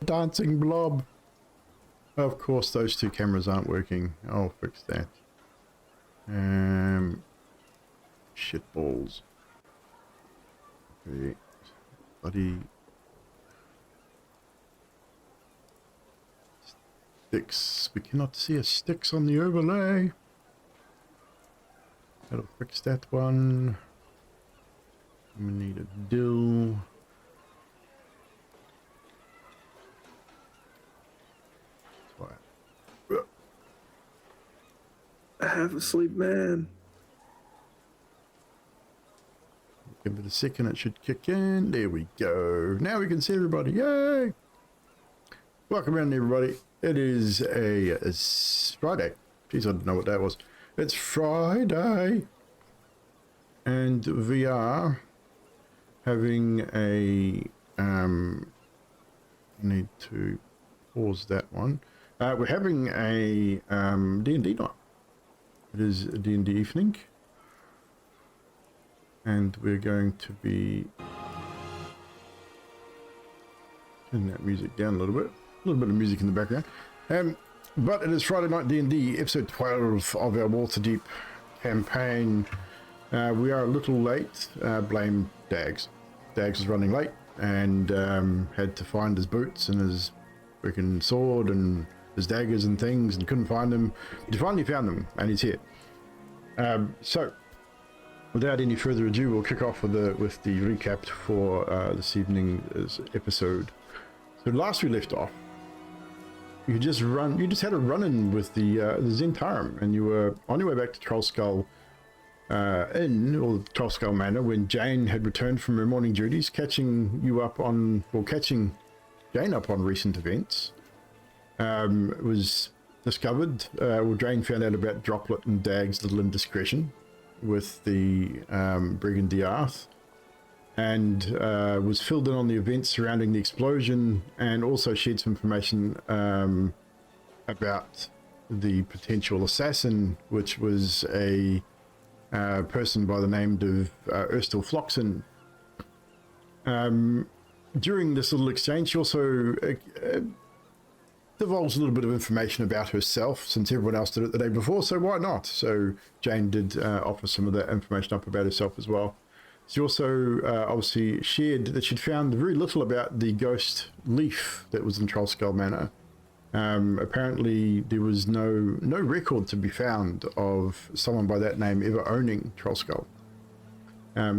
dancing blob. Of course, those two cameras aren't working. I'll fix that. Shit balls. Okay. Bloody sticks. We cannot see a sticks on the overlay. That'll fix that one. We need a dill. Have a sleep, man. Give it a second, it should kick in. There we go. Now we can see everybody. Yay! Welcome in, everybody. It is it's Friday. Jeez, I didn't know what that was. It's Friday. And we are having a... I need to pause that one. We're having a D&D night. It is a D&D evening. And we're going to be turning that music down a little bit of music in the background. But it is Friday Night D&D, episode 12 of our Waterdeep campaign. We are a little late, blame Dags. Dags was running late and had to find his boots and his freaking sword and his daggers and things and couldn't find them. But he finally found them and he's here. So without any further ado, we'll kick off with the recap for this evening's episode. So last we left off, you just had a run-in with the Zentarum, and you were on your way back to Trollskull Inn, or Trollskull Manor, when Jane had returned from her morning duties, catching Jane up on recent events. It was discovered, Jane found out about Droplet and Dag's little indiscretion with the Brigand Diarth, and was filled in on the events surrounding the explosion, and also shared some information about the potential assassin, which was a person by the name of Urstol Floxin. During this little exchange, she also divulged a little bit of information about herself, since everyone else did it the day before, so why not? So Jane did offer some of that information up about herself as well. She also obviously shared that she'd found very little about the ghost leaf that was in Trollskull Manor. Apparently there was no record to be found of someone by that name ever owning Trollskull.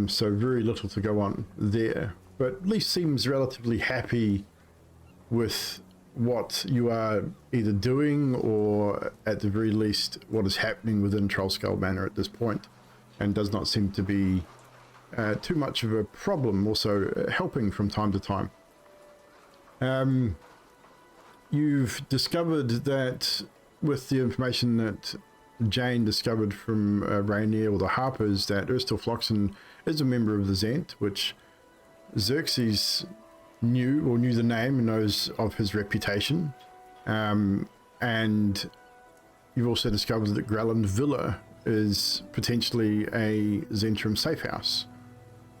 So very little to go on there, but at least seems relatively happy with what you are either doing, or at the very least what is happening within Trollskull Manor at this point, and does not seem to be too much of a problem, also helping from time to time. You've discovered that with the information that Jane discovered from Rainier or the Harpers, that Urstol Floxin is a member of the Zent, which Xerxes knew the name and knows of his reputation. And you've also discovered that Gralhund Villa is potentially a Zentrum safe house,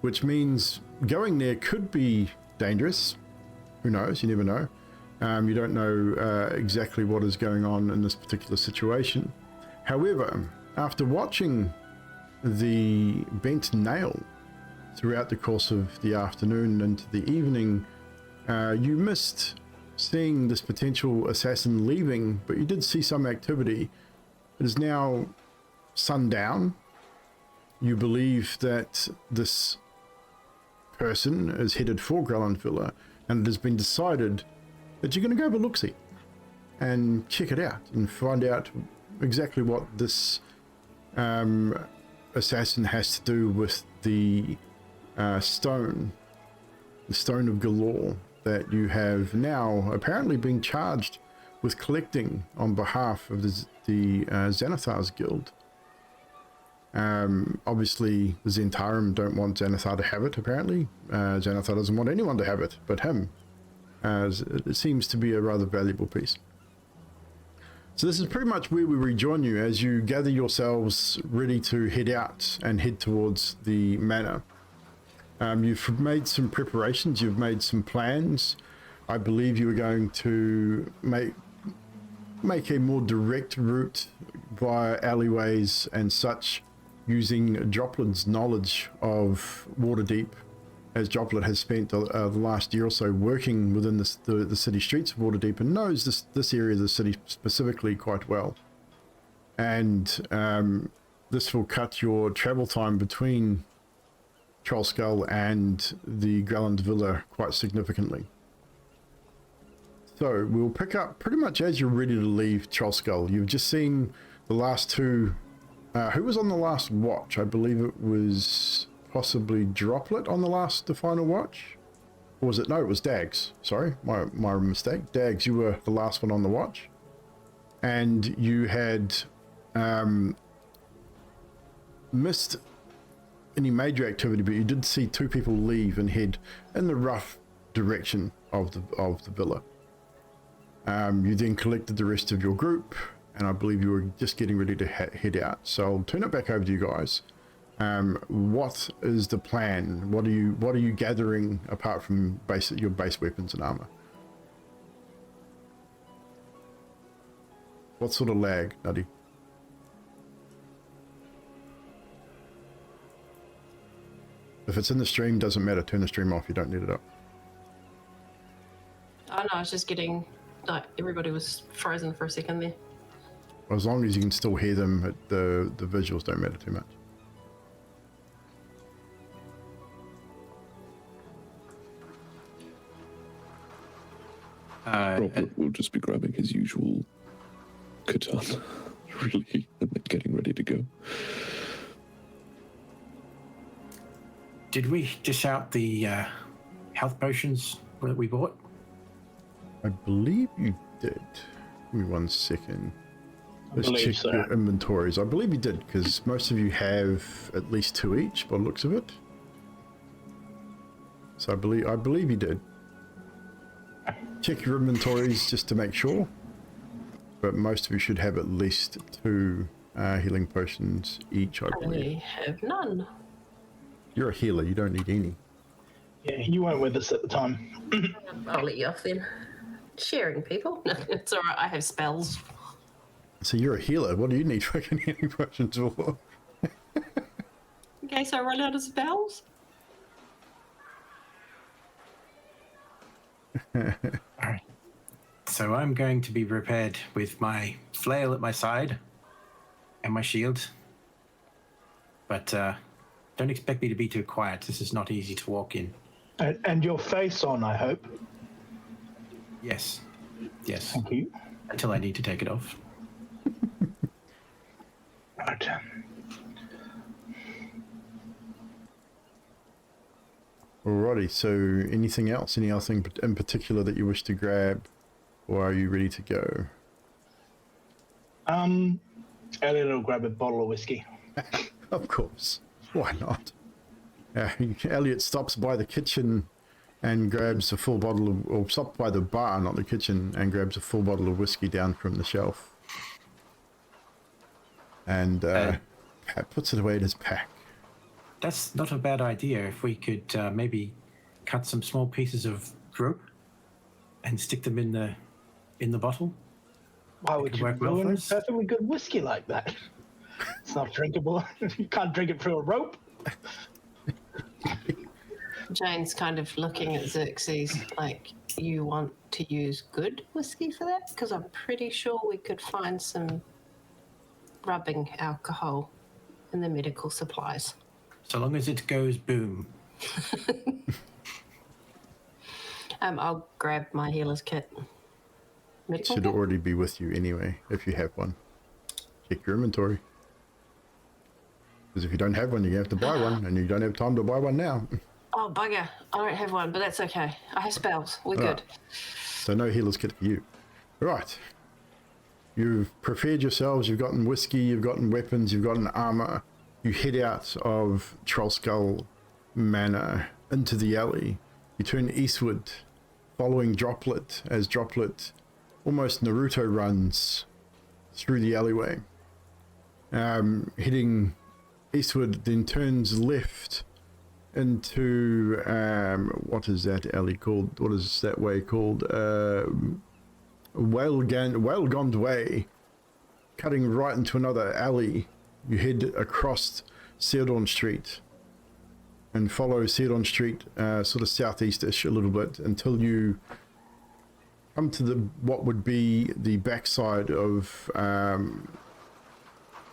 which means going there could be dangerous. Who knows? You never know. You don't know exactly what is going on in this particular situation. However, after watching the bent nail throughout the course of the afternoon and into the evening, you missed seeing this potential assassin leaving, but you did see some activity. It is now sundown. You believe that this person is headed for Gralhund Villa, and it has been decided that you're going to go have a look-see and check it out and find out exactly what this assassin has to do with the stone of Galore that you have now apparently been charged with collecting on behalf of the Xanathar's Guild. Obviously the Zentarum don't want Xanathar to have it, apparently. Xanathar doesn't want anyone to have it but him, as it seems to be a rather valuable piece. So this is pretty much where we rejoin you as you gather yourselves ready to head out and head towards the manor. You've made some preparations, you've made some plans. I believe you were going to make a more direct route via alleyways and such, using Droplet's knowledge of Waterdeep, as Droplet has spent the last year or so working within the city streets of Waterdeep and knows this area of the city specifically quite well. And this will cut your travel time between Trollskull and the Gralhund Villa quite significantly. So we'll pick up pretty much as you're ready to leave Trollskull. You've just seen the last two. Who was on the last watch? I believe it was possibly Droplet on the final watch. Or was it? No, it was Dags. Sorry, my mistake. Dags, you were the last one on the watch. And you had missed any major activity, but you did see two people leave and head in the rough direction of the villa. You then collected the rest of your group, and I believe you were just getting ready to head out. So I'll turn it back over to you guys. What is the plan? What are you gathering apart from your base weapons and armor? What sort of lag, Nutty? If it's in the stream, doesn't matter. Turn the stream off. You don't need it up. Oh no, I was just getting, like, everybody was frozen for a second there. As long as you can still hear them, the visuals don't matter too much. Robert will just be grabbing his usual katana, really, and then getting ready to go. Did we dish out the health potions that we bought? I believe you did. Give me 1 second. Let's check so. your inventories. I believe you did, because most of you have at least 2 each by the looks of it. So I believe you did. Check your inventories just to make sure. But most of you should have at least 2 healing potions each, I believe. I have none. You're a healer, you don't need any. Yeah, you weren't with us at the time. I'll let you off then. Sharing people? No, it's alright, I have spells. So you're a healer, what do you need fucking healing potions for? In case I run out of spells? Alright. So I'm going to be prepared with my flail at my side and my shield. But don't expect me to be too quiet. This is not easy to walk in. And your face on, I hope. Yes. Yes. Thank you. Until I need to take it off. Right. Alrighty, so anything else? Anything in particular that you wish to grab? Or are you ready to go? Elliot will grab a bottle of whiskey. Of course. Why not? Elliot stops by the kitchen and grabs a full bottle of, or stops by the bar, not the kitchen, and grabs a full bottle of whiskey down from the shelf. And puts it away in his pack. That's not a bad idea. If we could maybe cut some small pieces of rope and stick them in the bottle. Why would you ruin a perfectly good whiskey like that? It's not drinkable. You can't drink it through a rope. Jane's kind of looking at Xerxes like, you want to use good whiskey for that? Because I'm pretty sure we could find some rubbing alcohol in the medical supplies. So long as it goes boom. I'll grab my healer's kit. It should already be with you anyway, if you have one. Check your inventory. Because if you don't have one, you're going to have to buy one, and you don't have time to buy one now. Oh, bugger. I don't have one, but that's okay. I have spells. We're good. So no healer's kit for you. Right. You've prepared yourselves, you've gotten whiskey, you've gotten weapons, you've gotten armor. You head out of Trollskull Manor into the alley. You turn eastward, following Droplet, as Droplet almost Naruto runs through the alleyway. Heading eastward, then turns left into what is that alley called? What is that way called? Whalgond Way. Cutting right into another alley, you head across Seardorn Street and follow Seardorn Street sort of southeast-ish a little bit until you come to what would be the backside of the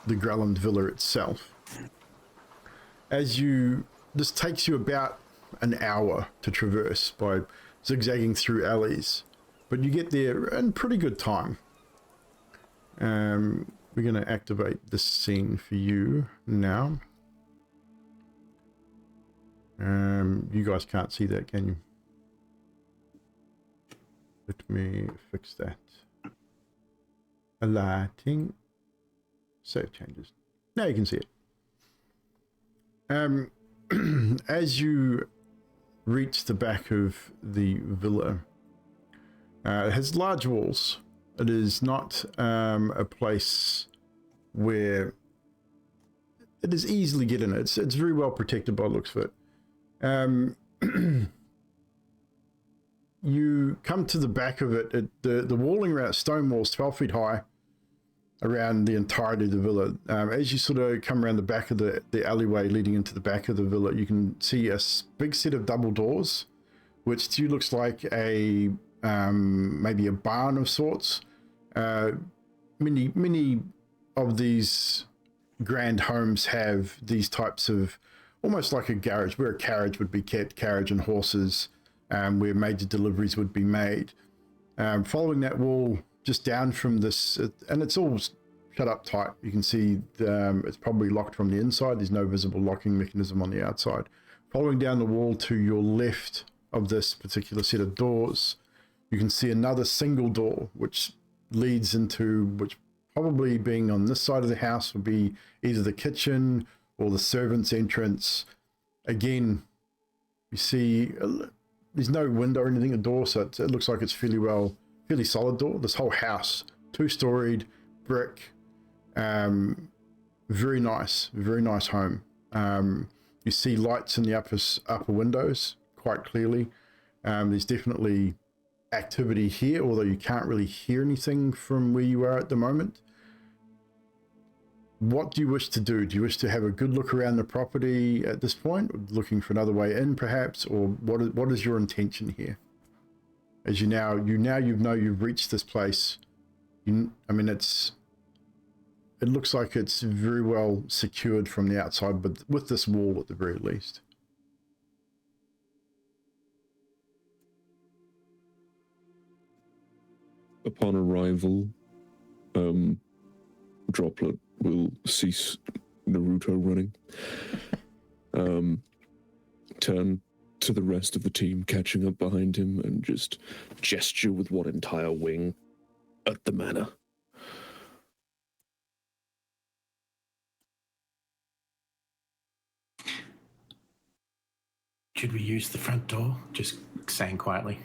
Gralhund Villa itself. This takes you about an hour to traverse by zigzagging through alleys, but you get there in pretty good time. We're going to activate this scene for you now. You guys can't see that, can you? Let me fix that. Lighting. Save changes. Now you can see it. As you reach the back of the villa, it has large walls. It is not a place where it is easily get in. It's very well protected by the looks of it. You come to the back of it. The walling around stone walls 12 feet high around the entirety of the villa. As you sort of come around the back of the alleyway leading into the back of the villa, you can see a big set of double doors, which to you looks like a maybe a barn of sorts. Many of these grand homes have these types of almost like a garage, where a carriage would be kept, carriage and horses, where major deliveries would be made. Following that wall, just down from this, and it's all shut up tight. You can see it's probably locked from the inside. There's no visible locking mechanism on the outside. Following down the wall to your left of this particular set of doors, you can see another single door, which leads into, which probably being on this side of the house would be either the kitchen or the servant's entrance. Again, you see there's no window or anything at the door, so it looks like it's fairly solid door. This whole house, 2-storied, brick, very nice home. You see lights in the upper windows quite clearly. There's definitely activity here, although you can't really hear anything from where you are at the moment. What do you wish to do? Do you wish to have a good look around the property at this point, looking for another way in perhaps, or what is your intention here? As you know you've reached this place. It looks like it's very well secured from the outside, but with this wall at the very least. Upon arrival, Droplet will cease Naruto running, turn to the rest of the team catching up behind him, and just gesture with one entire wing at the manor. Should we use the front door? Just saying quietly.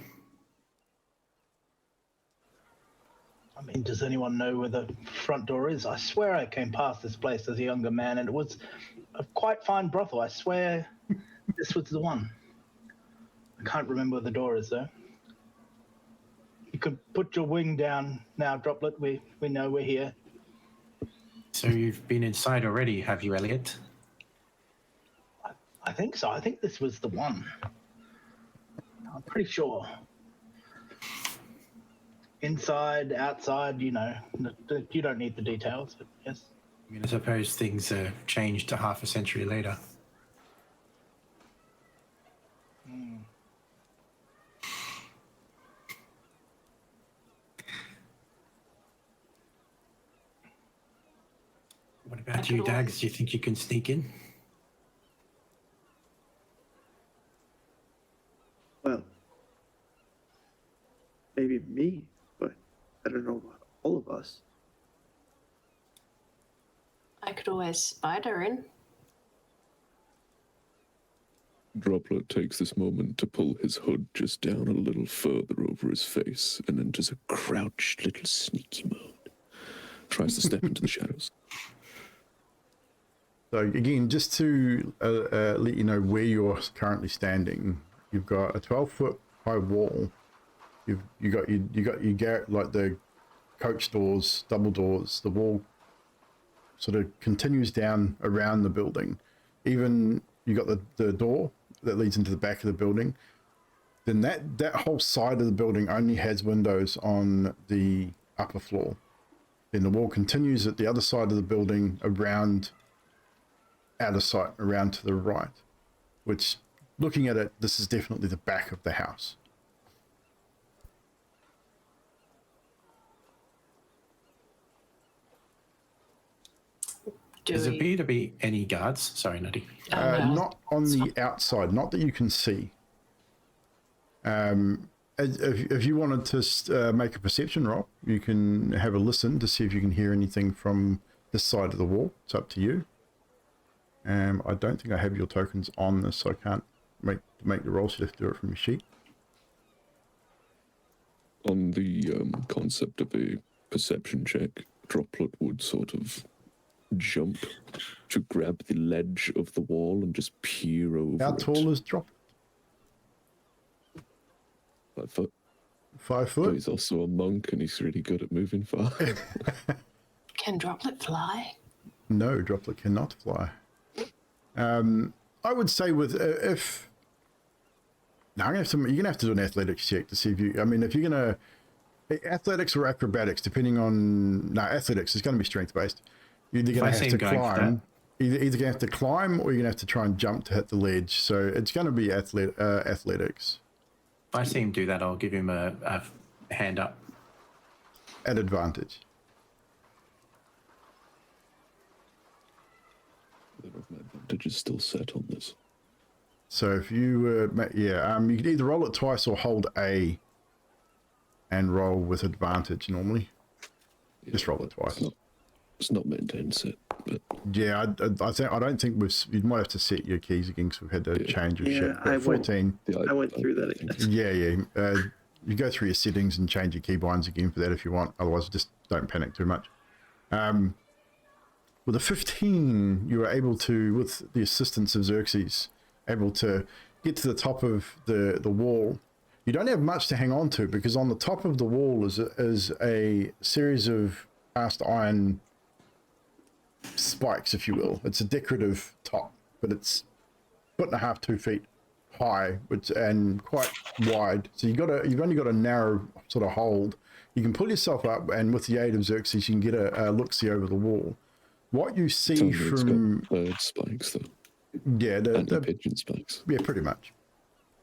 I mean, does anyone know where the front door is? I swear I came past this place as a younger man, and it was a quite fine brothel. I swear this was the one. I can't remember where the door is, though. You could put your wing down now, Droplet. We know we're here. So you've been inside already, have you, Elliot? I think so. I think this was the one. I'm pretty sure. Inside, outside, you don't need the details, but yes. I mean, I suppose things changed to half a century later. What about you, Dags? Do you think you can sneak in? Well, maybe me, but I don't know about all of us. I could always spider in. Droplet takes this moment to pull his hood just down a little further over his face and enters a crouched little sneaky mode. Tries to step into the shadows. So again, just to let you know where you're currently standing, you've got a 12-foot high wall. You got your garret, like the coach doors, double doors. The wall sort of continues down around the building. Even you got the door that leads into the back of the building. Then that whole side of the building only has windows on the upper floor. Then the wall continues at the other side of the building around, out of sight, around to the right, which, looking at it, this is definitely the back of the house. Does it appear to be any guards? Sorry, Nutty. Not on the outside, not that you can see. If you wanted to make a perception roll, you can have a listen to see if you can hear anything from this side of the wall. It's up to you. I don't think I have your tokens on this, so I can't make the roll, so you have to do it from your sheet. On the concept of a perception check, Droplet would sort of jump to grab the ledge of the wall and just peer over How it. tall is Droplet? 5 foot. 5 But foot? he's also a monk and he's really good at moving far. Can Droplet fly? No, Droplet cannot fly. I would say with if no, you're gonna have to do an athletics check to see if you. I mean, if you're gonna athletics or acrobatics, depending on athletics, it's gonna be strength based. You're either gonna have to climb, either gonna have to climb, or you're gonna have to try and jump to hit the ledge. So it's gonna be athletics. If I see him do that, I'll give him a hand up. At advantage. My advantage is still set on this. So if you you can either roll it twice or hold A and roll with advantage normally. Yeah, Just roll it twice. It's not maintained set, but Yeah, I don't think you might have to set your keys again because we've had to change your shit. But 14. I went through that again. Yeah. You go through your settings and change your keybinds again for that if you want. Otherwise, just don't panic too much. With a 15, you were able to, with the assistance of Xerxes, able to get to the top of the wall. You don't have much to hang on to because on the top of the wall is a series of cast iron spikes, if you will. It's a decorative top, but it's 1.5 to 2 feet high, and quite wide. So you've only got a narrow sort of hold. You can pull yourself up, and with the aid of Xerxes, you can get a look-see over the wall. What you see from bird spikes though. Yeah, The pigeon spikes. Yeah, pretty much.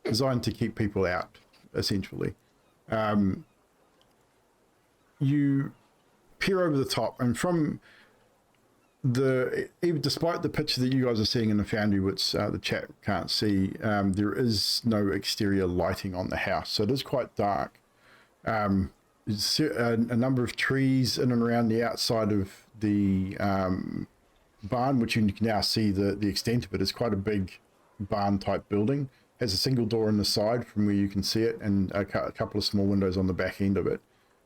Designed to keep people out, essentially. You peer over the top, and from despite the picture that you guys are seeing in the foundry, which the chat can't see, there is no exterior lighting on the house, so it is quite dark. There's a number of trees in and around the outside of the barn, which you can now see the extent of it. It's quite a big barn type building. Has a single door on the side from where you can see it, and a couple of small windows on the back end of it.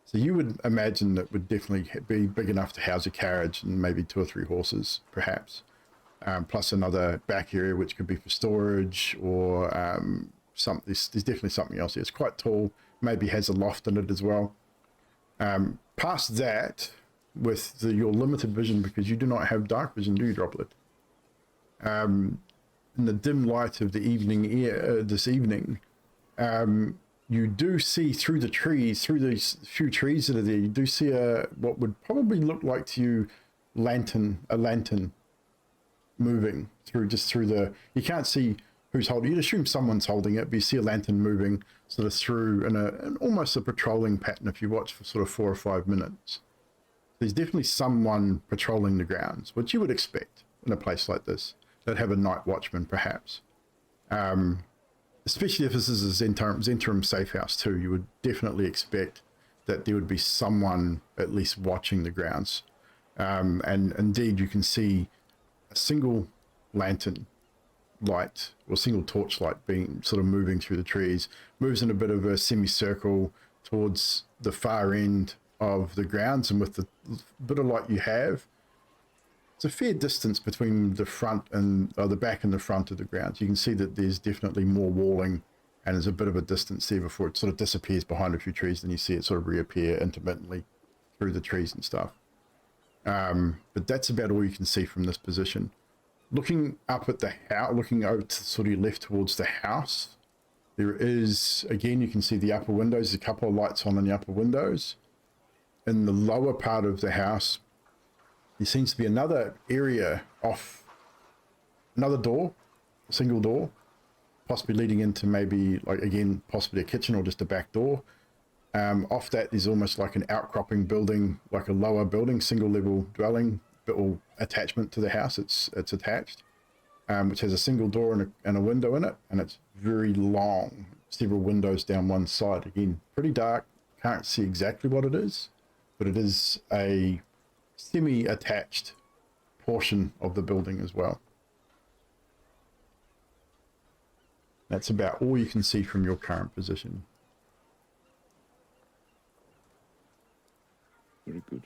So you would imagine that would definitely be big enough to house a carriage and maybe 2 or 3 horses, perhaps. Plus another back area which could be for storage or there's definitely something else here. It's quite tall, maybe has a loft in it as well. Past that, with your limited vision, because you do not have dark vision, do you, Droplet? In the dim light of the evening this evening, you do see through the trees, through these few trees that are there, you do see what would probably look like to you a lantern moving through the, you can't see who's holding it. You'd assume someone's holding it, but you see a lantern moving sort of through in almost a patrolling pattern if you watch for sort of 4 or 5 minutes. There's definitely someone patrolling the grounds, which you would expect in a place like this. They'd have a night watchman, perhaps. Especially if this is a Zentrum safe house too, you would definitely expect that there would be someone at least watching the grounds. And indeed, you can see a single lantern light or single torchlight being sort of moving through the trees, moves in a bit of a semicircle towards the far end of the grounds, and with the bit of light you have, it's a fair distance between the front and the back and the front of the grounds. You can see that there's definitely more walling, and there's a bit of a distance there before it sort of disappears behind a few trees. Then you see it sort of reappear intermittently through the trees and stuff. But that's about all you can see from this position. Looking up at the house, looking over to sort of left towards the house, there is, again, you can see the upper windows, a couple of lights on in the upper windows. In the lower part of the house, there seems to be another area off, another door, a single door, possibly leading into maybe, like, again, possibly a kitchen or just a back door. Off that, there's almost like an outcropping building, like a lower building, single level dwelling, or attachment to the house. It's attached, which has a single door and a window in it, and it's very long, several windows down one side. Again, pretty dark, can't see exactly what it is, but it is a semi-attached portion of the building as well. That's about all you can see from your current position. Very good.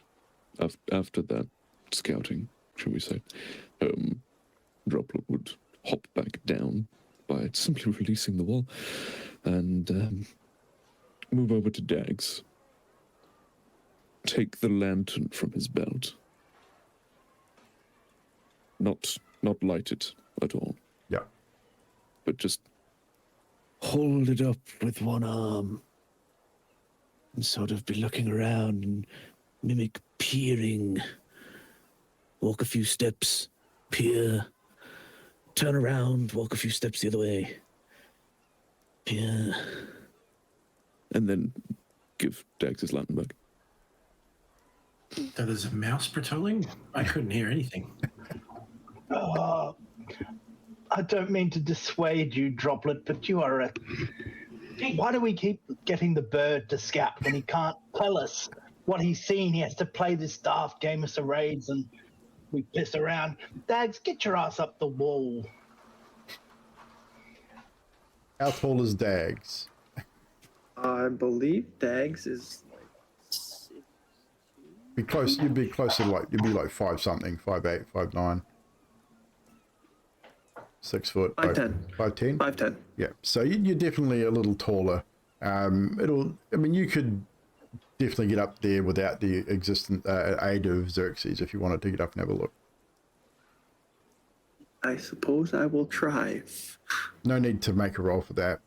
After that scouting, shall we say, Droplet would hop back down by simply releasing the wall and move over to Dags. Take the lantern from his belt. Not light it at all. Yeah. But just hold it up with one arm and sort of be looking around and mimic peering. Walk a few steps, peer, turn around, walk a few steps the other way, peer, and then give Dags his lantern back. So there's a mouse patrolling? I couldn't hear anything. I don't mean to dissuade you, Droplet, but you are a... Why do we keep getting the bird to scout when he can't tell us what he's seen? He has to play this daft game of charades and we piss around. Dags, get your ass up the wall. How tall is Dags? I believe Dags is like 6. Be close. You'd be closer, like you'd be like 5 something, 5'8", 5'9". 6 foot. 5'10". 5'10". 5'10". Yeah. So you're definitely a little taller. I mean, you could definitely get up there without the existent aid of Xerxes if you wanted to get up and have a look. I suppose I will try. No need to make a roll for that.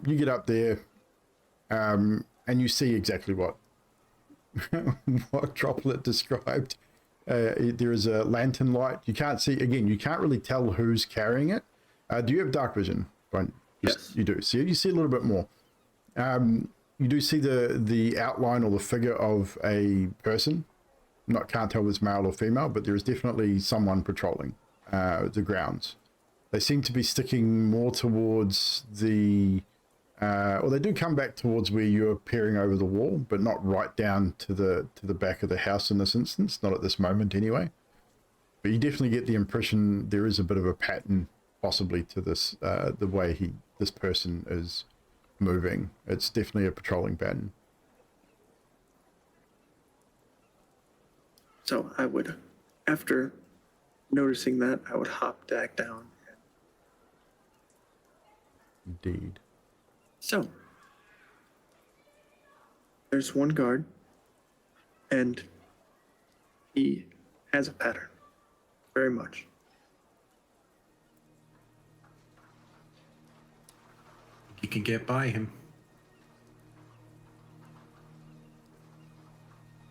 You get up there, and you see exactly what what Droplet described. There is a lantern light. You can't see, again, you can't really tell who's carrying it. Do you have dark vision? Yes. You do. So you see a little bit more. You do see the outline or the figure of a person. Can't tell if it's male or female, but there is definitely someone patrolling the grounds. They seem to be sticking more towards the or they do come back towards where you're peering over the wall, but not right down to the back of the house in this instance, not at this moment anyway. But you definitely get the impression there is a bit of a pattern possibly to this, the way this person is moving. It's definitely a patrolling pattern. So I would, after noticing that, I would hop Dag down. Indeed. So, there's one guard, and he has a pattern, very much. You can get by him.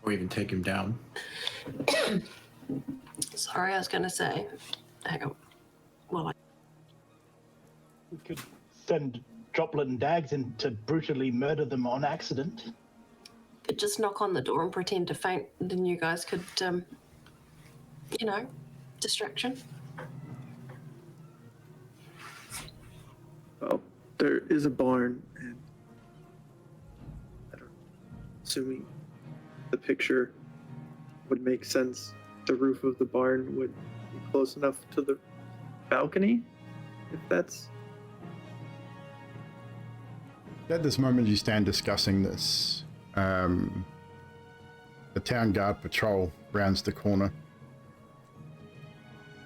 Or even take him down. Sorry, I was going to say. Hang on. Well, We could send Droplet and Dags in to brutally murder them on accident. could just knock on the door and pretend to faint, and then you guys could, distraction. Well, there is a barn, and assuming the picture would make sense, the roof of the barn would be close enough to the balcony, if that's... At this moment, you stand discussing this. The town guard patrol rounds the corner.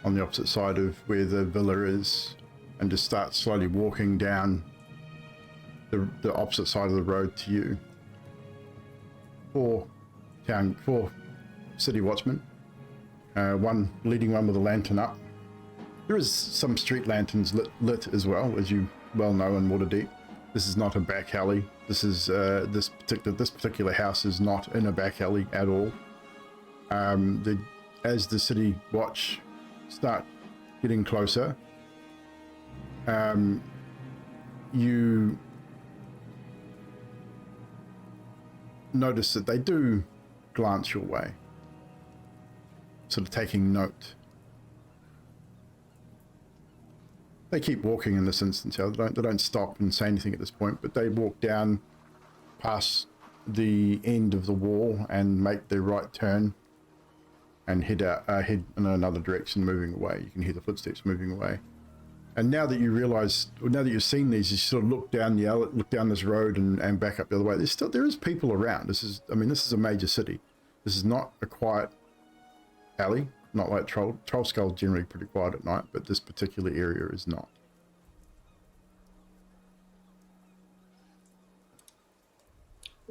on the opposite side of where the villa is, and just start slowly walking down the opposite side of the road to you. Four city watchmen, one leading one with a lantern up. There is some street lanterns lit as well, as you well know in Waterdeep. This is not a back alley. This is this particular house is not in a back alley at all. As the city watch start getting closer, you notice that they do glance your way, sort of taking note. They keep walking in this instance. They don't stop and say anything at this point, but they walk down past the end of the wall and make their right turn and head in another direction, moving away. You can hear the footsteps moving away. And now that you realise, now that you've seen these, you sort of look down this road and back up the other way. There is people around. This is a major city. This is not a quiet alley. Not like Trollskull's generally pretty quiet at night, but this particular area is not.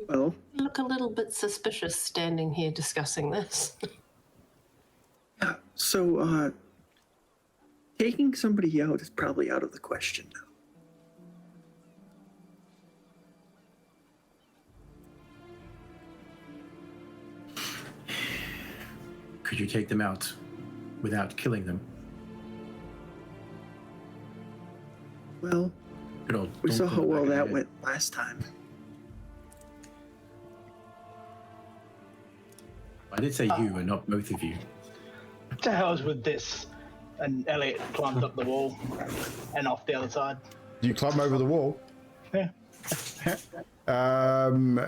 Well, You look a little bit suspicious standing here discussing this. so taking somebody out is probably out of the question now. Could you take them out without killing them? Well, Good old, we don't saw put how it well back in that the went last time. I did say you and not both of you. To hell's with this. And Elliot climbs up the wall and off the other side. Do you climb over the wall? Yeah.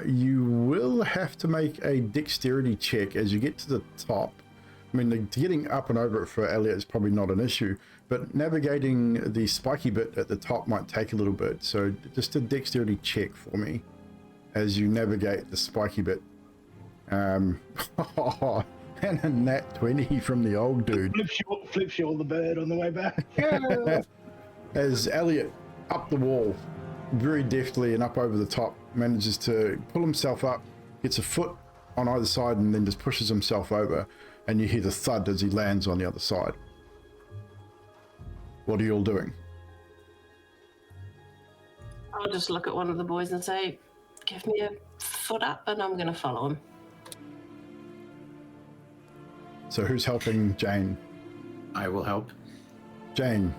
You will have to make a dexterity check as you get to the top. I mean, getting up and over it for Elliot is probably not an issue, but navigating the spiky bit at the top might take a little bit. So just a dexterity check for me as you navigate the spiky bit. And a nat 20 from the old dude. Flips you all the bird on the way back. As Elliot, up the wall, very deftly and up over the top, manages to pull himself up, gets a foot on either side, and then just pushes himself over, and you hear the thud as he lands on the other side. What are you all doing? I'll just look at one of the boys and say, give me a foot up and I'm going to follow him. So who's helping Jane? I will help. Jane,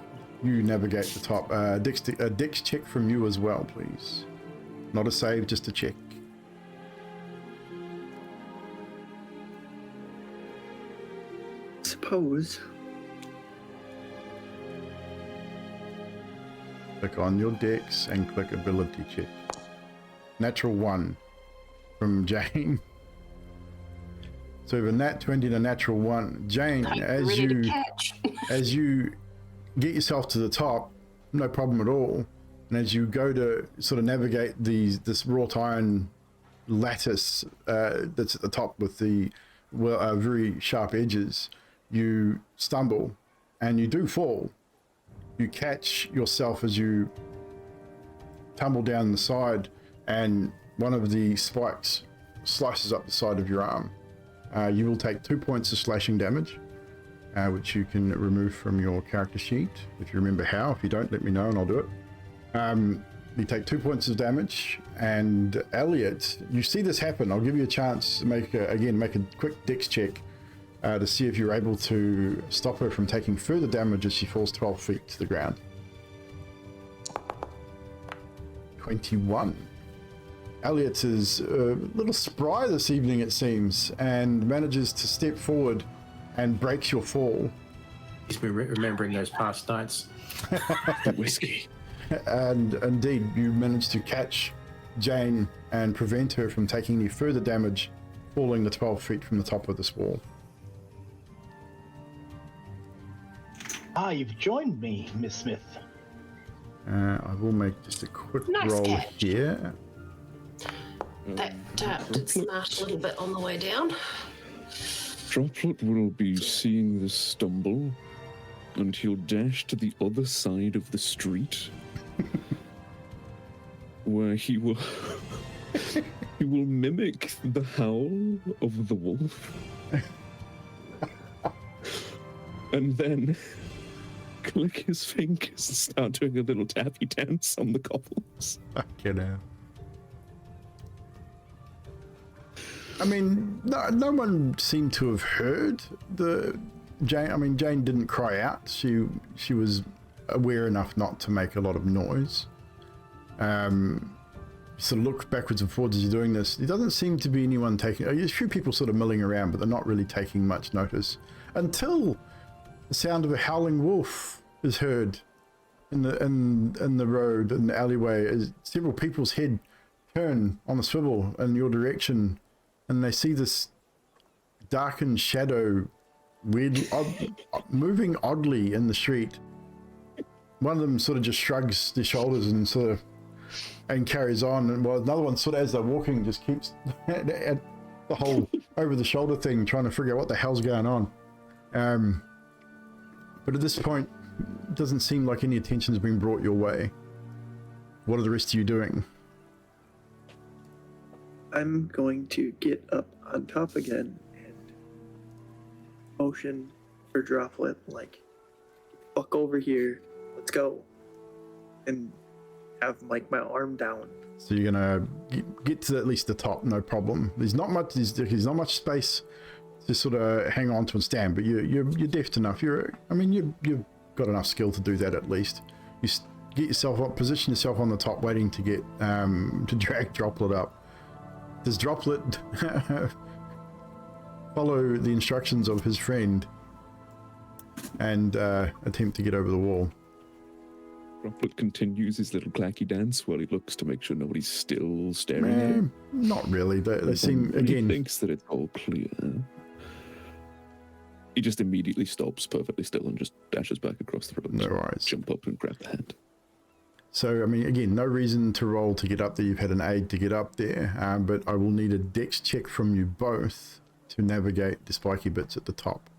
you navigate the top. A dex check from you as well, please. Not a save, just a check. Suppose. Click on your dex and click ability check. Natural 1 from Jane. So we have a nat 20 and a natural 1. Jane, as you get yourself to the top, no problem at all. And as you go to sort of navigate this wrought iron lattice that's at the top with the very sharp edges, you stumble and you do fall. You catch yourself as you tumble down the side, and one of the spikes slices up the side of your arm. You will take 2 points of slashing damage, which you can remove from your character sheet if you remember how. If you don't, let me know and I'll do it. You take 2 points of damage, and Elliot, you see this happen. I'll give you a chance to make a quick dex check to see if you're able to stop her from taking further damage as she falls 12 feet to the ground. 21. Elliot is a little spry this evening, it seems, and manages to step forward and breaks your fall. He's been remembering those past nights. The whiskey. And indeed, you manage to catch Jane and prevent her from taking any further damage, falling the 12 feet from the top of this wall. You've joined me, Miss Smith. I will make just a quick Nice roll catch. here. That did smash a little bit on the way down. Droplet will be seeing this stumble and he'll dash to the other side of the street, where he will he will mimic the howl of the wolf, and then click his fingers and start doing a little tappy dance on the cobbles. Fucking hell. I mean, no one seemed to have heard the Jane. I mean, Jane didn't cry out. She was aware enough not to make a lot of noise. Sort of look backwards and forwards as you're doing this. There doesn't seem to be anyone taking. There's a few people sort of milling around, but they're not really taking much notice until the sound of a howling wolf is heard in the road, in the alleyway, as several people's head turn on the swivel in your direction, and they see this darkened shadow moving oddly in the street. One of them sort of just shrugs their shoulders and carries on, and while another one sort of, as they're walking, just keeps at the whole over the shoulder thing, trying to figure out what the hell's going on. But at this point, it doesn't seem like any attention has been brought your way. What are the rest of you doing? I'm going to get up on top again and motion for Droplet, like, fuck over here, let's go, and have like my arm down. So you're gonna get to at least the top, no problem. There's not much space to sort of hang on to and stand, but you're deft enough. You've got enough skill to do that at least. You get yourself up, position yourself on the top, waiting to get to drag Droplet up. Does Droplet follow the instructions of his friend and attempt to get over the wall? Droplet continues his little clacky dance while he looks to make sure nobody's still staring at him. Not really. They seem, again... He thinks that it's all clear. He just immediately stops perfectly still and just dashes back across the road. No worries. Jump up and grab the hand. So, I mean, again, no reason to roll to get up there. You've had an aid to get up there, but I will need a dex check from you both to navigate the spiky bits at the top.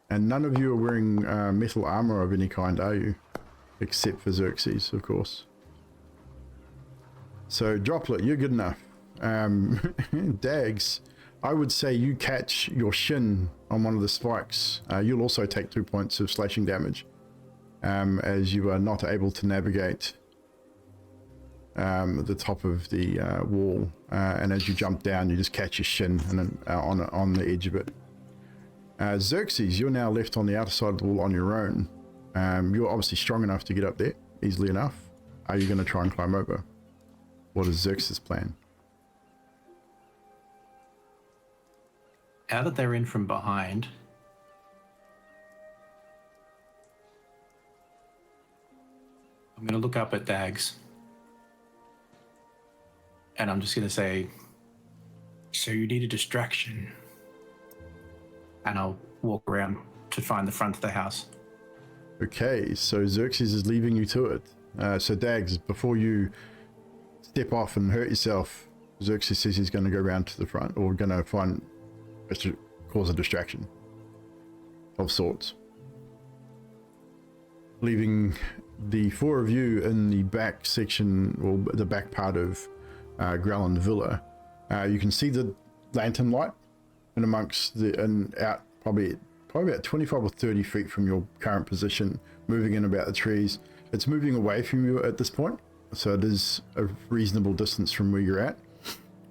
And none of you are wearing metal armor of any kind, are you? Except for Xerxes, of course. So, Droplet, you're good enough. Dags, I would say you catch your shin on one of the spikes. You'll also take 2 points of slashing damage, as you are not able to navigate the top of the wall. And as you jump down, you just catch your shin and then, on the edge of it. Xerxes, you're now left on the outer side of the wall on your own. You're obviously strong enough to get up there easily enough. Are you going to try and climb over? What is Xerxes' plan? Now that they're in from behind, I'm going to look up at Dags, and I'm just going to say, so you need a distraction. And I'll walk around to find the front of the house. Okay, so Xerxes is leaving you to it. So Dags, before you step off and hurt yourself, Xerxes says he's going to go around to the front, or going to cause a distraction of sorts. Leaving the four of you in the back section, or the back part of Gralhund Villa. You can see the lantern light and amongst out probably about 25 or 30 feet from your current position, moving in about the trees. It's moving away from you at this point, so it is a reasonable distance from where you're at.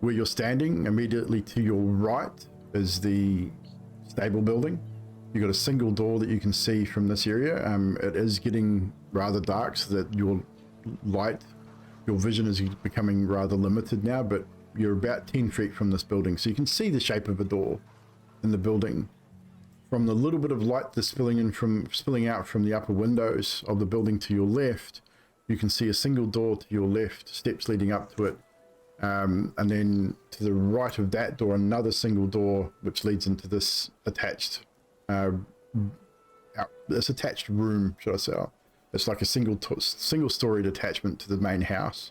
Where you're standing, immediately to your right is the stable building. You've got a single door that you can see from this area. It is getting rather dark, so that your vision is becoming rather limited now, but you're about 10 feet from this building, so you can see the shape of a door in the building. From the little bit of light that's spilling out from the upper windows of the building to your left, you can see a single door to your left, steps leading up to it, and then to the right of that door, another single door which leads into this attached room, should I say. It's like a single storied attachment to the main house.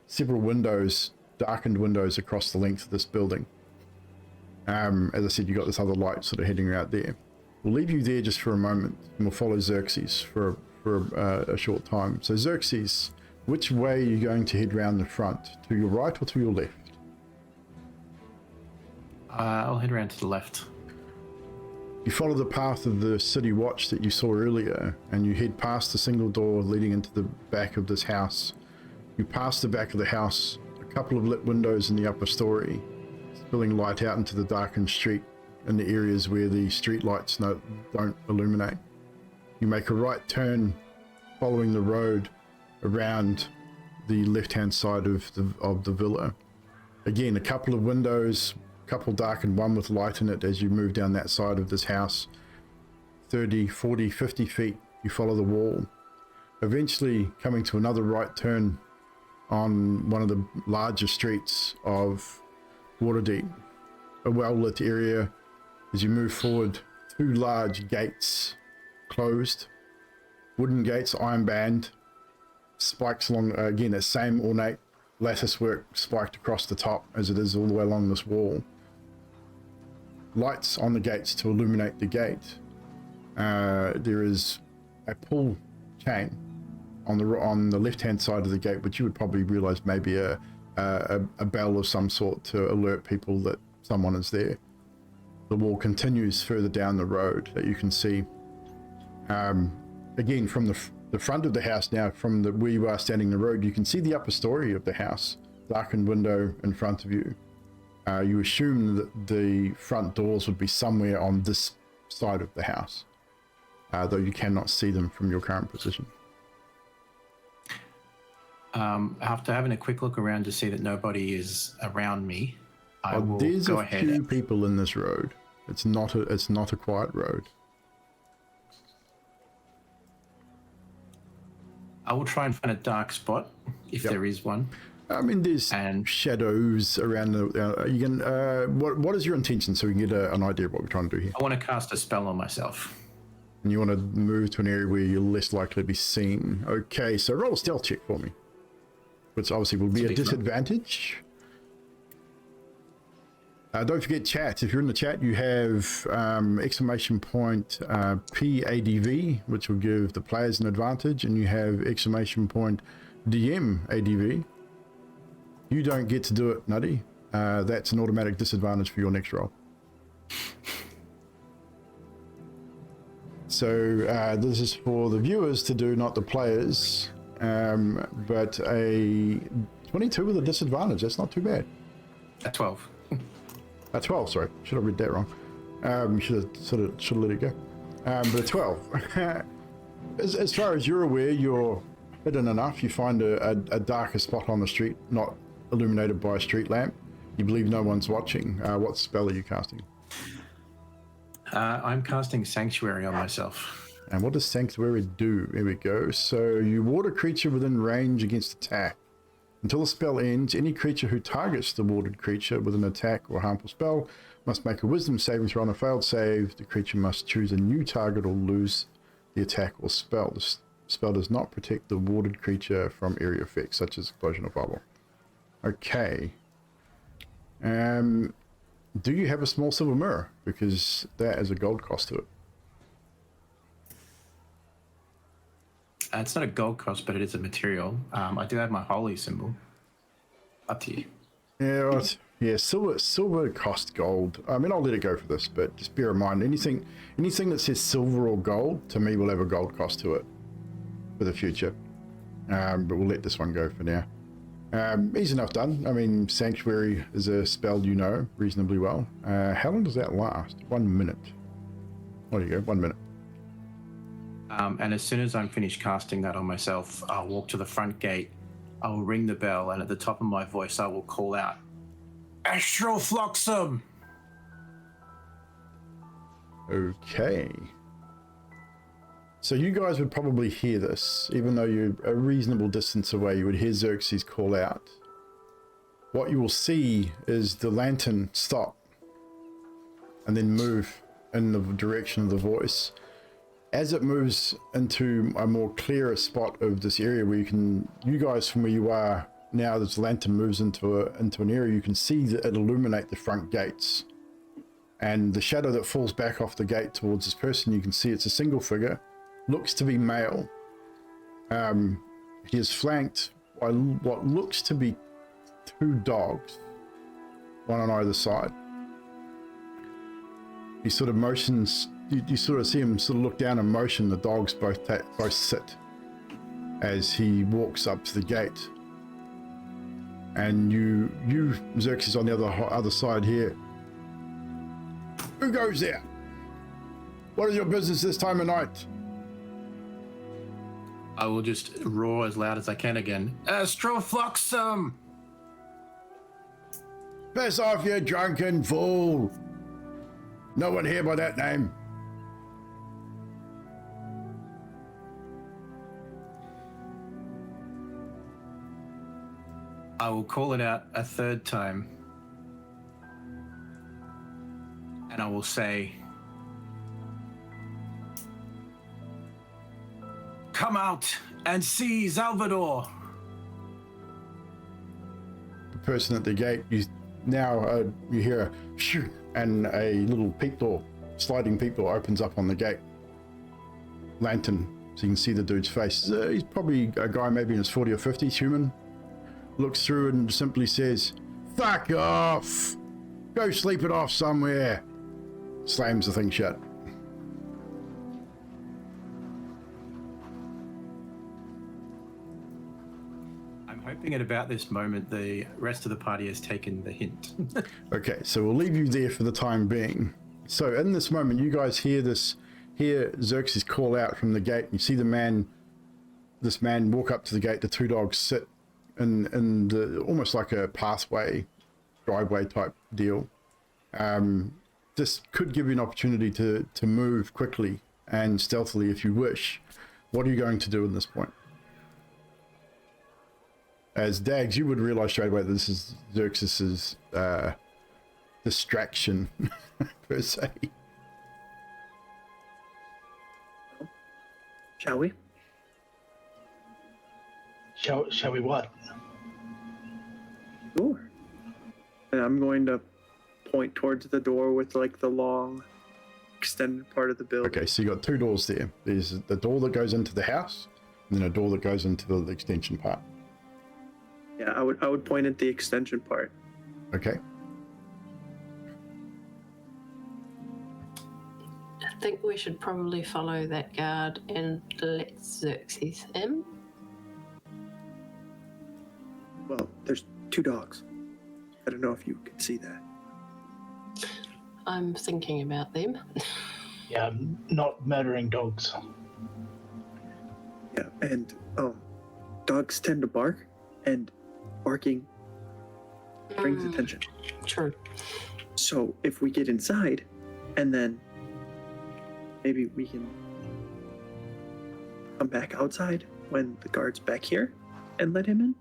Several windows, darkened windows across the length of this building. As I said, you got this other light sort of heading out there. We'll leave you there just for a moment, and we'll follow Xerxes for a short time. So Xerxes, which way are you going to head round the front? To your right or to your left? I'll head around to the left. You follow the path of the city watch that you saw earlier, and you head past the single door leading into the back of this house. You pass the back of the house, a couple of lit windows in the upper story, spilling light out into the darkened street in the areas where the street lights don't illuminate. You make a right turn following the road around the left-hand side of the villa. Again, a couple of windows, couple darkened, one with light in it as you move down that side of this house. 30, 40, 50 feet, you follow the wall, eventually coming to another right turn on one of the larger streets of Waterdeep, a well-lit area. As you move forward, two large gates closed, wooden gates, iron band, spikes along, again, that same ornate lattice work spiked across the top as it is all the way along this wall. Lights on the gates to illuminate the gate. There is a pull chain on the left-hand side of the gate, which you would probably realize maybe a bell of some sort to alert people that someone is there. The wall continues further down the road that you can see. Again, from the front of the house now, from where you are standing the road, you can see the upper story of the house, darkened window in front of you. You assume that the front doors would be somewhere on this side of the house, though you cannot see them from your current position. After having a quick look around to see that nobody is around me, I will there's go a ahead. few people in this road. It's not a quiet road. I will try and find a dark spot if there is one. I mean, there's shadows around you can. What is your intention, so we can get an idea of what we're trying to do here? I want to cast a spell on myself. And you want to move to an area where you're less likely to be seen. Okay, so roll a stealth check for me, which obviously will be a disadvantage. Don't forget chat. If you're in the chat, you have exclamation point PADV, which will give the players an advantage, and you have exclamation point DM ADV. You don't get to do it, Nutty. That's an automatic disadvantage for your next roll. So this is for the viewers to do, not the players. But a 22 with a disadvantage. That's not too bad. A 12. 12, sorry. Should have read that wrong. Should have let it go. But a 12. As far as you're aware, you're hidden enough. You find a darker spot on the street, not illuminated by a street lamp. You believe no one's watching. What spell are you casting? I'm casting Sanctuary on myself. And what does Sanctuary do? There we go. So you ward a creature within range against attack. Until the spell ends, any creature who targets the warded creature with an attack or harmful spell must make a wisdom saving throw. On a failed save, the creature must choose a new target or lose the attack or spell. The spell does not protect the warded creature from area effects, such as explosion or fireball. Okay. Do you have a small silver mirror? Because that is a gold cost to it. It's not a gold cost, but it is a material. I do have my holy symbol. Up to you. Yeah, well, yeah. Silver cost gold. I mean, I'll let it go for this, but just bear in mind, anything that says silver or gold to me will have a gold cost to it for the future. But we'll let this one go for now. Easy enough done. I mean, Sanctuary is a spell you know reasonably well. How long does that last? 1 minute. There you go, 1 minute. And as soon as I'm finished casting that on myself, I'll walk to the front gate, I will ring the bell, and at the top of my voice, I will call out, Urstol Floxin! Okay. So you guys would probably hear this, even though you're a reasonable distance away, you would hear Xerxes call out. What you will see is the lantern stop and then move in the direction of the voice. As it moves into a more clearer spot of this area where you guys from where you are now, this lantern moves into an area, you can see that it illuminate the front gates And the shadow that falls back off the gate towards this person, you can see it's a single figure, looks to be male. He is flanked by what looks to be 2 dogs, one on either side. He sort of motions, you sort of see him sort of look down and motion. The dogs both sit as he walks up to the gate. And you Xerxes, on the other side here. Who goes there? What is your business this time of night? I will just roar as loud as I can again. Urstol Floxin! Piss off, you drunken fool! No one here by that name. I will call it out a 3rd time. And I will say, come out and seize Evldoa. The person at the gate, you hear a shoo, and a little peep door, sliding peep door opens up on the gate. Lantern, so you can see the dude's face. He's probably a guy maybe in his 40 or 50s, human. Looks through and simply says, "Fuck off! Go sleep it off somewhere." Slams the thing shut. I'm hoping at about this moment the rest of the party has taken the hint. Okay, so we'll leave you there for the time being. So in this moment, you guys hear Xerxes call out from the gate. You see this man walk up to the gate. The 2 dogs sit in almost like a pathway, driveway type deal. This could give you an opportunity to move quickly and stealthily if you wish. What are you going to do at this point? As Dags, you would realize straight away that this is Xerxes's distraction, per se. Shall we? Shall we what? Sure. And I'm going to point towards the door with like the long extended part of the building. Okay, so you got 2 doors there. There's the door that goes into the house, and then a door that goes into the extension part. Yeah, I would point at the extension part. Okay. I think we should probably follow that guard and let Xerxes in. Well, there's 2 dogs. I don't know if you can see that. I'm thinking about them. Yeah, I'm not murdering dogs. Yeah, and dogs tend to bark, and barking brings attention. True. So if we get inside, and then maybe we can come back outside when the guard's back here and let him in.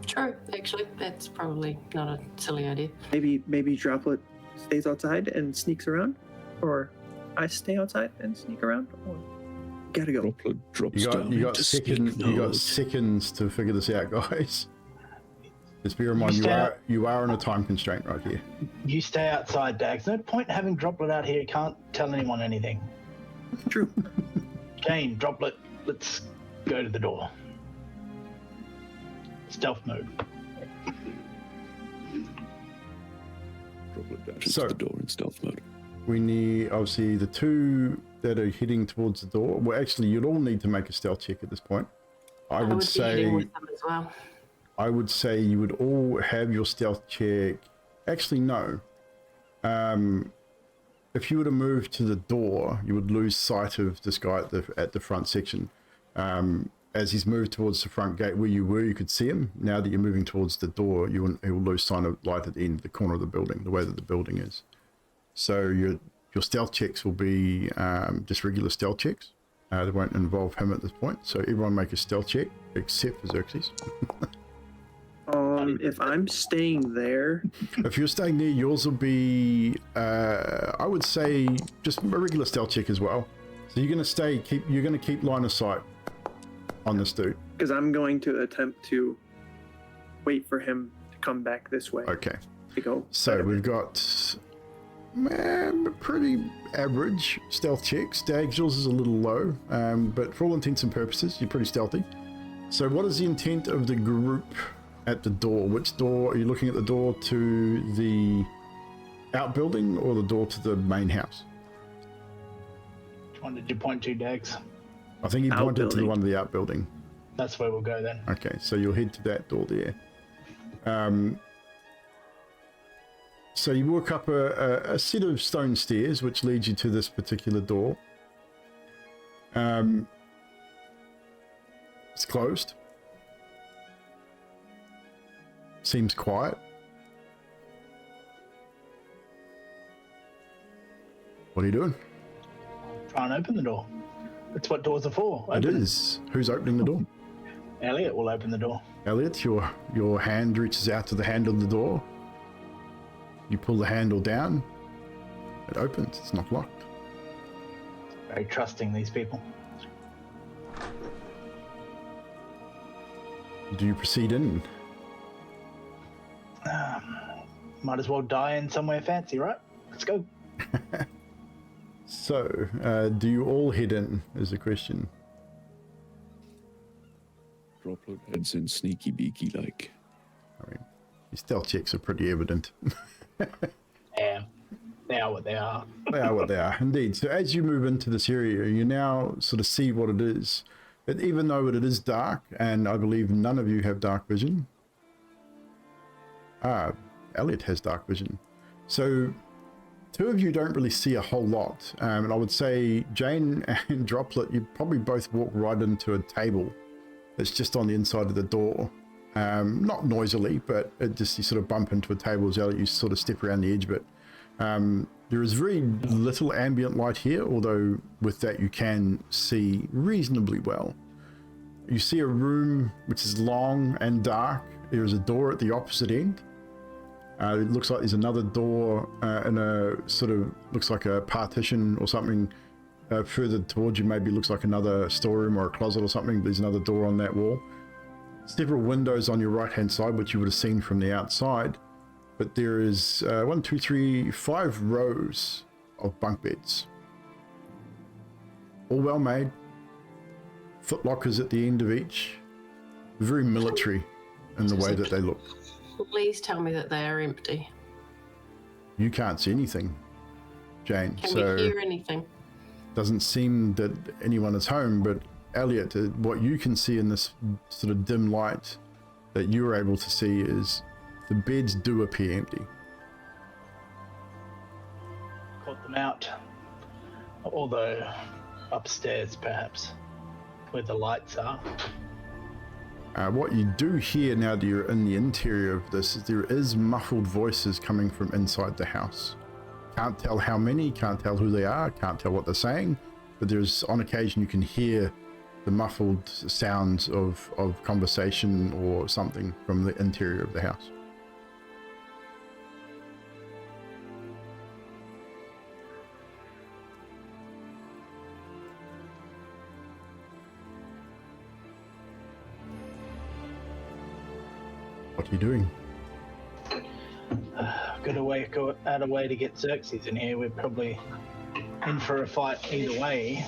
True, actually, that's probably not a silly idea. Maybe Droplet stays outside and sneaks around, or I stay outside and sneak around, or gotta go. Droplet drops You down got into speak mode. seconds to figure this out, guys. Just bear in mind, you are on a time constraint right here. You stay outside, Dags. No point having Droplet out here. You can't tell anyone anything. True. Kane, Droplet, let's go to the door. Stealth mode. Droplet dashes So- to the door in stealth mode. We need, obviously, the 2 that are heading towards the door. Well, actually, you'd all need to make a stealth check at this point. I would be heading say, with them as well. I would say you would all have your stealth check. Actually, no. If you were to move to the door, you would lose sight of this guy at the front section. As he's moved towards the front gate where you were, you could see him. Now that you're moving towards the door, he will lose sight of light at the end of the corner of the building, the way that the building is. So your stealth checks will be just regular stealth checks. They won't involve him at this point. So everyone make a stealth check, except for Xerxes. If I'm staying there, If you're staying near, yours will be, I would say, just a regular stealth check as well. So you're going to keep line of sight on this dude. because I'm going to attempt to wait for him to come back this way. Okay. To go. So better. we've got Pretty average stealth checks. Dags, yours is a little low, but for all intents and purposes, you're pretty stealthy. So what is the intent of the group at the door? Which door? Are you looking at the door to the outbuilding or the door to the main house? Which one did you point to, Dags? I think he pointed to the Outbuilding. one of the outbuilding. That's where we'll go then. Okay, so you'll head to that door there. So you walk up a set of stone stairs which leads you to this particular door. It's closed. Seems quiet. What are you doing? Try and open the door. That's what doors are for. It Open is. Who's opening the door? Elliot will open the door. Elliot, your hand reaches out to the handle of the door. You pull the handle down. It opens. It's not locked. Very trusting, these people. Do you proceed in? Might as well die in somewhere fancy, right? Let's go. So, do you all head in, is the question. Droplet heads in sneaky beaky like. I mean, your stealth checks are pretty evident. Yeah, they are what they are. They are what they are, indeed. So as you move into this area, you now sort of see what it is. But even though it is dark, and I believe none of you have dark vision. Elliot has dark vision. So two of you don't really see a whole lot. And I would say Jane and Droplet, you probably both walk right into a table that's just on the inside of the door. Not noisily, but it just, you sort of bump into a table as Elliot, you sort of step around the edge of it. There is very little ambient light here, although with that you can see reasonably well. You see a room which is long and dark. There is a door at the opposite end. It looks like there's another door in a sort of, looks like a partition or something further towards you. Maybe looks like another storeroom or a closet or something. There's another door on that wall. Several windows on your right hand side, which you would have seen from the outside. But there is 1, 2, 3, 5 rows of bunk beds. All well made. Foot lockers at the end of each. Very military in the way that they look. Please tell me that they are empty. You can't see anything, Jane. Can so we hear anything? doesn't seem that anyone is home, but Elliot, what you can see in this sort of dim light that you're able to see is the beds do appear empty. Caught them out. Although upstairs, perhaps, where the lights are. What you do hear now that you're in the interior of this is there is muffled voices coming from inside the house. Can't tell how many, can't tell who they are, can't tell what they're saying, but there's on occasion you can hear the muffled sounds of conversation or something from the interior of the house. What are you doing? Got a way to get Xerxes in here. We're probably in for a fight either way.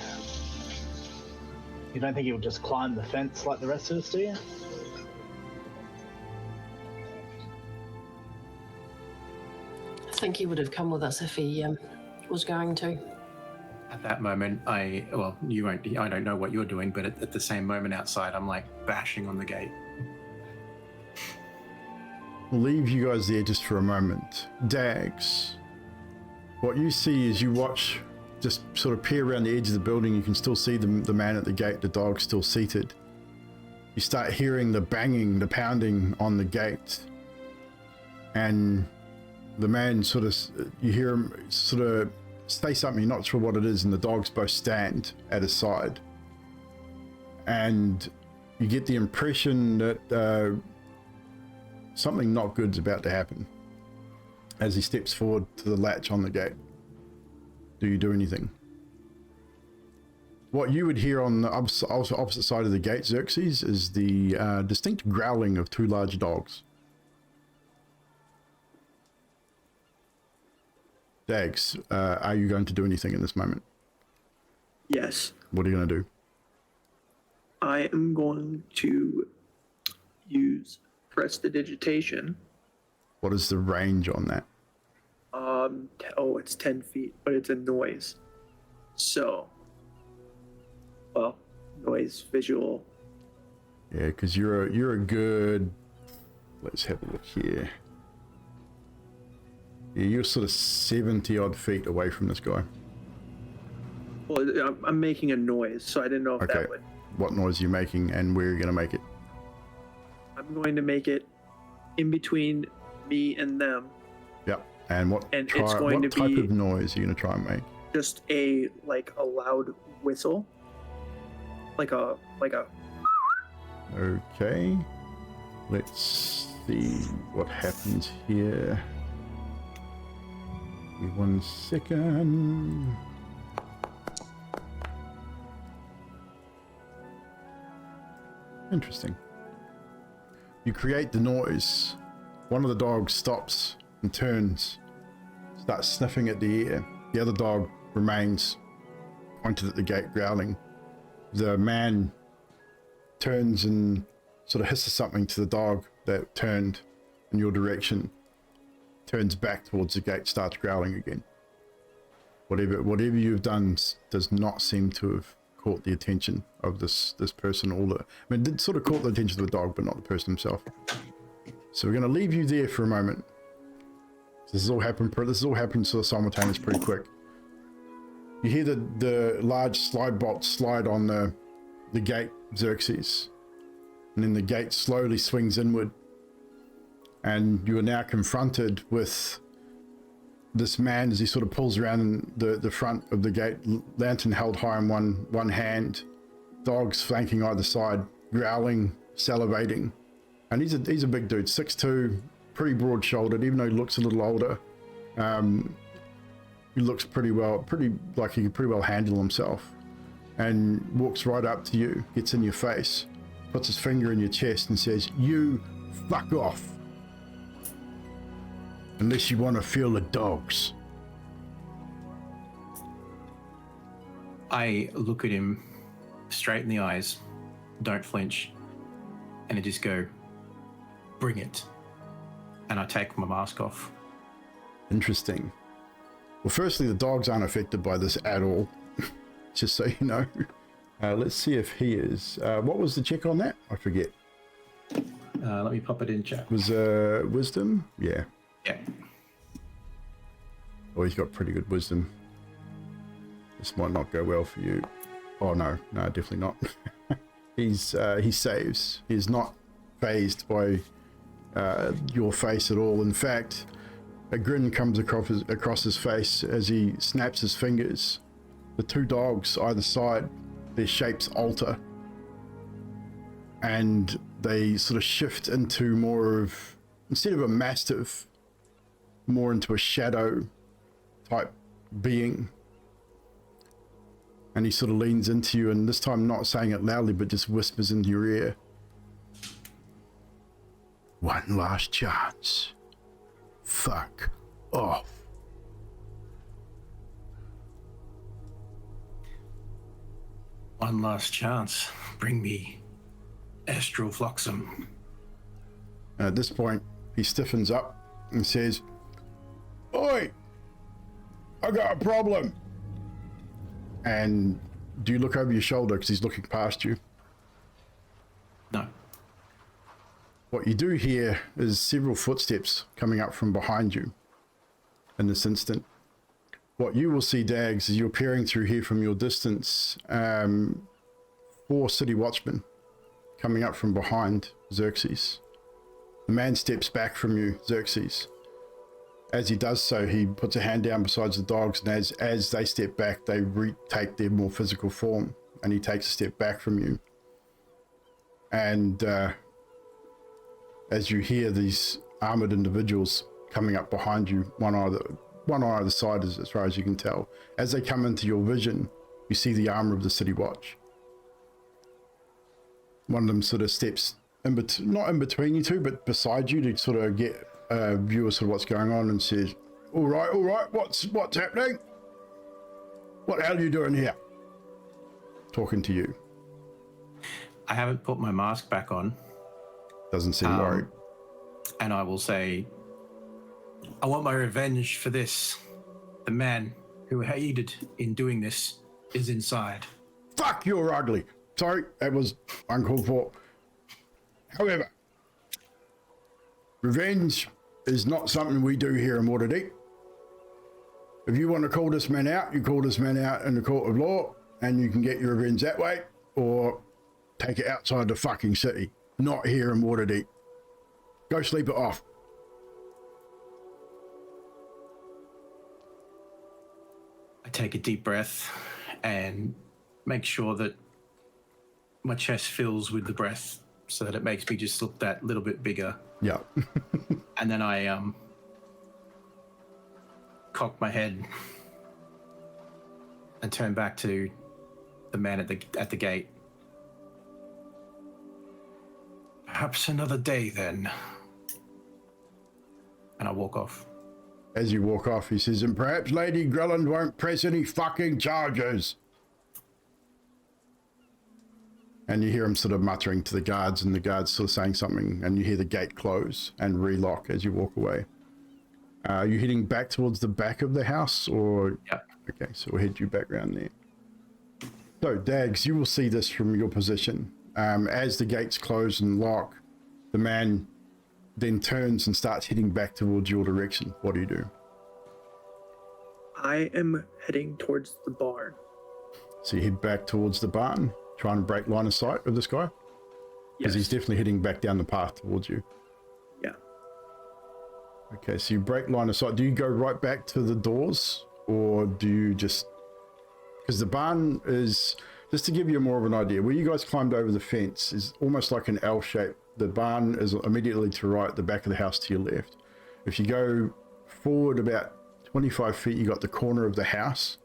You don't think he'll just climb the fence like the rest of us, do you? I think he would have come with us if he was going to. At that moment, you won't. I don't know what you're doing, but at the same moment outside, I'm like bashing on the gate. We'll leave you guys there just for a moment. Dags, what you see is you watch, just sort of peer around the edge of the building. You can still see the man at the gate, the dog still seated. You start hearing the banging, the pounding on the gate. And the man sort of, you hear him sort of say something, you're not sure what it is, and the dogs both stand at his side. And you get the impression that something not good's about to happen as he steps forward to the latch on the gate. Do you do anything? What you would hear on the opposite side of the gate, Xerxes, is the distinct growling of 2 large dogs. Dags, are you going to do anything in this moment? Yes. What are you going to do? I am going to use prestidigitation. What is the range on that? It's 10 feet, but it's a noise. So, well, noise, visual. Yeah, because you're a good. Let's have a look here. Yeah, you're sort of 70 odd feet away from this guy. Well, I'm making a noise, so I didn't know if that would. What noise are you making, and where are you going to make it? I'm going to make it in between me and them. Yep. And what And it's going to type be of noise are you going to try and make? just a loud whistle, like a. Okay. Let's see what happens here. Give me 1 second. Interesting. You create the noise. One of the dogs stops and turns, starts sniffing at the air. The other dog remains pointed at the gate, growling. The man turns and sort of hisses something to the dog that turned in your direction, turns back towards the gate, starts growling again. Whatever you've done does not seem to have caught the attention of this person. It did sort of caught the attention of the dog, but not the person himself. So we're going to leave you there for a moment. This has all happened sort of simultaneous, pretty quick. You hear the large slide bolt slide on the gate, Xerxes, and then the gate slowly swings inward, and you are now confronted with this man as he sort of pulls around the front of the gate, lantern held high in one hand, dogs flanking either side, growling, salivating. And he's a big dude, 6'2", pretty broad-shouldered, even though he looks a little older. He looks pretty like he can pretty well handle himself, and walks right up to you, gets in your face, puts his finger in your chest and says, "You fuck off. Unless you want to feel the dogs." I look at him straight in the eyes, don't flinch, and I just go, "Bring it." And I take my mask off. Interesting. Well, firstly, the dogs aren't affected by this at all, just so you know. Let's see if he is. What was the check on that? I forget. Let me pop it in chat. Was wisdom? Yeah. Yeah. Oh, he's got pretty good wisdom. This might not go well for you. Oh no, definitely not. He saves. He's not fazed by your face at all. In fact, a grin comes across his face as he snaps his fingers. The two dogs either side, their shapes alter, and they sort of shift into more of, instead of a mastiff, more into a shadow type being. And he sort of leans into you, and this time not saying it loudly, but just whispers into your ear. "One last chance. Fuck off." One last chance. Bring me Urstol Floxin. And at this point, he stiffens up and says, "Oi! I got a problem." And do you look over your shoulder because he's looking past you? No. What you do hear is several footsteps coming up from behind you in this instant. What you will see, Dags, is you're peering through here from your distance, 4 city watchmen coming up from behind Xerxes. The man steps back from you, Xerxes. As he does so, he puts a hand down beside the dogs, and as they step back, they retake their more physical form, and he takes a step back from you. And as you hear these armored individuals coming up behind you, one on either side, as far as you can tell, as they come into your vision, you see the armor of the City Watch. One of them sort of steps not in between you two, but beside you to sort of get a view of sort of what's going on, and says, All right. What's happening? What the hell are you doing here? Talking to you. I haven't put my mask back on. Doesn't seem worried. And I will say, I want my revenge for this. The man who aided in doing this is inside. Fuck, you're ugly. Sorry, that was uncalled for. However, revenge is not something we do here in Waterdeep. If you want to call this man out, you call this man out in the court of law, and you can get your revenge that way, or take it outside the fucking city. Not here in Waterdeep. Go sleep it off. I take a deep breath and make sure that my chest fills with the breath so that it makes me just look that little bit bigger. Yeah. And then I cock my head and turn back to the man at the gate. Perhaps another day then. And I walk off. As you walk off, he says, and perhaps Lady Gralhund won't press any fucking charges. And you hear him sort of muttering to the guards, and the guards sort of saying something, and you hear the gate close and relock as you walk away. Are you heading back towards the back of the house, or? Yeah. Okay, so we'll head you back around there. So, Dags, you will see this from your position. As the gates close and lock, the man then turns and starts heading back towards your direction. What do you do? I am heading towards the barn. So you head back towards the barn, trying to break line of sight of this guy? Because he's definitely heading back down the path towards you. Yeah. Okay, so you break line of sight. Do you go right back to the doors, or do you just... Because the barn is... Just to give you more of an idea, where you guys climbed over the fence is almost like an L shape. The barn is immediately to right, the back of the house to your left. If you go forward about 25 feet, you got the corner of the house,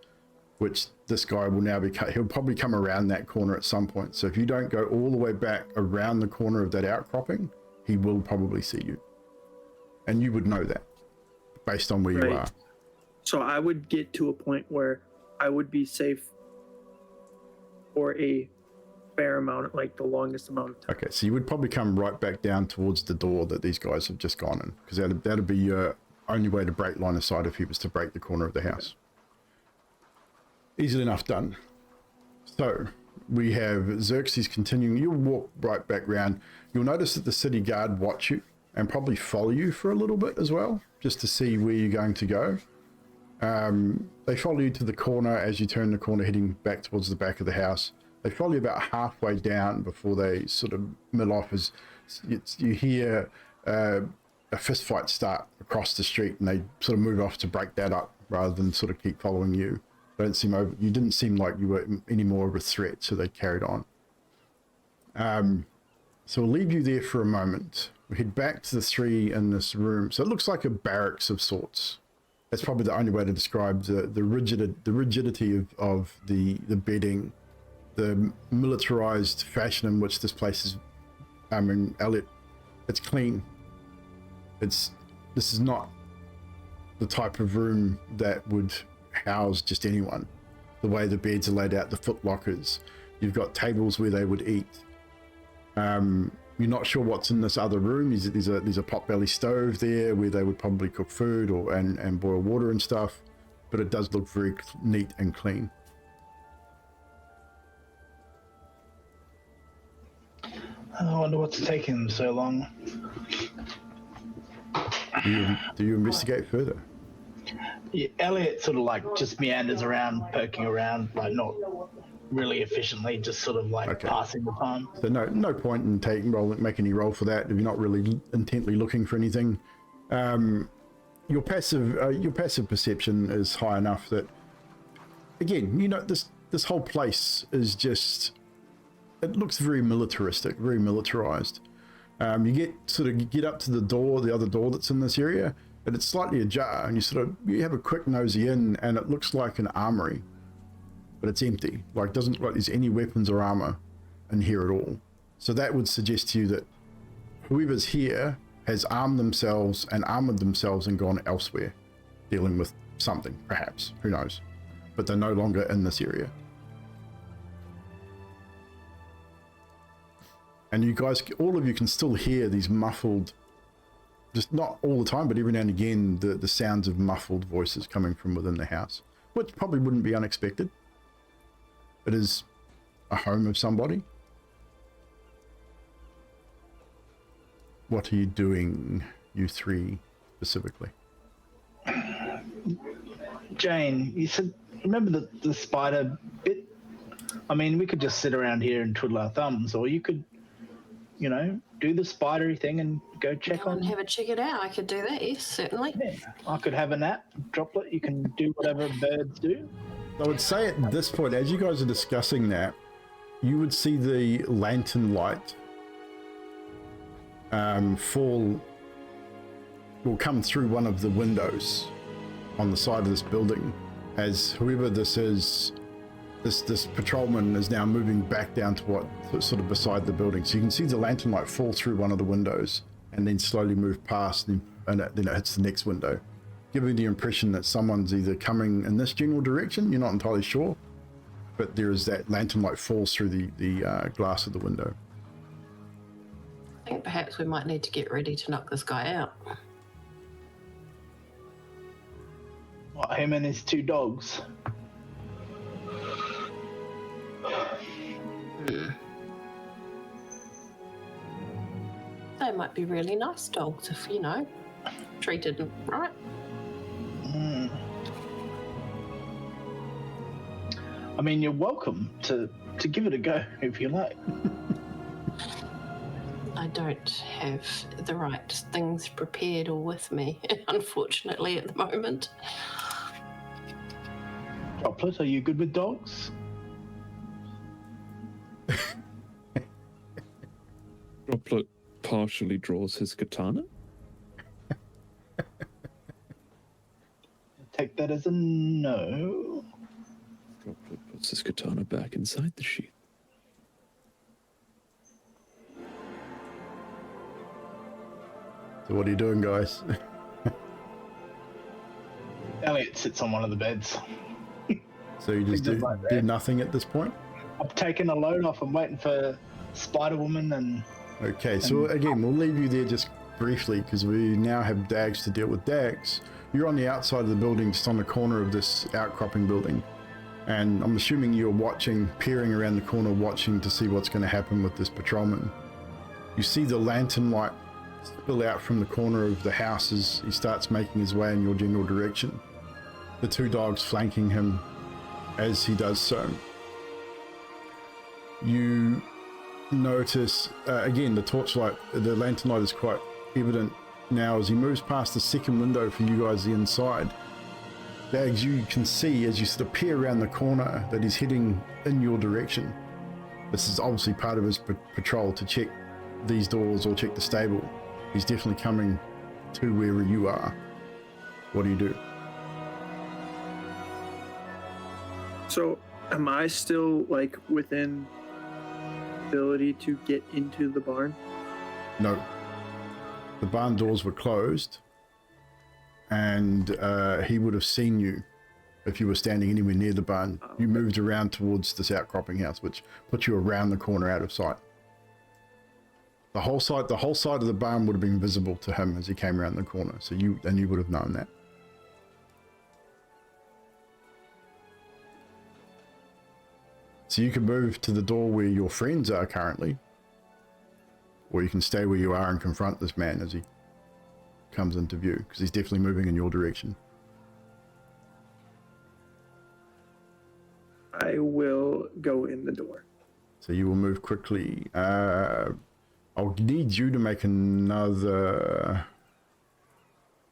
which this guy will now be cut. He'll probably come around that corner at some point. So if you don't go all the way back around the corner of that outcropping, he will probably see you. And you would know that based on where you are. So I would get to a point where I would be safe for a fair amount, like the longest amount of time. Okay, so you would probably come right back down towards the door that these guys have just gone in, because that'd be your only way to break line of sight if he was to break the corner of the house. Easily enough done. So we have Xerxes continuing. You'll walk right back round. You'll notice that the city guard watch you and probably follow you for a little bit as well, just to see where you're going to go. They follow you to the corner as you turn the corner, heading back towards the back of the house. They follow you about halfway down before they sort of mill off as you hear a fist fight start across the street, and they sort of move off to break that up rather than sort of keep following you. You didn't seem like you were any more of a threat, so they carried on. So we'll leave you there for a moment. We head back to the three in this room. So it looks like a barracks of sorts. That's probably the only way to describe the rigidity of the bedding, the militarized fashion in which this place is. I mean, Elliot, it's clean. This is not the type of room that would house just anyone. The way the beds are laid out, the foot lockers, you've got tables where they would eat. You're not sure what's in this other room. There's a potbelly stove there where they would probably cook food and boil water and stuff, but it does look very neat and clean. I wonder what's taking them so long. Do you investigate further? Yeah, Elliot sort of like just meanders around, poking around, like not really efficiently, just sort of like passing the time. So no point in make any roll for that if you're not really intently looking for anything. Your passive perception is high enough that, again, you know, this whole place is just, it looks very militaristic, very militarized. You get up to the other door that's in this area, but it's slightly ajar, and you have a quick nosy in, and it looks like an armory, but it's empty. Like, doesn't look like there's any weapons or armor in here at all. So that would suggest to you that whoever's here has armed themselves and armored themselves and gone elsewhere. dealing with something, perhaps, who knows, but they're no longer in this area. And you guys, all of you can still hear these muffled, just not all the time, but every now and again, the sounds of muffled voices coming from within the house, which probably wouldn't be unexpected. It is a home of somebody. What are you doing, you three specifically? Jane, you said, remember the spider bit? I mean, we could just sit around here and twiddle our thumbs, or you could, you know, do the spidery thing and go check Go on. and have a check it out. I could do that, yes, certainly. Yeah, I could have a nap, Droplet. You can do whatever birds do. I would say at this point, as you guys are discussing that, you would see the lantern light will come through one of the windows on the side of this building, as whoever this is, this patrolman is now moving back down to what sort of beside the building. So you can see the lantern light fall through one of the windows and then slowly move past, and then it hits the next window, giving the impression that someone's either coming in this general direction. You're not entirely sure, but there is that lantern light falls through the glass of the window. I think perhaps we might need to get ready to knock this guy out. What, him and his two dogs? They might be really nice dogs if, you know, treated them right. I mean, you're welcome to give it a go if you like. I don't have the right things prepared or with me, unfortunately, at the moment. Droplet, are you good with dogs? Droplet partially draws his katana. Take that as a no. Droplet puts his katana back inside the sheath. So what are you doing, guys? Elliot sits on one of the beds. So you just do nothing at this point? I've taken a load off. I'm waiting for Spider-Woman and... Okay, so again, we'll leave you there just briefly because we now have Dags to deal with. Dags, you're on the outside of the building, just on the corner of this outcropping building. And I'm assuming you're watching, peering around the corner, watching to see what's going to happen with this patrolman. You see the lantern light spill out from the corner of the house as he starts making his way in your general direction. The two dogs flanking him as he does so. You notice, again, the torchlight, the lantern light is quite evident now as he moves past the second window for you guys the inside. Dags, you can see as you sort of peer around the corner that he's heading in your direction. This is obviously part of his patrol to check these doors or check the stable. He's definitely coming to wherever you are. What do you do? So, am I still like within ability to get into the barn? No. The barn doors were closed, and he would have seen you if you were standing anywhere near the barn. You moved around towards this outcropping house, which put you around the corner out of sight. The whole side of the barn would have been visible to him as he came around the corner. So you would have known that. So you can move to the door where your friends are currently, or you can stay where you are and confront this man as he comes into view, because he's definitely moving in your direction. I will go in the door. So you will move quickly. I'll need you to make another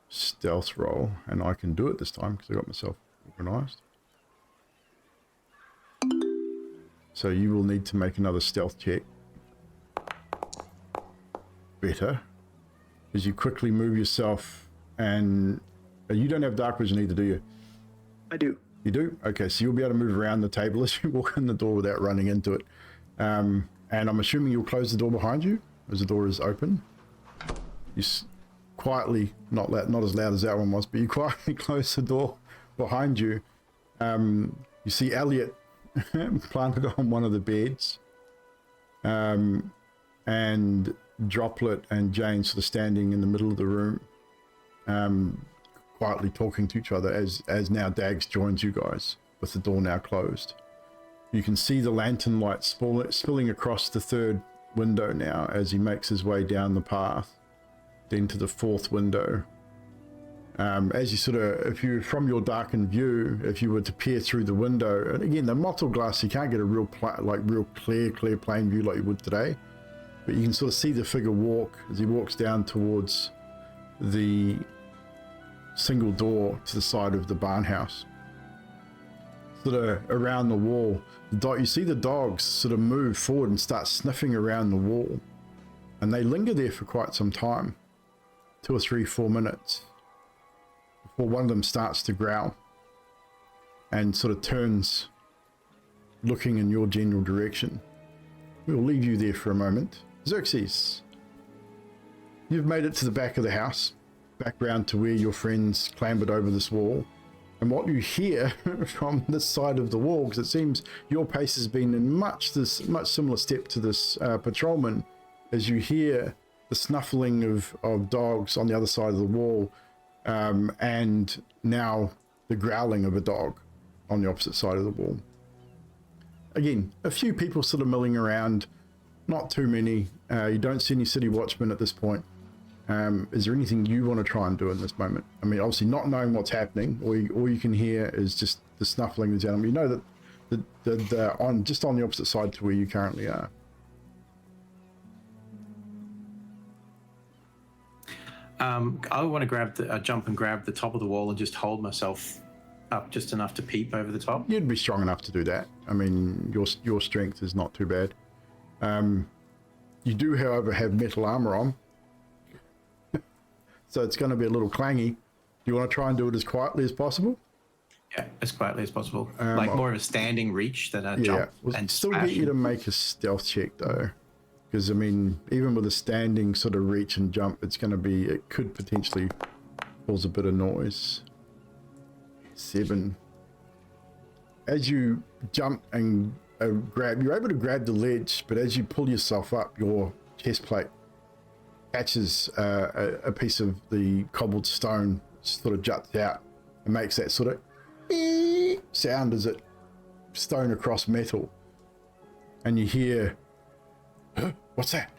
stealth roll, and I can do it this time because I got myself organized. So you will need to make another stealth check. Better. As you quickly move yourself, and you don't have dark vision either, do you? I do. You do? Okay, so you'll be able to move around the table as you walk in the door without running into it. And I'm assuming you'll close the door behind you as the door is open. quietly, not as loud as that one was, but you quietly close the door behind you. You see Elliot planted on one of the beds, and Droplet and Jane sort of standing in the middle of the room, quietly talking to each other as now Dags joins you guys with the door now closed. You can see the lantern light spilling across the third window now as he makes his way down the path, then to the fourth window. As you sort of, if you, from your darkened view, if you were to peer through the window, and again, the mottled glass, you can't get a real clear plain view like you would today, but you can sort of see the figure walk as he walks down towards the single door to the side of the barn house. Sort of around the wall, you see the dogs sort of move forward and start sniffing around the wall, and they linger there for quite some time, 2 or 3, 4 minutes, before one of them starts to growl and sort of turns, looking in your general direction. We'll leave you there for a moment. Xerxes, you've made it to the back of the house, back round to where your friends clambered over this wall. And what you hear from this side of the wall, because it seems your pace has been in much similar step to this patrolman, as you hear the snuffling of dogs on the other side of the wall, and now the growling of a dog on the opposite side of the wall. Again, a few people sort of milling around, not too many. You don't see any city watchmen at this point. Is there anything you want to try and do in this moment? I mean, obviously not knowing what's happening, all you can hear is just the snuffling of the animal. You know that just on the opposite side to where you currently are. I want to jump and grab the top of the wall and just hold myself up just enough to peep over the top. You'd be strong enough to do that. I mean, your strength is not too bad. You do, however, have metal armor on, so it's going to be a little clangy. Do you want to try and do it as quietly as possible? Yeah, as quietly as possible. Like more of a standing reach than a jump. We'll and still smash. get you to make a stealth check though, because I mean, even with a standing sort of reach and jump, it could potentially cause a bit of noise. 7. As you jump and you're able to grab the ledge, but as you pull yourself up, your chest plate catches a piece of the cobbled stone, sort of juts out and makes that sort of sound as it stone across metal, and you hear, huh, what's that?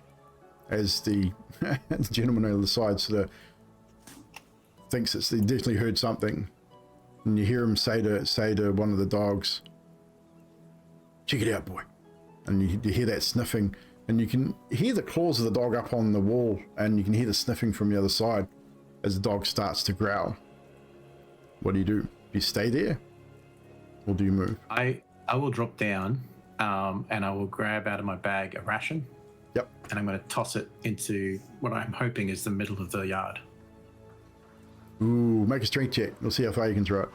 As the gentleman on the side sort of thinks they definitely heard something, and you hear him say to one of the dogs, check it out, boy. And you hear that sniffing, and you can hear the claws of the dog up on the wall, and you can hear the sniffing from the other side as the dog starts to growl. What do? Do you stay there, or do you move? I will drop down, and I will grab out of my bag a ration. Yep. And I'm going to toss it into what I'm hoping is the middle of the yard. Ooh, make a strength check. We'll see how far you can throw it.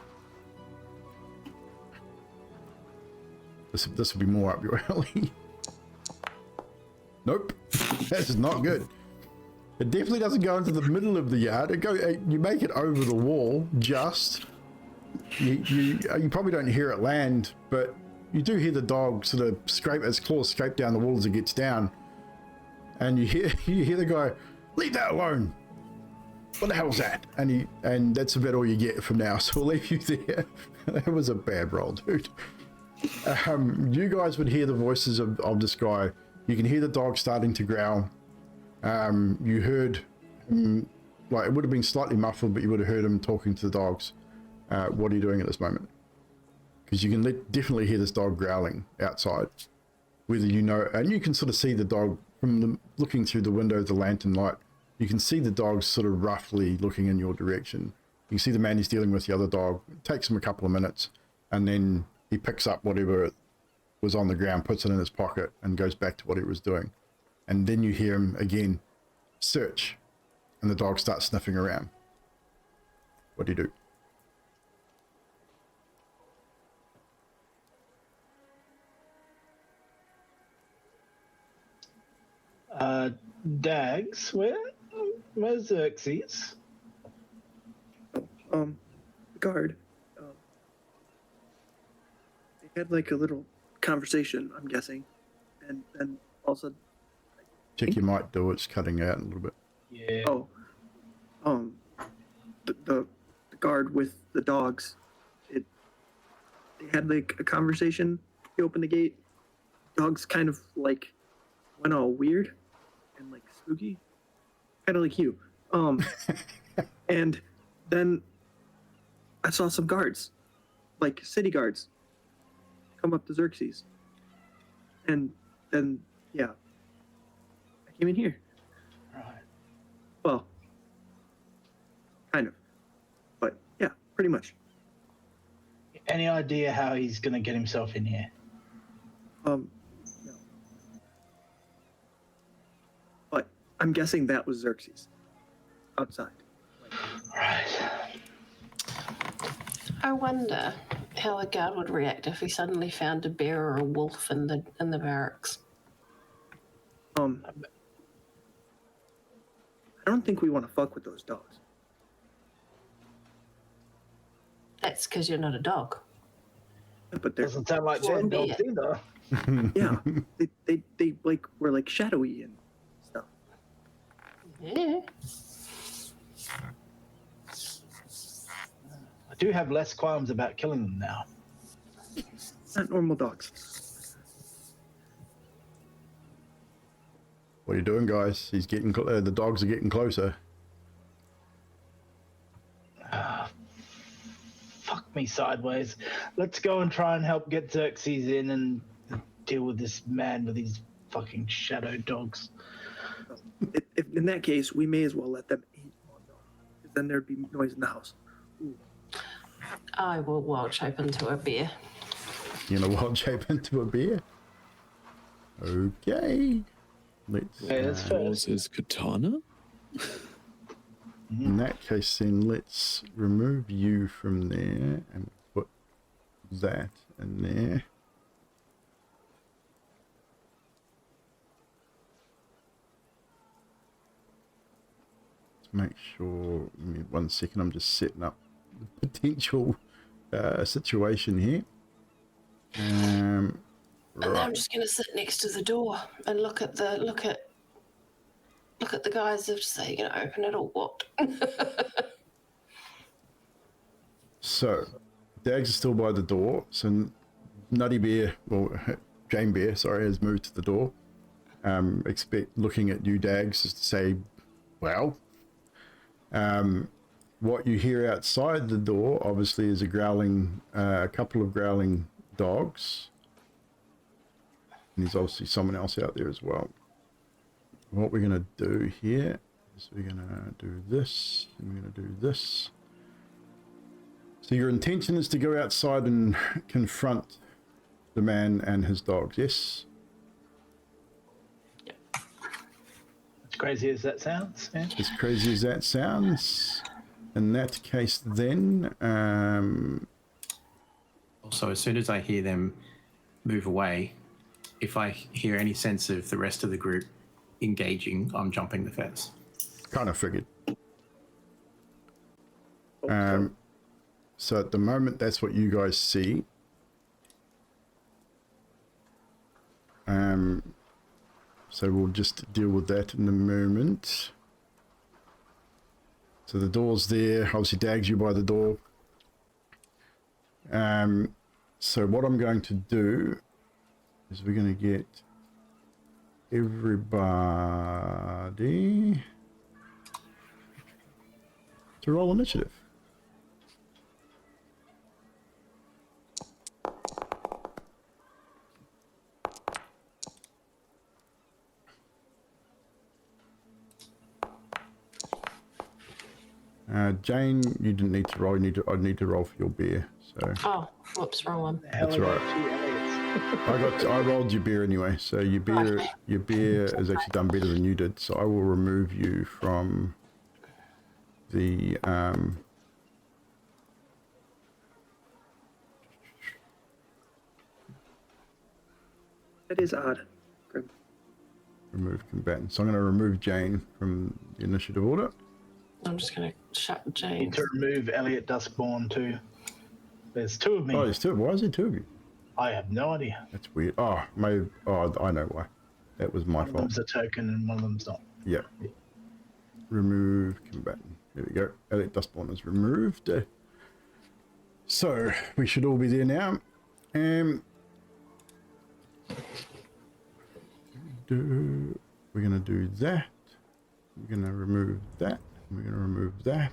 This will be more up your alley. Nope, that's not good. It definitely doesn't go into the middle of the yard. You make it over the wall. Just you probably don't hear it land, but you do hear the dog sort of scrape its claws, scrape down the wall as it gets down, and you hear the guy, leave that alone. What the hell was that? And that's about all you get from now. So we'll leave you there. That was a bad roll, dude. You guys would hear the voices of this guy. You can hear the dog starting to growl. You heard him, like, it would have been slightly muffled, but you would have heard him talking to the dogs. What are you doing at this moment? Because you can definitely hear this dog growling outside. Whether you know, and you can sort of see the dog from looking through the window of the lantern light. You can see the dog sort of roughly looking in your direction. You can see the man he's dealing with, the other dog. It takes him a couple of minutes, and then he picks up whatever was on the ground, puts it in his pocket, and goes back to what he was doing. And then you hear him again search, and the dog starts sniffing around. What do you do? Dags, where Where's Xerxes? The guard. They had like a little conversation, I'm guessing, and then also. Check your mic, do it's cutting out a little bit. Yeah. Oh, the guard with the dogs. They had like a conversation. He opened the gate. Dogs kind of like went all weird and like spooky, kind of like you. And then I saw some guards, like city guards, come up to Xerxes. And then yeah, I came in here. Right. Well, kind of, but yeah, pretty much. Any idea how he's gonna get himself in here? No. But I'm guessing that was Xerxes outside. Right. I wonder how the guard would react if he suddenly found a bear or a wolf in the barracks. I don't think we want to fuck with those dogs. That's because you're not a dog. But they're Doesn't sound like Or Zen be dogs it. either. yeah, they like were like shadowy and stuff. Yeah. I do have less qualms about killing them now. Not normal dogs. What are you doing, guys? He's getting the dogs are getting closer. Fuck me sideways. Let's go and try and help get Xerxes in and deal with this man with these fucking shadow dogs. If in that case, we may as well let them eat more dogs, because then there'd be noise in the house. Ooh. I will wild shape into a bear. You know, wild shape into a bear. Okay. Let's. Okay, that's fair. Was his katana? In that case, then let's remove you from there and put that in there. Let's make sure. Give me 1 second. I'm just setting up the potential situation here. And Right. I'm just gonna sit next to the door and look at the guys that say you're gonna open it or what. So, Dags is still by the door. So, Nutty Bear, well, Jane Bear, sorry, has moved to the door. Expect looking at you, Dags, is to say, well, what you hear outside the door, obviously, is a couple of growling dogs. And there's obviously someone else out there as well. What we're going to do here is we're going to do this, and we're going to do this. So your intention is to go outside and confront the man and his dogs, yes? As crazy as that sounds. Yeah. As crazy as that sounds. In that case, then, Also, as soon as I hear them move away, if I hear any sense of the rest of the group engaging, I'm jumping the fence. kind of figured. Oh, So at the moment, that's what you guys see. So we'll just deal with that in a moment. So the door's there. Obviously, Dags you by the door. So what I'm going to do is we're going to get everybody to roll initiative. Jane, you didn't need to roll. I'd need to roll for your beer. So Oh, whoops, wrong one. The hell That's are right. those two idiots? I rolled your beer anyway. So your beer has actually done better than you did. So I will remove you from the that is odd. Grim. Remove combatants. So I'm going to remove Jane from the initiative order. I'm just going to shut Need Jane. to remove Elliot Duskborn too. There's two of me. Oh, there's two. Why is there two of you? I have no idea. That's weird. Oh, maybe. Oh, I know why. That was my One of fault. them's a token and one of them's not. Yep. Remove combatant. There we go. Elliot Dustborn is removed. So we should all be there now. We're gonna do that. We're gonna remove that. We're gonna remove that.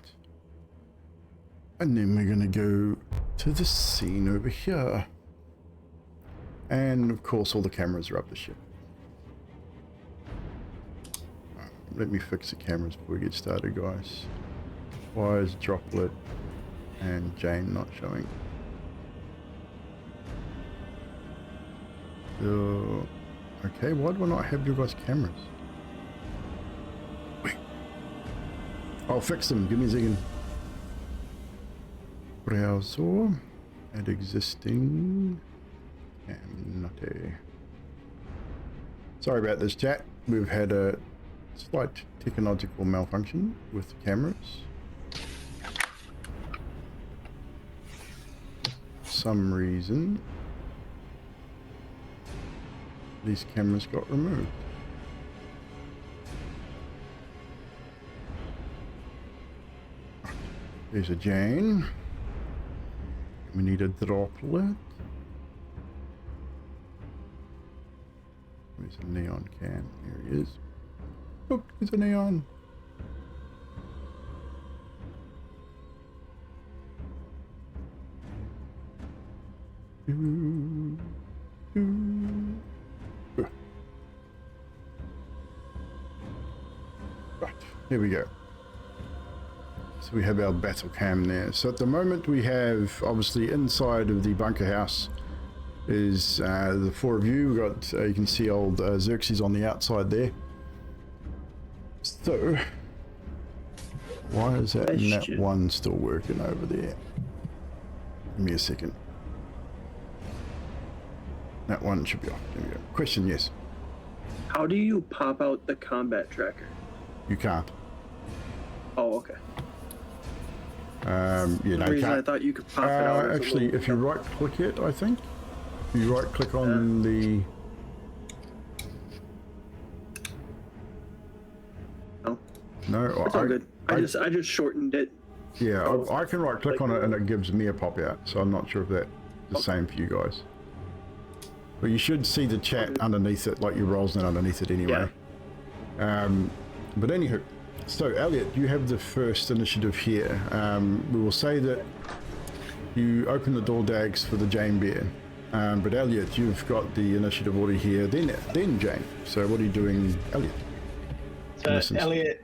And then we're gonna go to the scene over here. And of course all the cameras are up the ship. Let me fix the cameras before we get started, guys. Why is Droplet and Jane not showing? Okay, why do I not have your guys' cameras? Wait. I'll fix them. Give me a second. Browser. Add existing. And not a. Sorry about this, chat. We've had a slight technological malfunction with the cameras. For some reason, these cameras got removed. There's a Jane. We need a Droplet. There's a neon can. There he is. Look, there's a neon. Right, here we go. So we have our battle cam there. So at the moment we have, obviously inside of the bunker house is the four of you. We've got, you can see old Xerxes on the outside there. So, why is that net one still working over there? Give me a second. That one should be off. There we go. Question, yes. How do you pop out the combat tracker? You can't. Oh, okay. Yeah, For no, some you reason I can't. thought you could pop it out. as a Actually, little- if you right click it, I think. If you right click on the... No, No, it's all good. I just shortened it. Yeah, I can right click on it and it gives me a pop out, so I'm not sure if that's the same for you guys. But you should see the chat underneath it, like your roles in underneath it anyway. Yeah. But anywho, so Elliot, you have the first initiative here. We will say that you open the door dags for the Jane Bear. But Elliot, you've got the initiative order here, then Jane. So what are you doing, Elliot? So Elliot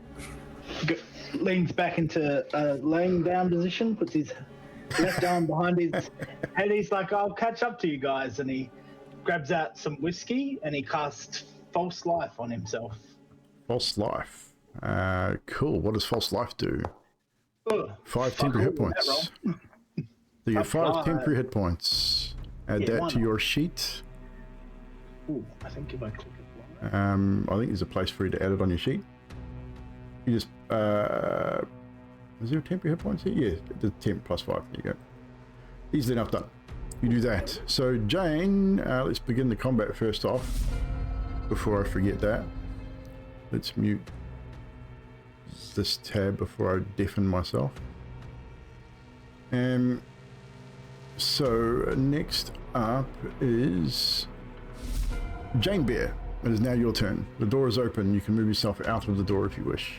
leans back into a laying down position, puts his left arm behind his head. He's like, I'll catch up to you guys. And he grabs out some whiskey and he casts False Life on himself. False Life. Cool. What does False Life do? Oh, 5 temporary hit points. So you have 5 temporary hit points. Add that to your sheet. Ooh, I think if I click it. I think there's a place for you to add it on your sheet. You just, is there a temporary hit points here? Yeah, the temp plus 5, there you go. Easily enough done. You do that. So Jane, let's begin the combat first off, before I forget that. Let's mute this tab before I deafen myself. So next up is Jane Bear. It is now your turn. The door is open. You can move yourself out of the door if you wish.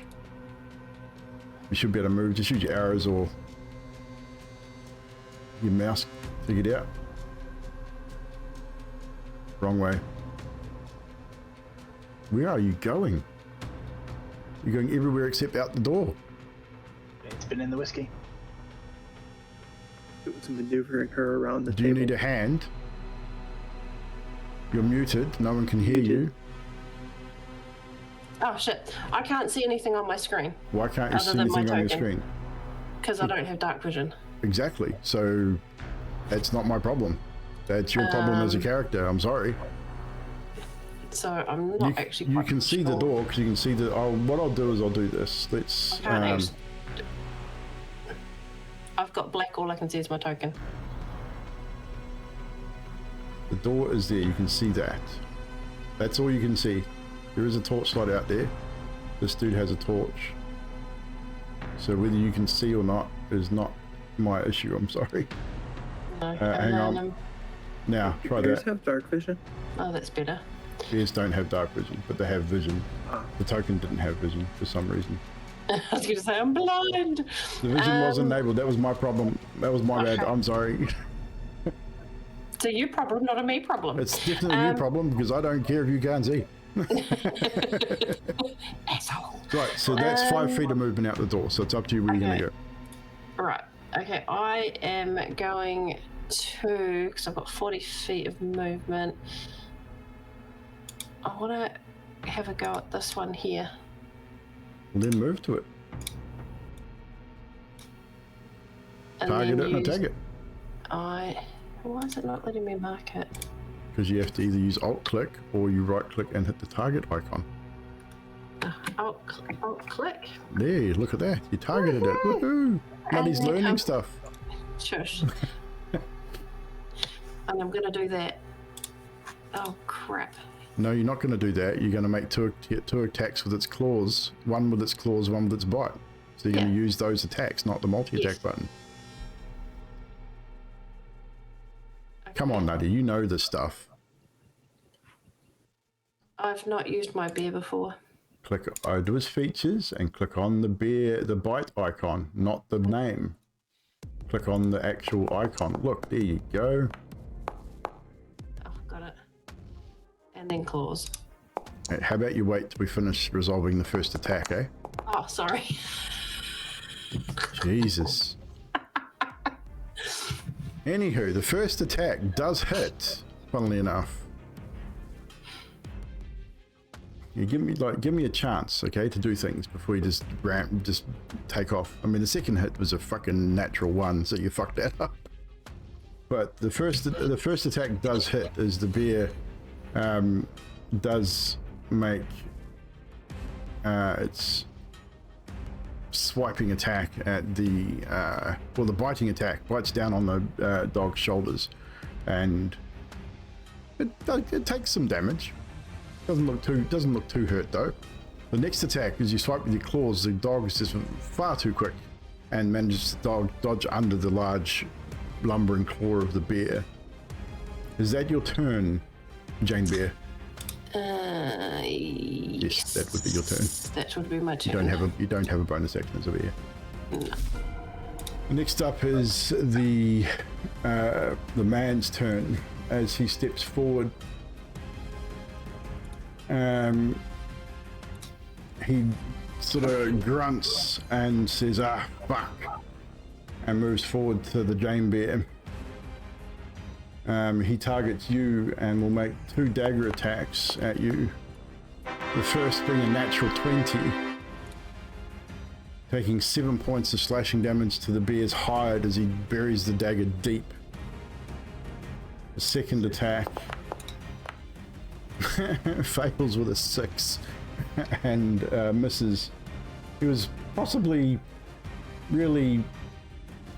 You should be able to move. Just use your arrows or your mouse to get out. Wrong way. Where are you going? You're going everywhere except out the door. It's been in the whiskey. It was maneuvering her around the Do table. you need a hand? You're muted. No one can hear you. Oh shit! I can't see anything on my screen Why can't you Other see than my anything on your token. screen? because I don't have dark vision. Exactly. So that's not my problem. That's your problem as a character. I'm sorry. So I'm not actually. You quite can see the sure. door because you can see the. Oh, what I'll do is I'll do this. Let's. I can't actually. I've got black. All I can see is my token. The door is there. You can see that. That's all you can see. There is a torchlight out there. This dude has a torch. So whether you can see or not is not my issue. I'm sorry. No. Hang on. Now try Bears that. have dark vision. Oh, that's better. Bears don't have dark vision, but they have vision. Ah. The token didn't have vision for some reason. I was going to say I'm blind. The vision was enabled. That was my problem. That was my bad. Okay. I'm sorry. It's a you problem, not a me problem. It's definitely your problem because I don't care if you can't see. Asshole. Right, so that's 5 feet of movement out the door. So it's up to you where you're Okay. gonna go. Right. Okay. I am going to because I've got 40 feet of movement. I want to have a go at this one here. Well, then move to it. And Target then it and use- attack it. Why is it not letting me mark it? Because you have to either use Alt click or you right click and hit the target icon. Alt click. There, look at that. You targeted it. Woohoo! Bloody then learning I'm- stuff. Shush. And I'm gonna do that. Oh crap. No, you're not going to do that. You're going to get two attacks with its claws. One with its claws, one with its bite. So you're going to Yeah. use those attacks, not the multi-attack Yes. button. Come on, Nutty. You know this stuff. I've not used my bear before. Click over its features and click on the bite icon, not the name. Click on the actual icon. Look, there you go. Oh, got it. And then claws. Hey, how about you wait till we finish resolving the first attack, eh? Oh, sorry. Jesus. Anywho, the first attack does hit, funnily enough. You give me a chance, okay, to do things before you just take off. I mean, the second hit was a fucking natural one, so you fucked that up. But the first attack does hit, as the bear does make its swiping attack at the the biting attack, bites down on the dog's shoulders, and it takes some damage. Doesn't look too hurt though. The next attack, as you swipe with your claws, the dog is just far too quick and manages to dodge under the large lumbering claw of the bear. Is that your turn, Jane Bear? Yes, that would be your turn. That would be my turn. You don't have a bonus action as a bear. No. Next up is the man's turn as he steps forward. He sort of grunts and says, "Ah, fuck," and moves forward to the Jane Bear. He targets you and will make 2 dagger attacks at you. The first being a natural 20, taking 7 points of slashing damage to the bear's hide as he buries the dagger deep. The second attack fails with a 6 and misses. He was possibly really,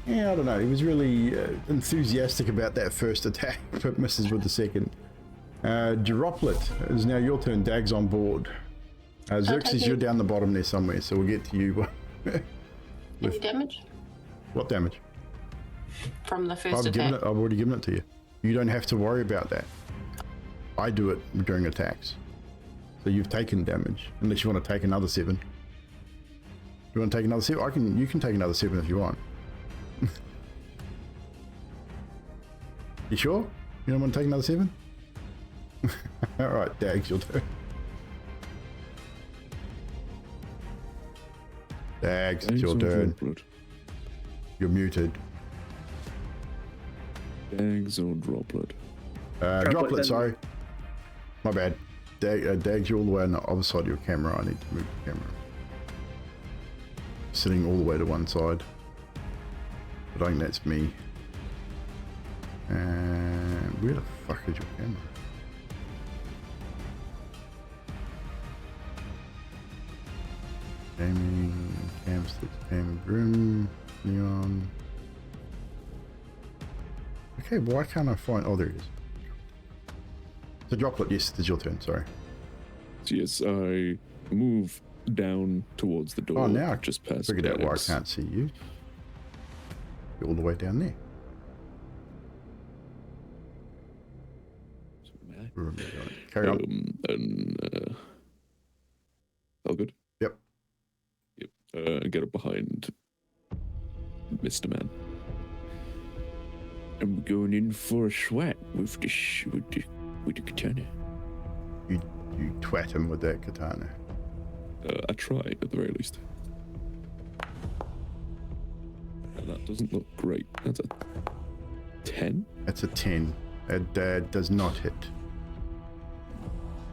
I don't know, he was really enthusiastic about that first attack, but misses with the second. Droplet, it is now your turn. Dag's on board. Xerxes, you're down the bottom there somewhere, so we'll get to you. Any damage What damage? from the first attack? I've already given it to you. You don't have to worry about that. I do it during attacks. So you've taken damage, unless you want to take another 7. You want to take another 7? You can take another 7 if you want. You sure? You don't want to take another 7? Alright, Dags, your turn. Dags, it's your turn. Droplet. You're muted. Dags or droplet? Droplet, then. sorry. My bad. Dags, you're all the way on the other side of your camera. I need to move the camera. Sitting all the way to one side. But I think that's me. And where the fuck is your camera? Gaming, Camsticks, Cam Grim, Neon. Okay, why can't I find... Oh, there it is. The droplet, yes, it is your turn, sorry. Yes, I move down towards the door. Oh, now I just past figured out why I Alex. can't see you. You're all the way down there. Remember, carry on. All good? Yep. Get up behind Mr. Man. I'm going in for a swat with the katana. You twat him with that katana. I tried at the very least. And that doesn't look great. That's a 10? That's a 10. That does not hit.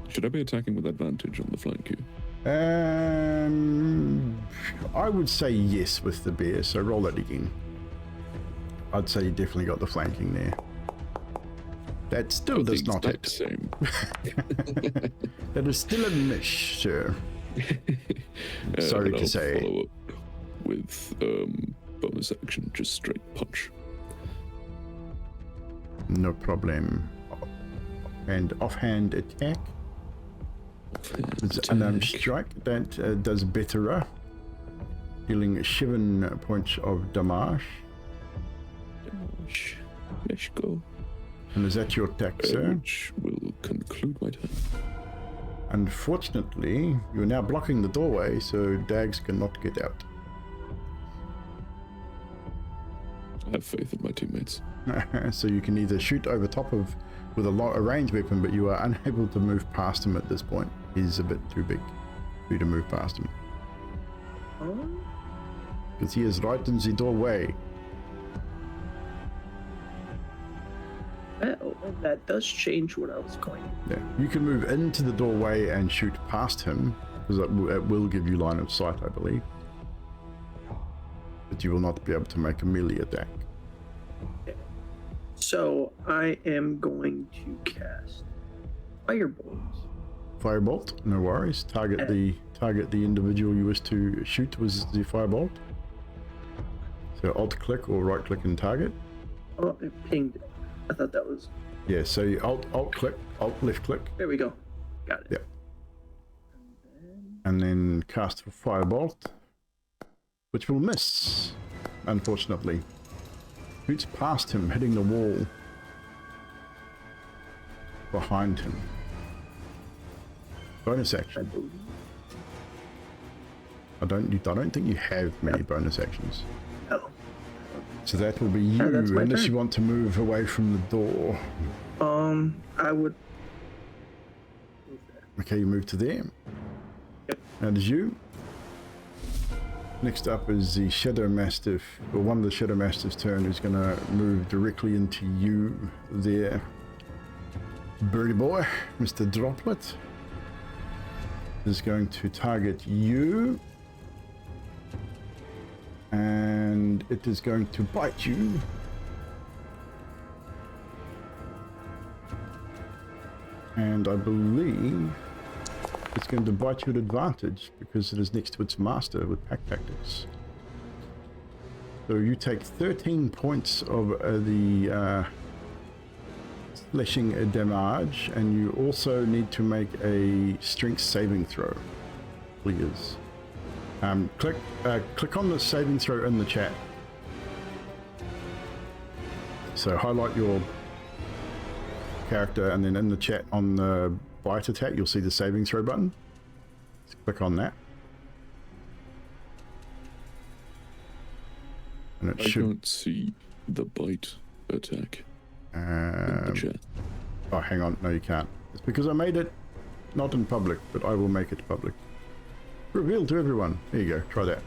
Should I be attacking with advantage on the flank here? I would say yes with the bear, so roll that again. I'd say you definitely got the flanking there. That still does not hit. Same. That is still a miss, sir. Sorry to say. Follow up with bonus action, just straight punch. No problem. And offhand attack. It's an unarmed strike that does better, dealing 7 points of damage. Let's go. And is that your attack, sir? Which will conclude my turn. Unfortunately, you're now blocking the doorway, so Dags cannot get out. I have faith in my teammates. So you can either shoot over top of with a ranged weapon, but you are unable to move past him at this point. He's a bit too big for you to move past him. Because he is right in the doorway. Well, that does change what I was going to do. Yeah, you can move into the doorway and shoot past him, because it will give you line of sight, I believe. But you will not be able to make a melee attack. So I am going to cast Firebolt. Firebolt, no worries. Target the individual you wish to shoot was the firebolt. So alt click or right click and target. Oh, it pinged. I thought that was. Yeah, so you alt click, alt left click. There we go. Got it. Yep. And then cast for firebolt, which will miss, unfortunately. Shoots past him, hitting the wall behind him. Bonus action. I don't think you have many bonus actions. Oh. So that will be you, that's my unless turn. you want to move away from the door. I would. Okay, you move to there. Yep. That is you. Next up is the Shadow Mastiff, or one of the Shadow Mastiff's turn, who's going to move directly into you there. Birdie boy, Mr. Droplet, is going to target you. And it is going to bite you. And I believe it's going to bite you at advantage because it is next to its master with pack tactics. So you take 13 points of the slashing damage, and you also need to make a strength saving throw, please. Click on the saving throw in the chat. So highlight your character, and then in the chat on the bite attack, you'll see the saving throw button. Just click on that. And it I don't see the bite attack in the chat. Oh, hang on. No, you can't. It's because I made it not in public, but I will make it public. Revealed to everyone. There you go. Try that.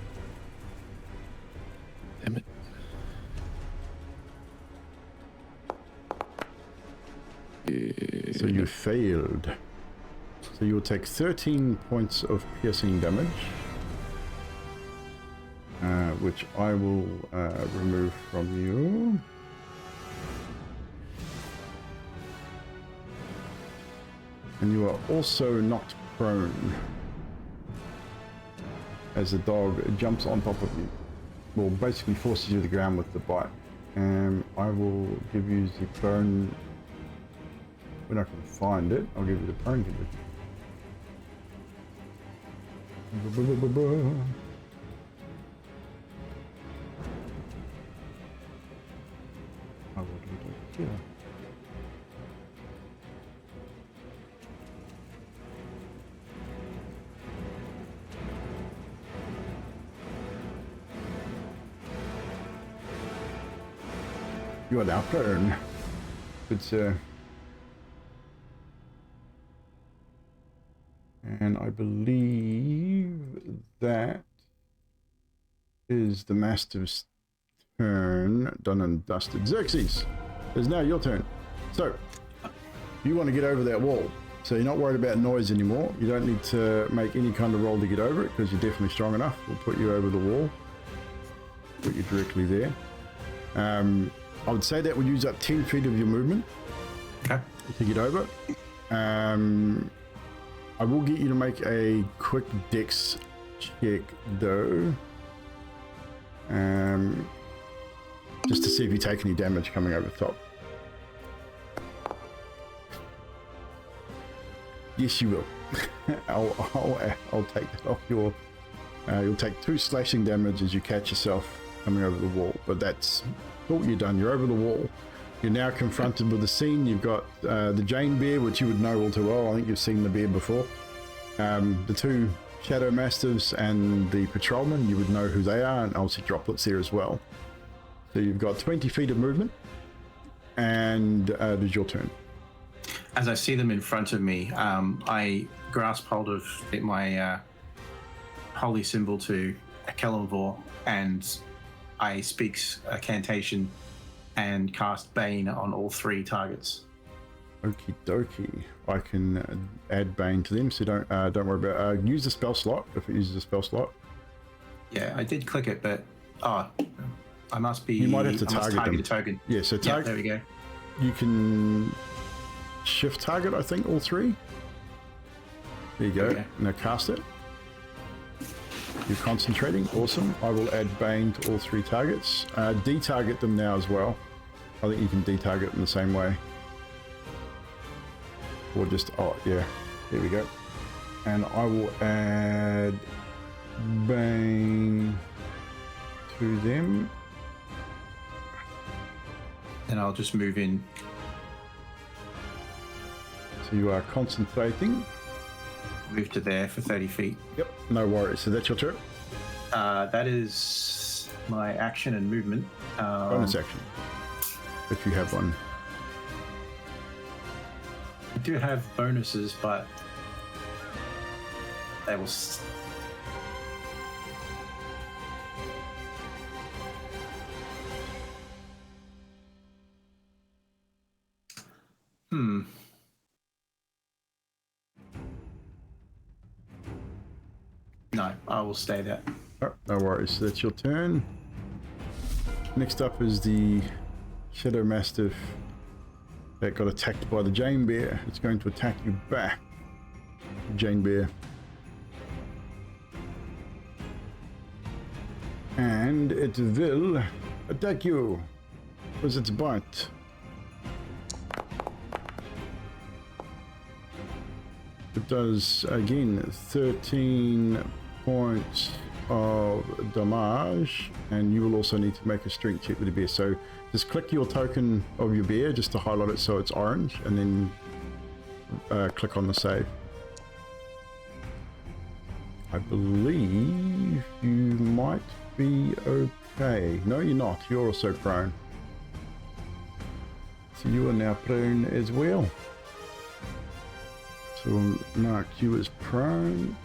Damn it. So you failed. So you will take 13 points of piercing damage, which I will remove from you. And you are also knocked prone as the dog jumps on top of you. Well, basically forces you to the ground with the bite. I will give you the prone. When I can find it, I'll give you the prone condition. I will do it here. You are now prone. Good sir. And I believe that is the Mastiff's turn. Done and dusted. Xerxes, it's now your turn. So, you want to get over that wall. So you're not worried about noise anymore. You don't need to make any kind of roll to get over it because you're definitely strong enough. We'll put you over the wall. Put you directly there. I would say that would use up 10 feet of your movement to get over. I will get you to make a quick dex check though. Just to see if you take any damage coming over the top. Yes, you will. I'll take that off your... you'll take 2 slashing damage as you catch yourself coming over the wall, but that's all you're done. You're over the wall. You're now confronted with the scene. You've got the Jane bear, which you would know all too well. I think you've seen the bear before. The 2 shadow mastiffs and the patrolman, you would know who they are, and obviously droplets there as well. So you've got 20 feet of movement, and it is your turn. As I see them in front of me, I grasp hold of my holy symbol to Gralhund, and I speak a cantation and cast Bane on all 3 targets. Okie dokie. I can add Bane to them, so don't worry about use the spell slot if it uses a spell slot. Yeah, I did click it, but I must be. You might have to target them. A token. Yeah, so there we go. You can shift target, I think, all 3. There you go. Okay. Now cast it. You're concentrating. Awesome. I will add Bane to all 3 targets. De-target them now as well. I think you can de-target them the same way. Or just, oh yeah, there we go. And I will add Bane to them. And I'll just move in. So you are concentrating. Move to there for 30 feet. Yep, no worries. So that's your turn. That is my action and movement. Bonus action, if you have one. I do have bonuses, but they will. No, I will stay there. Oh, no worries. So that's your turn. Next up is the Shadow Mastiff that got attacked by the Jane Bear. It's going to attack you back, Jane Bear. And it will attack you with its bite. It does, again, 13 points of damage, and you will also need to make a strength check with the bear. So just click your token of your bear just to highlight it so it's orange, and then click on the save. I believe you might be okay. No, you're not. You're also prone. So you are now prone as well. So we'll mark you as prone.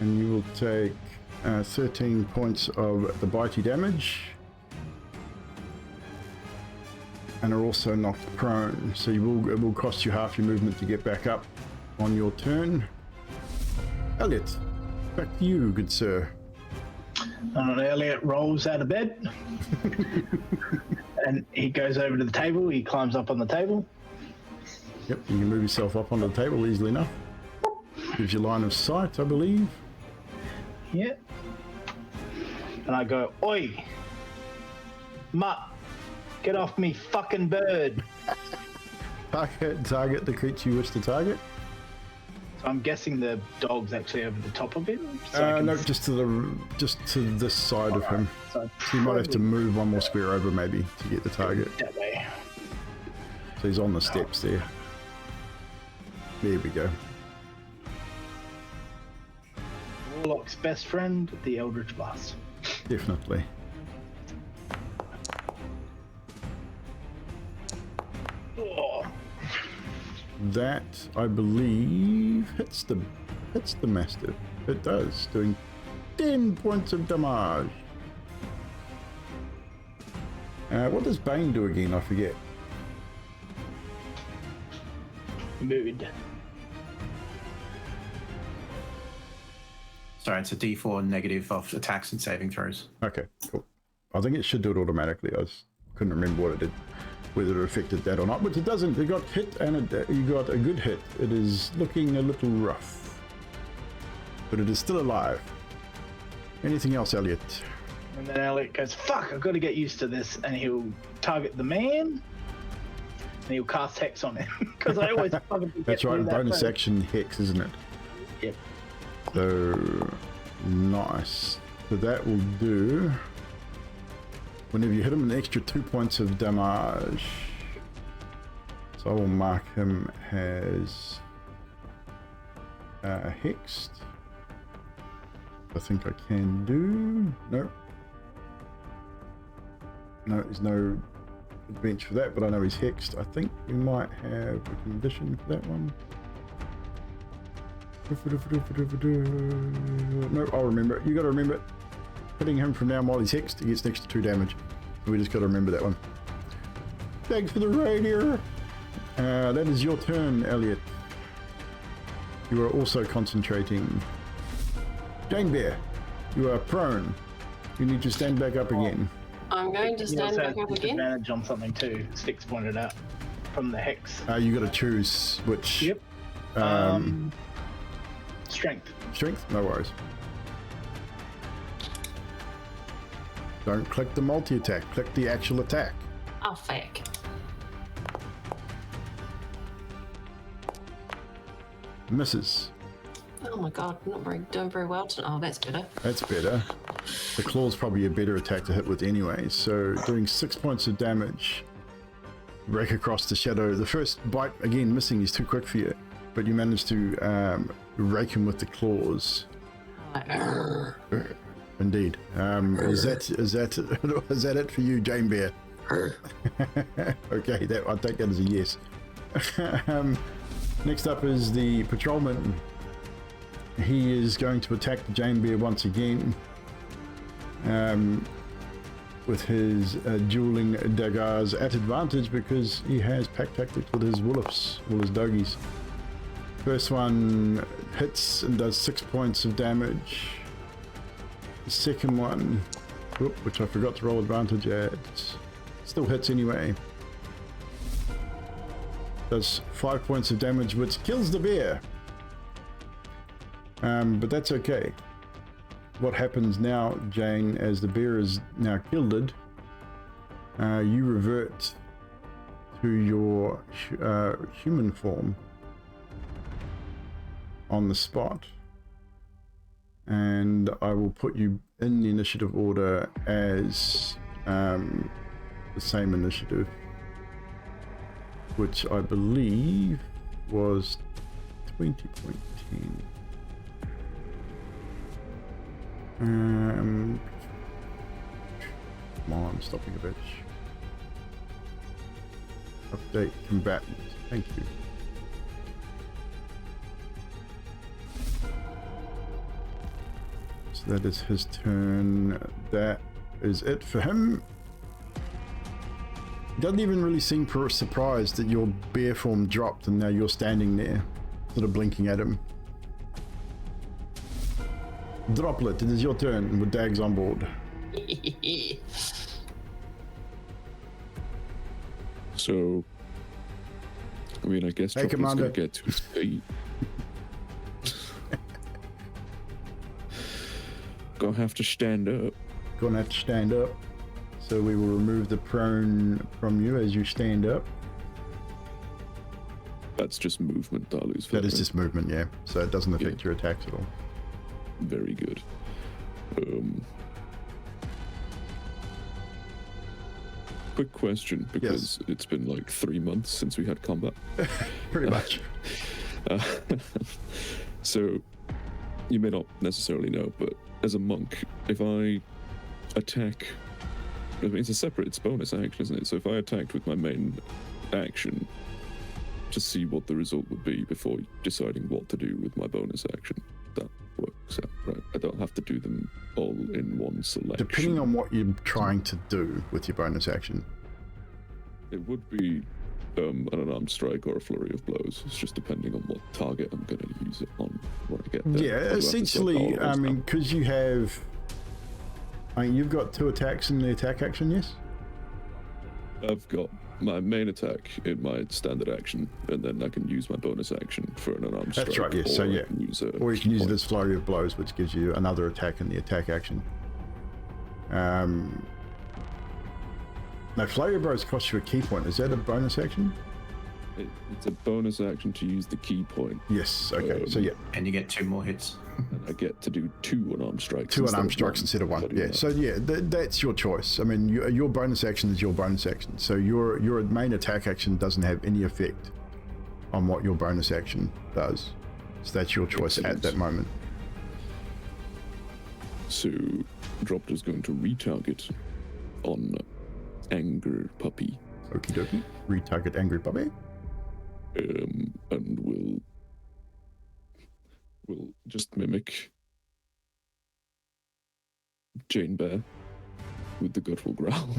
And you will take 13 points of the bitey damage. And are also knocked prone. So it will cost you half your movement to get back up on your turn. Elliot, back to you, good sir. Elliot rolls out of bed. And he goes over to the table. He climbs up on the table. Yep, you can move yourself up onto the table easily enough. Gives you line of sight, I believe. Yeah. And I go, oi, mutt, get off me fucking bird. Target the creature you wish to target. So I'm guessing the dog's actually over the top of him. So I can No, see- just to this side of him. So So you might have to probably move one more square over maybe to get the target. that way. So he's on the steps there. There we go. Warlock's best friend, the Eldritch Blast. Definitely. Oh, That, I believe, hits the Mastiff. It does, doing 10 points of damage. What does Bane do again? I forget. mood. Sorry, it's a D4 negative of attacks and saving throws. Okay, cool. I think it should do it automatically. I just couldn't remember what it did, whether it affected that or not, but it doesn't. It got hit and you got a good hit. It is looking a little rough, but it is still alive. Anything else, Elliot? And then Elliot goes, fuck, I've got to get used to this. And he'll target the man. And he'll cast Hex on him. Because I always fucking forget That's to right, do that bonus first. action Hex, isn't it? Yep. So, nice. So that will do, whenever you hit him, an extra 2 points of damage. So I will mark him as hexed. I think I can do. Nope. No, there's no advantage for that, but I know he's hexed. I think we might have a condition for that one. No, I'll remember it. You got to remember it. Hitting him from now while he's hexed, he gets an extra 2 damage. We just got to remember that one. Thanks for the raid here. That is your turn, Elliot. You are also concentrating. Jane Bear, you are prone. You need to stand back up again. I'm going to He stand also back has up again. disadvantage on something too. Sticks pointed out from the Hex. You got to choose which. Yep. Strength. Strength? No worries. Don't click the multi-attack. Click the actual attack. Oh, feck. Misses. Oh my god, not doing very well tonight. Oh, that's better. That's better. The claw's probably a better attack to hit with anyway. So doing 6 points of damage. Break across the shadow. The first bite, again, missing is too quick for you. But you manage to rake him with the claws. Like, Indeed. Is that it for you, Jane Bear? Okay, I'll take that as a yes. Next up is the patrolman. He is going to attack the Jane Bear once again with his dueling daggers at advantage because he has pack tactics with his wolves, all his doggies. First one hits and does 6 points of damage. The second one, which I forgot to roll advantage at, still hits anyway. Does 5 points of damage, which kills the bear. But that's okay. What happens now, Jane, as the bear is now killed, you revert to your human form on the spot. And I will put you in the initiative order as the same initiative, which I believe was 20.10. Come on, stopping a bitch. Update combatant. Thank you. So that is his turn. That is it for him. Doesn't even really seem surprised that your bear form dropped and now you're standing there, sort of blinking at him. Droplet, it is your turn with Dags on board. So, I mean, I guess Hey, Droplet's Commander. gonna get to his feet. have to stand up. Gonna have to stand up. So we will remove the prone from you as you stand up. That's just movement, I lose. That is just movement, yeah. So it doesn't affect your attacks at all. Very good. Quick question, because it's been like 3 months since we had combat. Pretty much. So, you may not necessarily know, but as a monk, if I attack, I mean, it's a bonus action, isn't it? So if I attacked with my main action, to see what the result would be before deciding what to do with my bonus action, that works out, right? I don't have to do them all in one selection. Depending on what you're trying to do with your bonus action. It would be an unarmed strike or a flurry of blows. It's just depending on what target I'm going to use it on when I get there. Yeah, essentially, I mean, because you have... I mean, you've got 2 attacks in the attack action, yes? I've got my main attack in my standard action, and then I can use my bonus action for an unarmed strike. That's right, yes. So, yeah. Or you can use this flurry of blows, which gives you another attack in the attack action. Now, flurry of blows costs you a key point. Is that a bonus action? It's a bonus action to use the key point. Yes, okay. So, yeah. And you get 2 more hits. And I get to do 2 unarmed strikes. 2 unarmed strikes instead of 1. Yeah. So yeah, that's your choice. I mean, your bonus action is your bonus action. So your main attack action doesn't have any effect on what your bonus action does. So that's your choice at that moment. So Dropter's going to retarget on Anger Puppy. Okie dokie. Retarget Angry Puppy. And we'll just mimic Jane Bear with the guttural growl,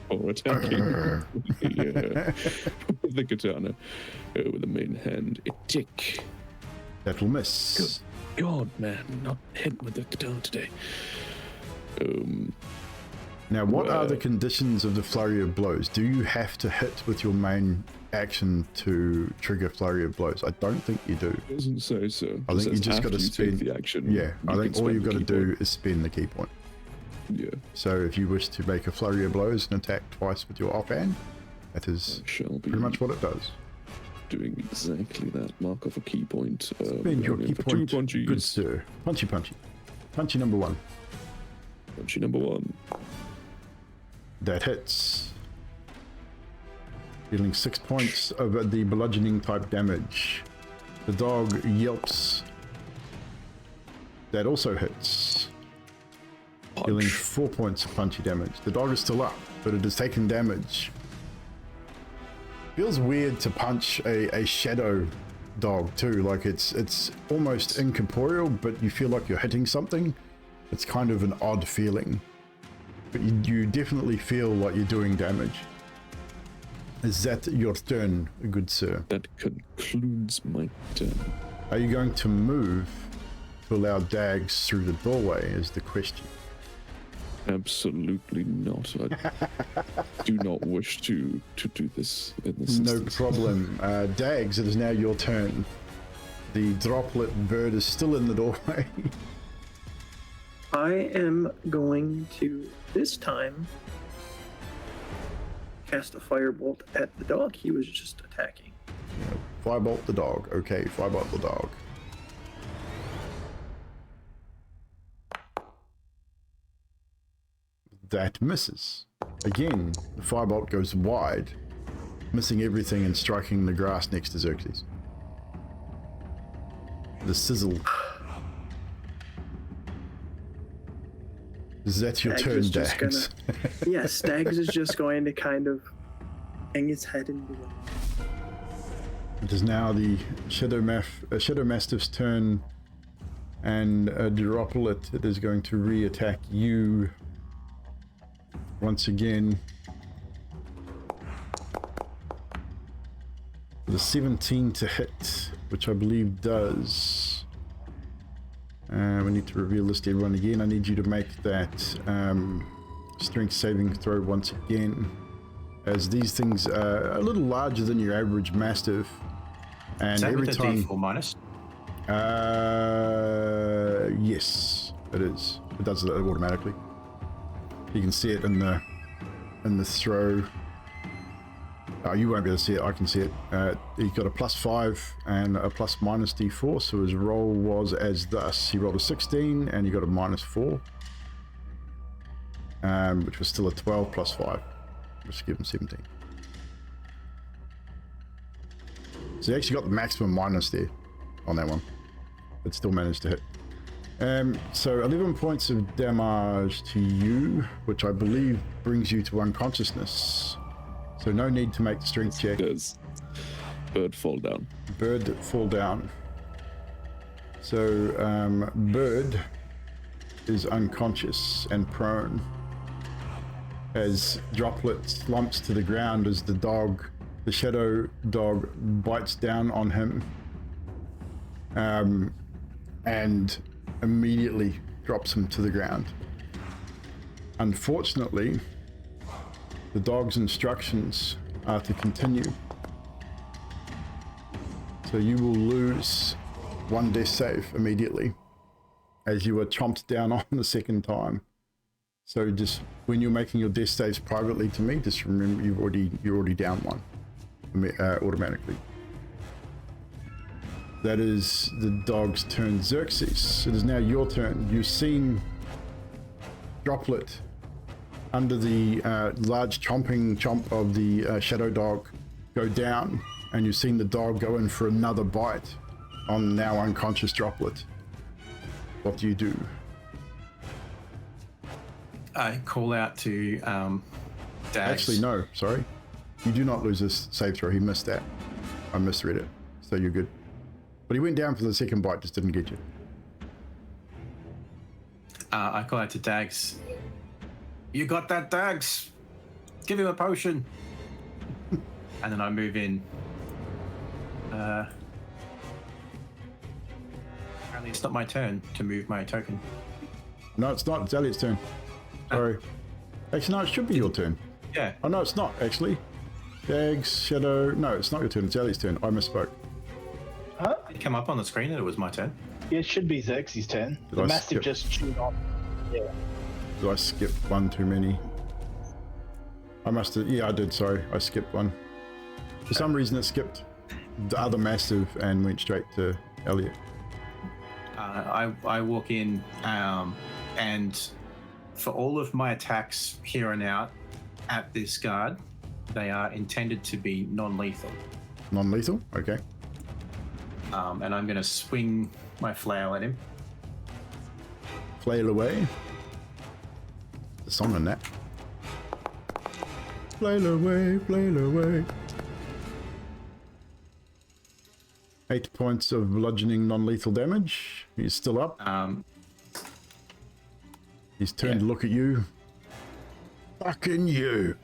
or attacking with the katana with the main hand. A tick. That'll miss. Good God, man, not hit with the katana today. Now, what are the conditions of the flurry of blows? Do you have to hit with your main action to trigger flurry of blows? I don't think you do. It doesn't say so. I think you just got to spend the action. Yeah, I think all you've got to do is spend the key point. Yeah. So if you wish to make a flurry of blows and attack twice with your offhand, that is pretty much what it does. Doing exactly that. Mark off a key point. Spend your key point. 2 punchies. Good sir. Punchy, punchy. Punchy number 1. Punchy number 1. That hits. Dealing 6 points of the bludgeoning type damage. The dog yelps. That also hits. Punch. Dealing 4 points of punchy damage. The dog is still up, but it has taken damage. Feels weird to punch a shadow dog too. Like it's almost incorporeal, but you feel like you're hitting something. It's kind of an odd feeling. But you definitely feel like you're doing damage. Is that your turn, good sir? That concludes my turn. Are you going to move to allow Dags through the doorway is the question. Absolutely not. I do not wish to do this in this instance. Problem. Dags, it is now your turn. The droplet bird is still in the doorway. I am going to, this time, cast a firebolt at the dog he was just attacking. Firebolt the dog. Okay, firebolt the dog. That misses. Again, the firebolt goes wide, missing everything and striking the grass next to Xerxes. The sizzle. Is that your turn, Dags? Yes, Dags is just going to kind of hang his head in the wind. It is now the Shadow Mastiff's turn, and Droplet, it is going to re-attack you once again. The 17 to hit, which I believe does. We need to reveal this to everyone again. I need you to make that strength saving throw once again, as these things are a little larger than your average Mastiff. And is that every with time. D4 minus? Yes, it is. It does it automatically. You can see it in the throw. Oh, you won't be able to see it. I can see it. He got a +5 and a ± D4. So his roll was as thus: he rolled a 16 and he got a -4, which was still a 12 + 5. Just give him 17. So he actually got the maximum minus there on that one, but still managed to hit. So 11 points of damage to you, which I believe brings you to unconsciousness. So no need to make the strength check. Does bird fall down? Bird fall down. So Bird is unconscious and prone as Droplet slumps to the ground as the shadow dog bites down on him and immediately drops him to the ground. Unfortunately, the dog's instructions are to continue. So you will lose 1 death save immediately as you are chomped down on the second time. So just when you're making your death saves privately to me, just remember you're already down 1 automatically. That is the dog's turn. Xerxes, it is now your turn. You've seen Droplet under the large chomp of the shadow dog go down, and you've seen the dog go in for another bite on now unconscious Droplet. What do you do? I call out to Dags. Actually, no, sorry. You do not lose this save throw. He missed that. I misread it, so you're good. But he went down for the second bite, just didn't get you. I call out to Dags. You got that, Dags? Give him a potion. And then I move in. Apparently it's not my turn to move my token. No, it's not. It's Elliot's turn. Sorry. Actually, no, it should be your turn. Yeah. Oh, no, it's not, actually. Dags, Shadow. No, it's not your turn. It's Elliot's turn. I misspoke. Huh? It came up on the screen that it was my turn. Yeah, it should be Xerxes' turn. Did The I Mastiff skip? just chewed on. Yeah. Did I skip one too many? I must have. Yeah, I did. Sorry. I skipped one. For some reason, it skipped the other Massive and went straight to Elliot. I walk in and for all of my attacks here and out at this guard, they are intended to be non-lethal. Non-lethal? Okay. And I'm going to swing my flail at him. Flail away. The song on that. Flail away, flail away. 8 points of bludgeoning non-lethal damage. He's still up. He's turned to look at you. Fucking you.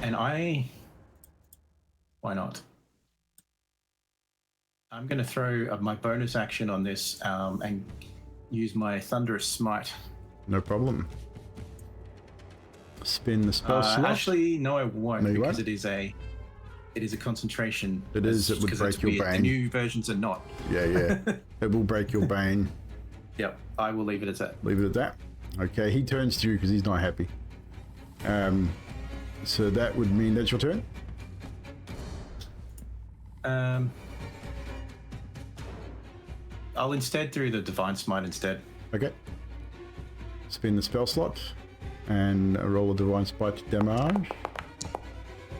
And why not? I'm going to throw my bonus action on this and use my Thunderous Smite. No problem. Spin the spell slot. Actually, no, I won't, No, you because won't? it is a concentration. It is. It would 'cause break it's your weird. The bane. new versions are not. Yeah. It will break your bane. Yep, I will leave it at that. Leave it at that. Okay, he turns to you because he's not happy. So that would mean that's your turn? I'll instead do the Divine Smite instead. Okay. Spin the spell slot and roll a divine spike damage.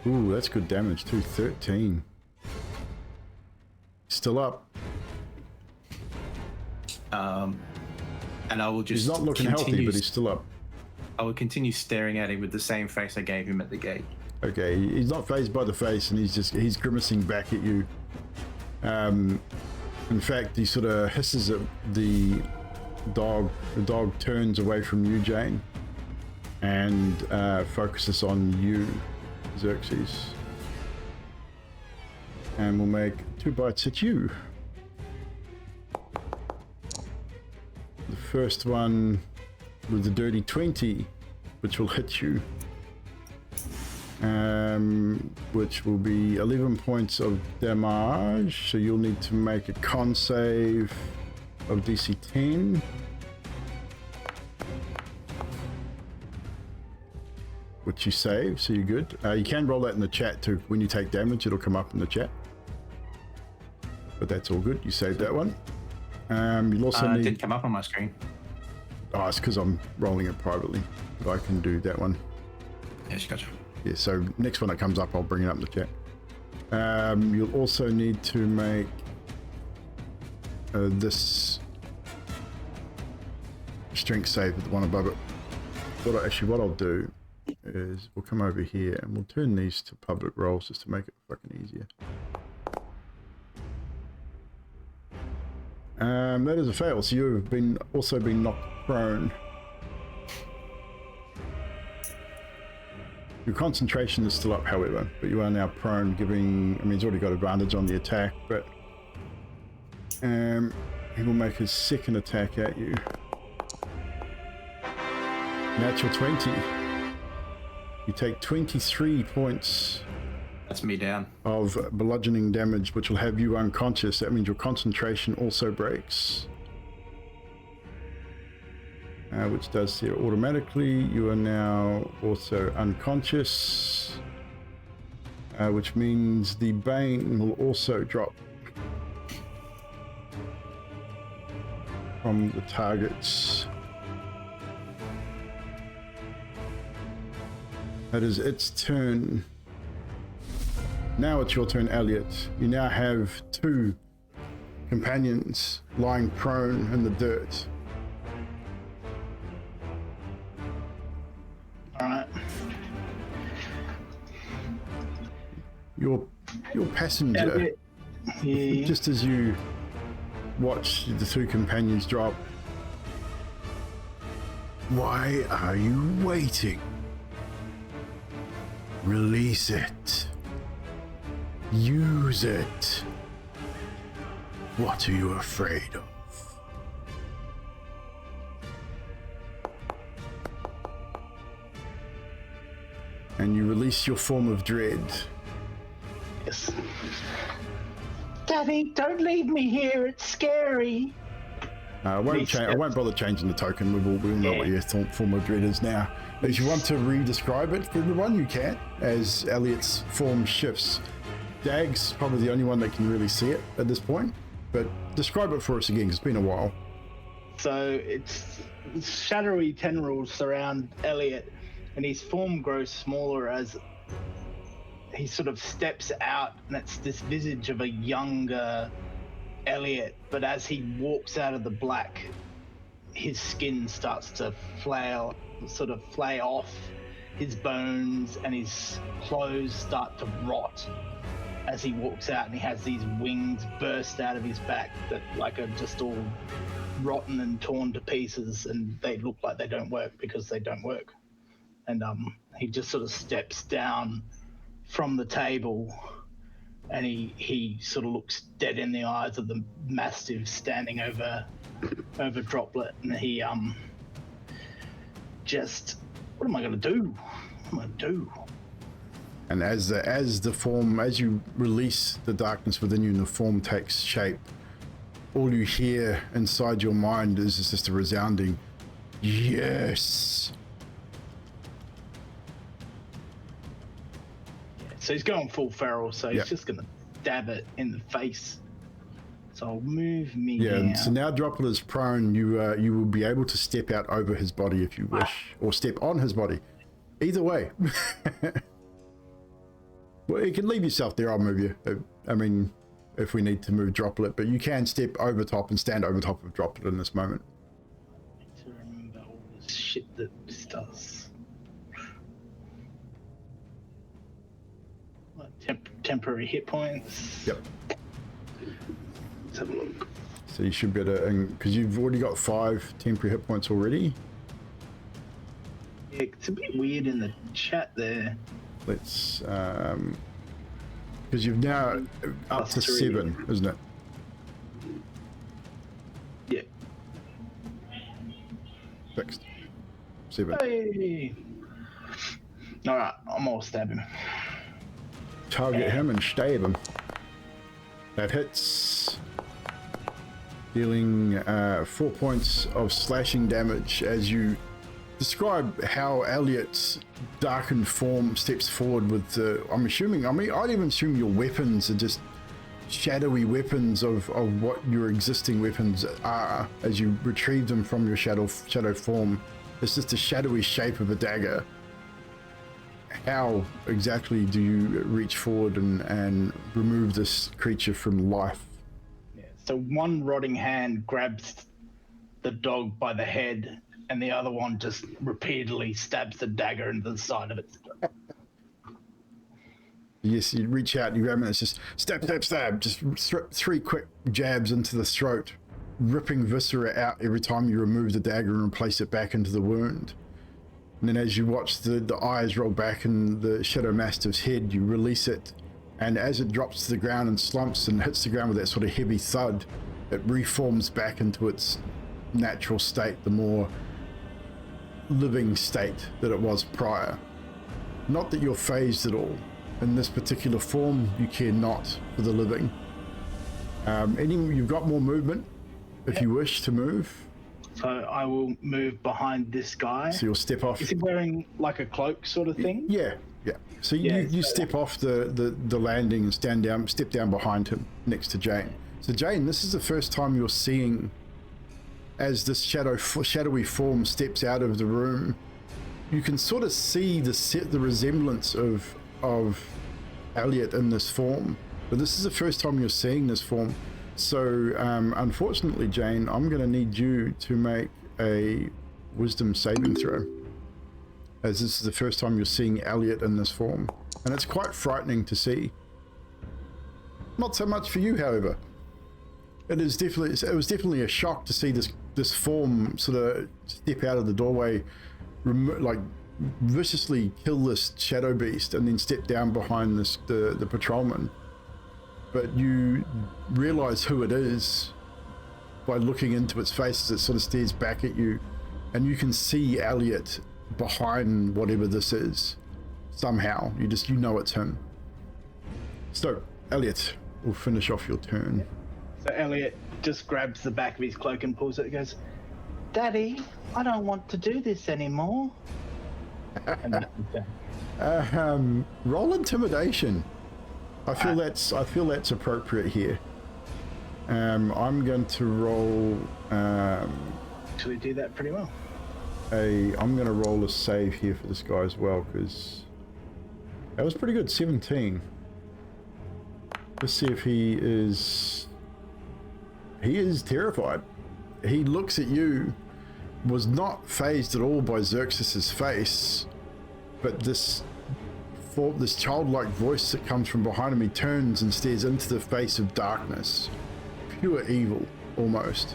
Ooh, that's good damage too. 13. Still up. And I will just He's not looking healthy, but he's still up. I will continue staring at him with the same face I gave him at the gate. Okay, he's not phased by the face, and he's grimacing back at you. In fact, he sort of hisses at the dog. The dog turns away from you, Jane, and focuses on you, Xerxes. And we'll make 2 bites at you. The first one with the dirty 20, which will hit you. which will be 11 points of damage. So you'll need to make a con save of DC 10. Which you save, so you're good. You can roll that in the chat too. When you take damage, it'll come up in the chat. But that's all good. You saved that one. You'll also It need... did come up on my screen. Oh, it's because I'm rolling it privately. But I can do that one. Yes, gotcha. Yeah, so next one that comes up, I'll bring it up in the chat. You'll also need to make this strength save with the one above it. What I'll do is we'll come over here and we'll turn these to public roles just to make it fucking easier. That is a fail, so you've also been knocked prone. Your concentration is still up, however, but you are now prone, giving... I mean, he's already got advantage on the attack, but he will make his second attack at you. Natural 20. You take 23 points. That's me down. Of bludgeoning damage, which will have you unconscious. That means your concentration also breaks. Which does zero automatically. You are now also unconscious. Which means the Bane will also drop from the targets. That is its turn. Now it's your turn, Elliot. You now have 2 companions lying prone in the dirt. Alright. Your passenger, Yeah. just as you watch the 2 companions drop, why are you waiting? Release it. Use it. What are you afraid of? And you release your form of dread. Yes. Daddy, don't leave me here. It's scary. I won't bother changing the token. We all know what your form of dread is now. If you want to re-describe it for everyone, you can, as Elliot's form shifts. Dag's probably the only one that can really see it at this point, but describe it for us again, 'cause it's been a while. So it's shadowy tendrils surround Elliot, and his form grows smaller as he sort of steps out, and it's this visage of a younger Elliot. But as he walks out of the black, his skin starts to flay off, his bones and his clothes start to rot as he walks out, and he has these wings burst out of his back that like are just all rotten and torn to pieces, and they look like they don't work because they don't work. And he just sort of steps down from the table, and he sort of looks dead in the eyes of the mastiff standing over Droplet, and he just, what am I gonna do? What am I gonna do? And as you release the darkness within you and the form takes shape, all you hear inside your mind is just a resounding yes. So he's going full feral, so he's just gonna stab it in the face. So I'll move me down. So now Droplet is prone. You will be able to step out over his body if you wish, or step on his body. Either way. Well, you can leave yourself there. I'll move you. I mean, if we need to move Droplet, but you can step over top and stand over top of Droplet in this moment. I need to remember all the shit that this does. Temporary hit points. Yep. Let's have a look. So you should be able to, because you've already got 5 temporary hit points already. Yeah, it's a bit weird in the chat there. Let's, because you've now up to 7, isn't it? Yeah. Fixed. 7. Hey. All right, I'm gonna stab him. Target him and stab him. That hits, dealing 4 points of slashing damage as you describe how Elliot's darkened form steps forward with the, I'd even assume your weapons are just shadowy weapons of what your existing weapons are as you retrieve them from your shadow form. It's just a shadowy shape of a dagger. How exactly do you reach forward and remove this creature from life? Yeah, so one rotting hand grabs the dog by the head, and the other one just repeatedly stabs the dagger into the side of its throat. Yes, you reach out and you grab it, and it's just stab, stab, stab. Just three quick jabs into the throat, ripping viscera out every time you remove the dagger and replace it back into the wound. And then as you watch the eyes roll back in the Shadow Mastiff's head, you release it, and as it drops to the ground and slumps and hits the ground with that sort of heavy thud, it reforms back into its natural state, the more living state that it was prior. Not that you're phased at all. In this particular form, you care not for the living. You've got more movement if you wish to move. So I will move behind this guy. So you'll step off. Is he wearing like a cloak sort of thing? Yeah. So you step off the landing and step down behind him next to Jane. So Jane, this is the first time you're seeing, as this shadowy form steps out of the room, you can sort of see the resemblance of Elliot in this form, but this is the first time you're seeing this form. So unfortunately, Jane, I'm going to need you to make a wisdom saving throw, as this is the first time you're seeing Elliot in this form, and it's quite frightening to see. Not so much for you, however. It was definitely a shock to see this form sort of step out of the doorway, like viciously kill this shadow beast, and then step down behind the patrolman. But you realize who it is by looking into its face as it sort of stares back at you, and you can see Elliot behind whatever this is. Somehow you know it's him. So Elliot, we'll finish off your turn. So Elliot just grabs the back of his cloak and pulls it and goes, "Daddy, I don't want to do this anymore." And that's his turn. Roll intimidation. I feel that's appropriate here. I'm going to roll. Actually, do that pretty well. I'm going to roll a save here for this guy as well, because that was pretty good. 17. Let's see if he is terrified. He looks at you, was not phased at all by Xerxes's face, but this childlike voice that comes from behind him, he turns and stares into the face of darkness, pure evil almost,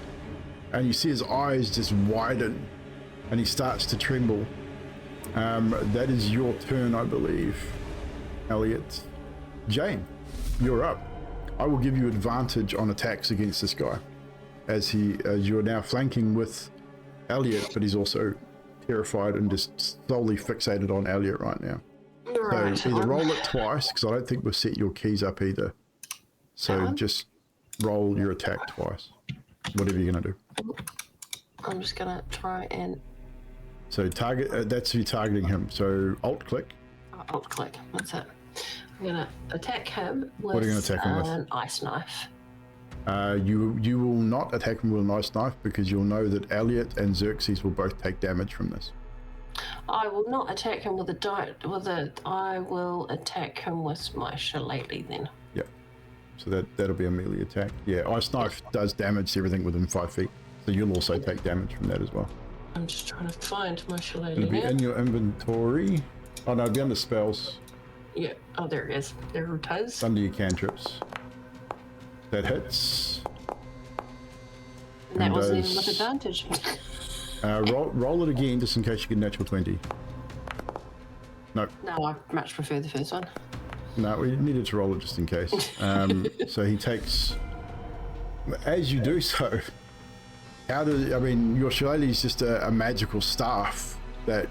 and you see his eyes just widen and he starts to tremble. That is your turn, I believe, Elliot. Jane, you're up. I will give you advantage on attacks against this guy, as you're now flanking with Elliot, but he's also terrified and just solely fixated on Elliot right now. Right. So either roll it twice, because I don't think we've set your keys up either. So just roll your attack twice, whatever you're going to do. I'm just going to try and... So target, that's you targeting him. So alt click. Alt click, that's it. I'm going to attack him with, What are you going to attack him with? An ice knife. You will not attack him with an ice knife, because you'll know that Elliot and Xerxes will both take damage from this. I will not attack him with I will attack him with my shillelagh then. Yeah. So that'll be a melee attack. Yeah, ice knife does damage to everything within 5 feet. So you'll also take damage from that as well. I'm just trying to find my shillelagh. It'll be in your inventory. Oh no, it'll be under spells. Yeah. Oh, there it is. There it is. It's under your cantrips. That hits. And that wasn't even with advantage. Roll it again, just in case you get a natural 20. No. No, I much prefer the first one. No, we needed to roll it just in case. So he takes... As you do so, your shillelagh is just a magical staff that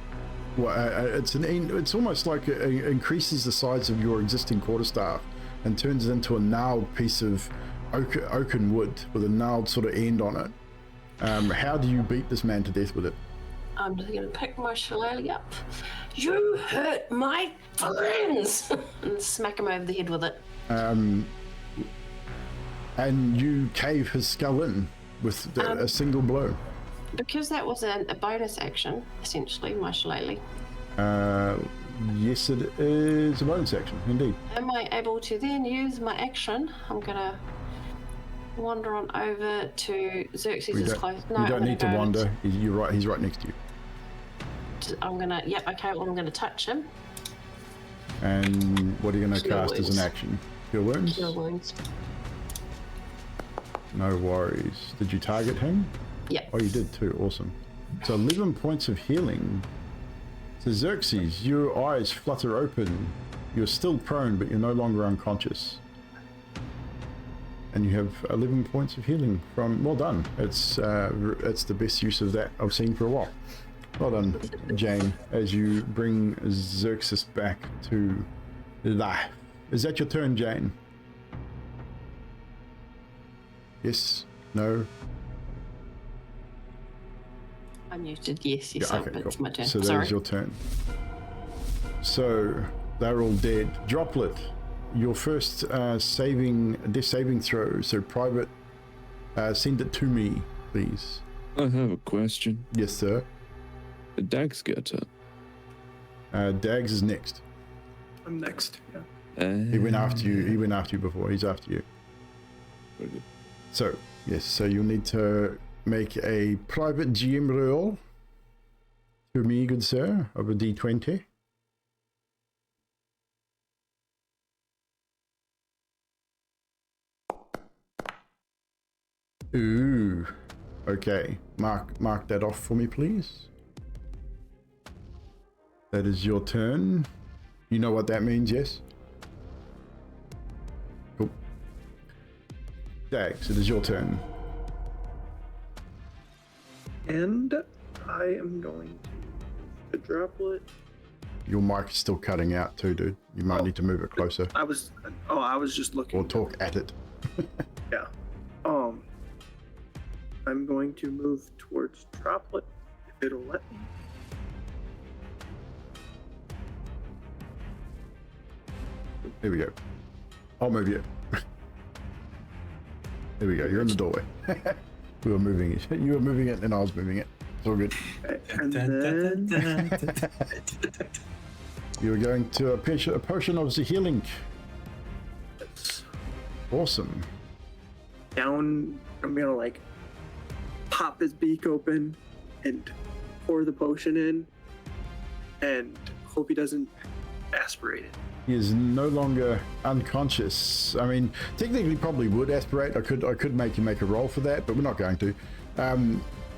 Well, it's almost like it increases the size of your existing quarterstaff and turns it into a gnarled piece of oaken wood with a gnarled sort of end on it. How do you beat this man to death with it? I'm just going to pick my shillelagh up. You hurt my friends! And smack him over the head with it. And you cave his skull in with a single blow. Because that was a bonus action, essentially, my shillelagh. Yes, it is a bonus action, indeed. Am I able to then use my action? I'm going to wander on over to Xerxes. You don't need to wander. You're right. He's right next to you. I'm going to... Yep, okay, well, I'm going to touch him. And what are you going to Cure cast as wounds. an action? Cure wounds? Cure wounds. No worries. Did you target him? Yep. Oh, you did too. Awesome. So 11 points of healing. So Xerxes, your eyes flutter open. You're still prone, but you're no longer unconscious. And you have 11 points of healing from... Well done. It's the best use of that I've seen for a while. Well done, Jane, as you bring Xerxes back to life. Is that your turn, Jane? Yes? No? I'm muted, yes, Yeah, okay, it's cool. my turn. So that Sorry. is your turn. So they're all dead. Droplet, your first death saving throw. So private, send it to me, please. I have a question. Yes, sir. Did Dags get it? Dags is next. I'm next. Yeah. He went after you. He went after you before. He's after you. Very good. So yes. So you'll need to make a private GM roll to me, good sir, of a D20. Ooh. Okay. Mark that off for me, please. That is your turn. You know what that means, yes? Cool. Dags, it is your turn. And I am going to the droplet. Your mic is still cutting out too, dude. You might need to move it closer I was just looking. or talk at it. Yeah. I'm going to move towards droplet if it'll let me. Here we go. I'll move you. There we go. You're in the doorway. We were moving it. You were moving it and I was moving it. It's all good. And then You were going to a potion of the healing. Awesome. down, I'm gonna like pop his beak open and pour the potion in and hope he doesn't aspirate it. He is no longer unconscious. I mean, technically probably would aspirate. I could make you make a roll for that, but we're not going to.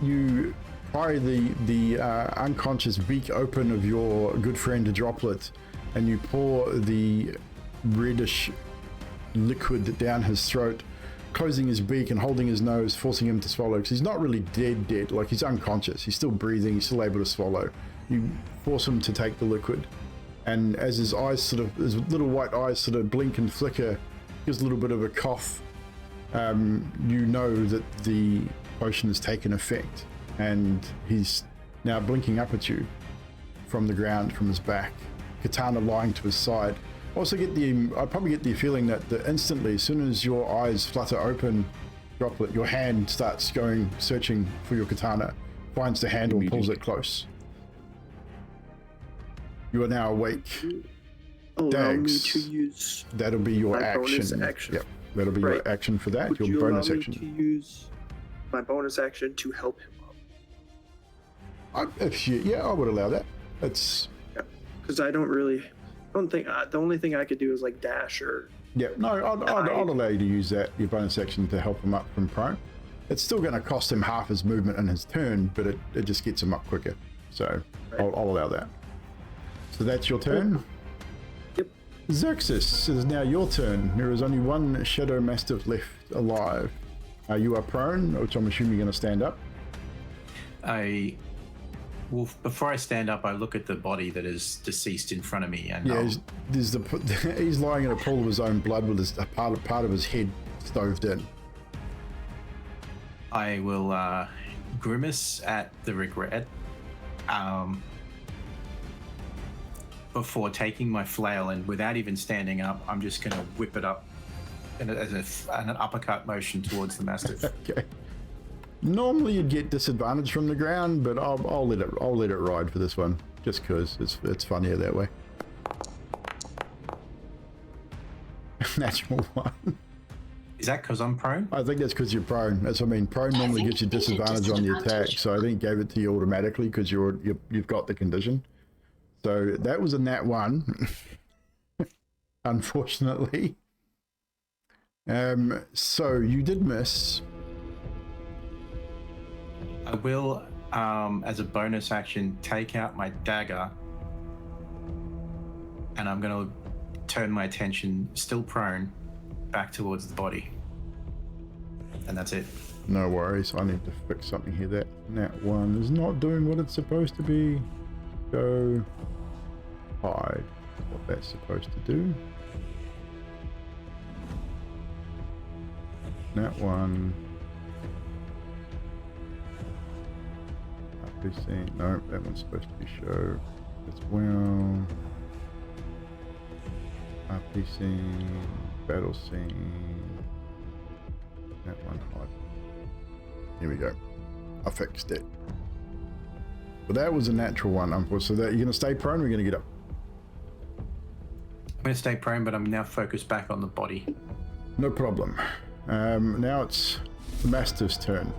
You pry the unconscious beak open of your good friend Droplet, and you pour the reddish liquid down his throat, closing his beak and holding his nose, forcing him to swallow, because he's not really dead, like he's unconscious. He's still breathing, he's still able to swallow. You force him to take the liquid, and as his eyes his little white eyes sort of blink and flicker, gives a little bit of a cough, you know that the potion has taken effect, and he's now blinking up at you from the ground, from his back, katana lying to his side. I probably get the feeling that instantly, as soon as your eyes flutter open, Droplet, your hand starts going, searching for your katana, finds the handle, pulls it close. You are now awake. Allow me Dags. to use That'll be your my action. bonus action. Yep, that'll be your action for that. Would your you bonus allow action. me to use my bonus action to help him up? I would allow that. It's Because I don't think the only thing I could do is like dash or I'll allow you to use that, your bonus action, to help him up from prone. It's still going to cost him half his movement in his turn, but it just gets him up quicker. So Right. I'll allow that. So that's your turn. Yep. Xerxes, it is now your turn. There is only one Shadow Mastiff left alive. You are prone, which I'm assuming you're going to stand up. I Well, before I stand up, I look at the body that is deceased in front of me, and Yeah, he's lying in a pool of his own blood with a part of his head stoved in. I will grimace at the regret before taking my flail, and without even standing up, I'm just going to whip it up as an uppercut motion towards the mastiff. Okay. Normally you'd get disadvantage from the ground, but I'll let it ride for this one, just because it's funnier that way. Natural one. Is that because I'm prone? I think that's because you're prone. Prone normally gives you disadvantage on the attack, so I think it gave it to you automatically because you've got the condition. So that was a nat 1, unfortunately. So you did miss. I will, as a bonus action, take out my dagger, and I'm going to turn my attention, still prone, back towards the body. And that's it. No worries. I need to fix something here. That nat 1 is not doing what it's supposed to be. Go hide. What that's supposed to do. Nat 1. Scene. No, that one's supposed to be show as well. RP scene, battle scene. That one hide. Here we go. I fixed it. But that was a natural one, unfortunately. So that you're gonna stay prone or you're gonna get up? I'm going to stay prone, but I'm now focused back on the body. No problem. Now it's the Mastiff's turn.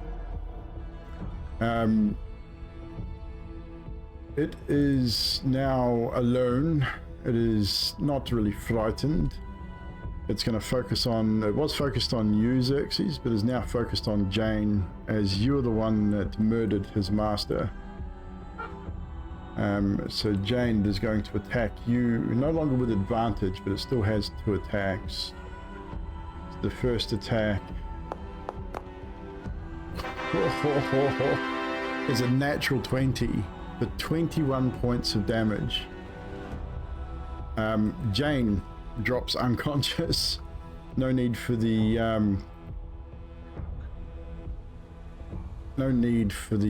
It is now alone. It is not really frightened. It's going to focus on, it was focused on you, Xerxes, but is now focused on Jane, as you are the one that murdered his master. So Jane is going to attack you, no longer with advantage, but it still has 2 attacks. The first attack is a natural 20 for 21 points of damage. Jane drops unconscious. No need for the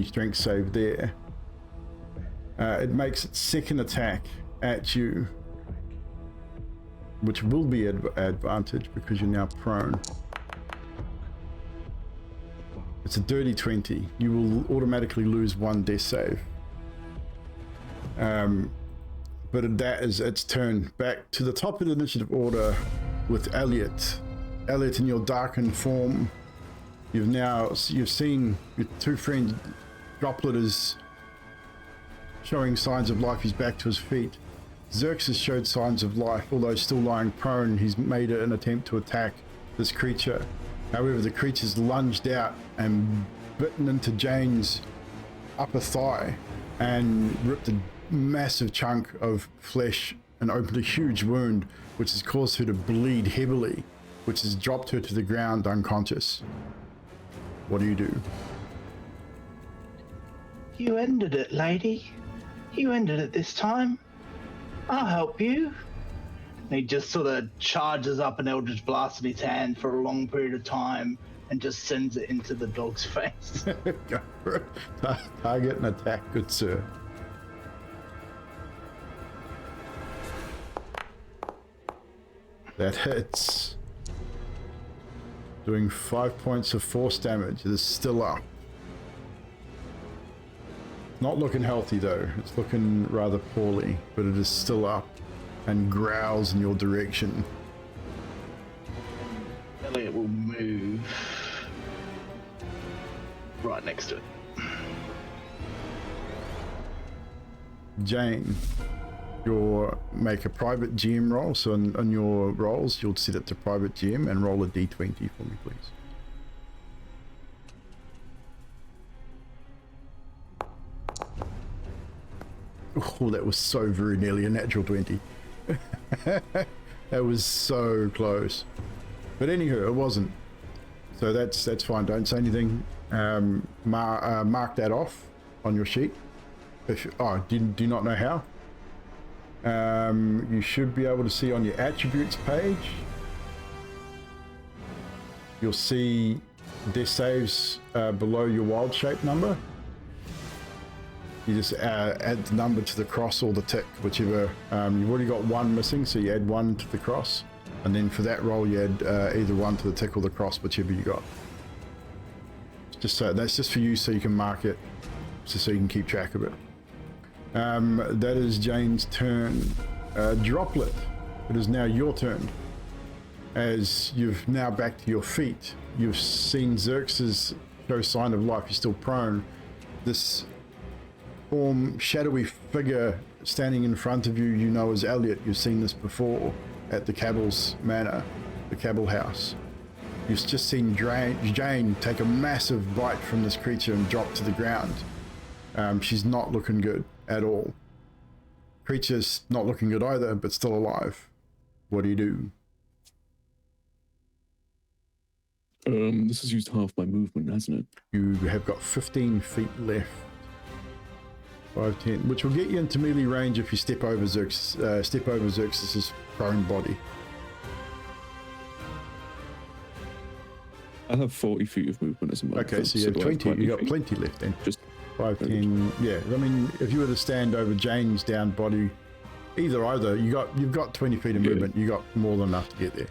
strength save there. It makes its second attack at you, which will be advantage because you're now prone. It's a dirty 20. You will automatically lose 1 death save. But that is its turn. Back to the top of the initiative order with Elliot. Elliot, in your darkened form, you've seen your 2 friends. Droplet is showing signs of life. He's back to his feet. Xerxes showed signs of life, although still lying prone. He's made an attempt to attack this creature. However, the creature's lunged out and bitten into Jane's upper thigh and ripped a massive chunk of flesh and opened a huge wound, which has caused her to bleed heavily, which has dropped her to the ground unconscious. What do you do? You ended it, lady. You ended it this time. I'll help you. And he just sort of charges up an Eldritch Blast in his hand for a long period of time and just sends it into the dog's face. Go for it. Target and attack, good sir. That hits. Doing 5 points of force damage. It is still up. Not looking healthy though. It's looking rather poorly, but it is still up and growls in your direction. Elliot will move right next to it. Jane, you'll make a private GM roll. So on your rolls, you'll set it to private GM and roll a d20 for me, please. Oh, that was so very nearly a natural 20. That was so close. But anywho, it wasn't. So that's fine. Don't say anything. Mark that off on your sheet. Do you not know how? You should be able to see on your attributes page. You'll see death saves below your wild shape number. You just add the number to the cross or the tick, whichever. You've already got one missing, so you add 1 to the cross, and then for that roll you add either 1 to the tick or the cross, whichever you got. Just so that's just for you, so you can mark it, so you can keep track of it. That is Jane's turn. Droplet, it is now your turn. As you've now back to your feet, you've seen Xerxes show sign of life. He's still prone. This shadowy figure standing in front of you, you know as Elliot. You've seen this before at the Cabble's manor, the Cabble house. You've just seen Jane take a massive bite from this creature and drop to the ground. She's not looking good at all. Creature's not looking good either, but still alive. What do you do? This has used half my movement, hasn't it? You have got 15 feet left. 5, 10, which will get you into melee range if you step over Xerxes' prone body. I have 40 feet of movement as a monk. Okay, so you have 20. You got plenty left then. Just 5, 10. Yeah, I mean, if you were to stand over Jane's down body, either you've got 20 feet of movement. You got more than enough to get there.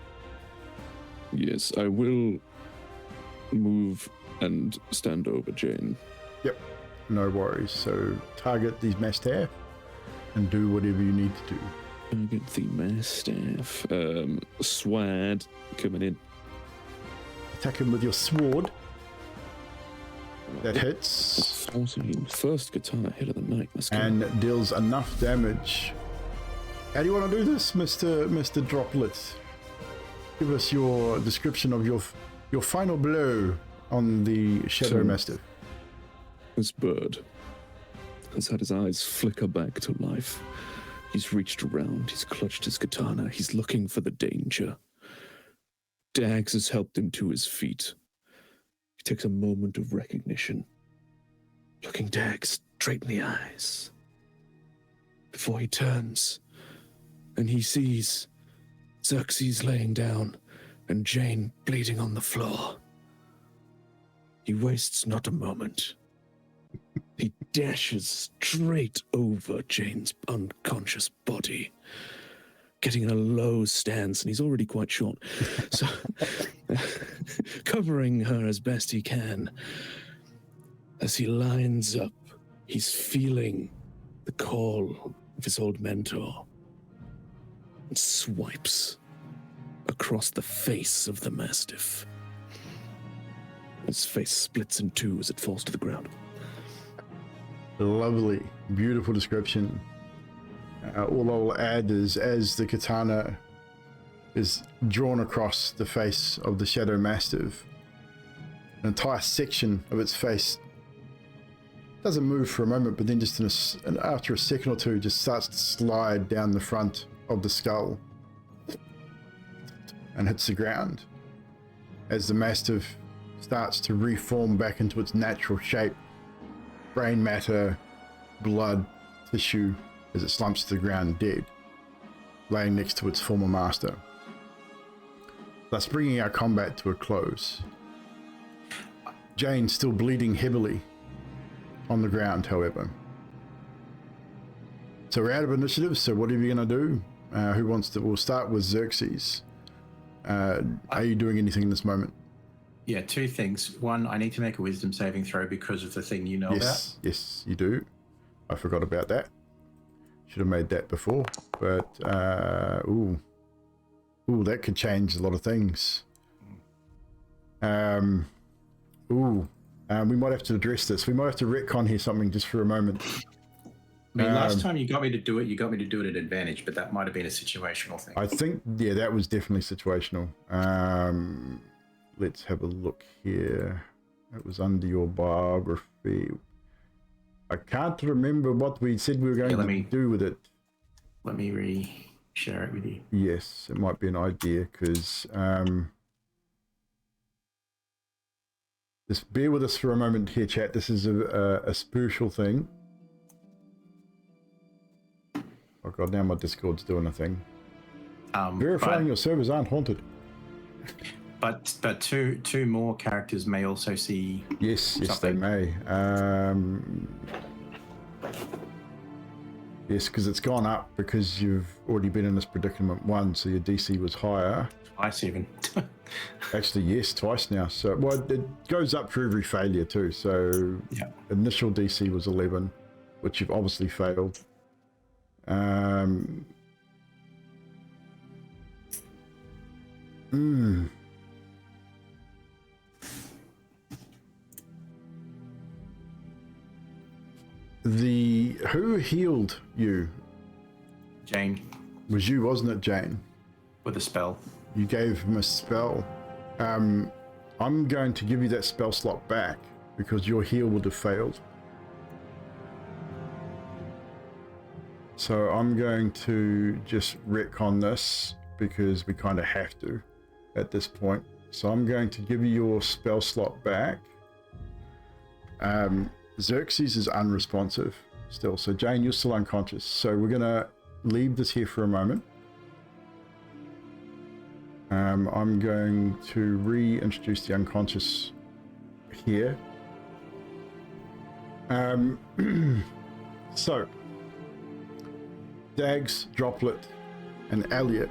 Yes, I will move and stand over Jane. Yep, no worries. So target these mastaff and do whatever you need to do. Target the mastaff. Sword coming in. Attack him with your sword. That hits. 14. First katana hit of the night. Let's go. And deals enough damage. How do you want to do this, Mr. Droplet? Give us your description of your final blow on the Shadow Mastiff. This bird has had his eyes flicker back to life. He's reached around, he's clutched his katana, he's looking for the danger. Dags has helped him to his feet. He takes a moment of recognition, looking Dags straight in the eyes, before he turns and he sees Xerxes laying down and Jane bleeding on the floor. He wastes not a moment. He dashes straight over Jane's unconscious body, getting in a low stance, and he's already quite short, so covering her as best he can. As he lines up, he's feeling the call of his old mentor and swipes across the face of the Mastiff. His face splits in two as it falls to the ground. Lovely, beautiful description. All I'll add is, as the katana is drawn across the face of the Shadow Mastiff, an entire section of its face doesn't move for a moment, but then just after a second or two, just starts to slide down the front of the skull and hits the ground. As the Mastiff starts to reform back into its natural shape, brain matter, blood, tissue, as it slumps to the ground dead, laying next to its former master, thus bringing our combat to a close. Jane still bleeding heavily on the ground, however. So we're out of initiative, so what are you going to do? Who wants to? We'll start with Xerxes. Are you doing anything in this moment? Yeah, two things. One, I need to make a wisdom saving throw because of the thing you know about. Yes, you do. I forgot about that. Should have made that before, but ooh, that could change a lot of things. We might have to address this. We might have to retcon here something just for a moment. I mean, last time you got me to do it, at advantage, but that might have been a situational thing. I think, yeah, that was definitely situational. Let's have a look here. It was under your biography. I can't remember what we said we were going to do with it. Let me re-share it with you. Yes, it might be an idea, because just bear with us for a moment here, chat. This is a spiritual thing. Oh god, now my Discord's doing a thing. but, Verifying your servers aren't haunted. but two more characters may also see. Yes, they something. may. Yes, because it's gone up because you've already been in this predicament once, so your DC was higher. Twice even. Actually, yes, twice now. So, well, it goes up for every failure too. So, Yeah. initial DC was 11, which you've obviously failed. Who healed you? Jane Was you, wasn't it, Jane? with a spell. You gave him a spell. I'm going to give you that spell slot back because your heal would have failed. So I'm going to just retcon this because we kind of have to at this point. So I'm going to give you your spell slot back. Xerxes is unresponsive still. So Jane, you're still unconscious. So we're going to leave this here for a moment. I'm going to reintroduce the unconscious here. So, Dags, Droplet, and Elliot,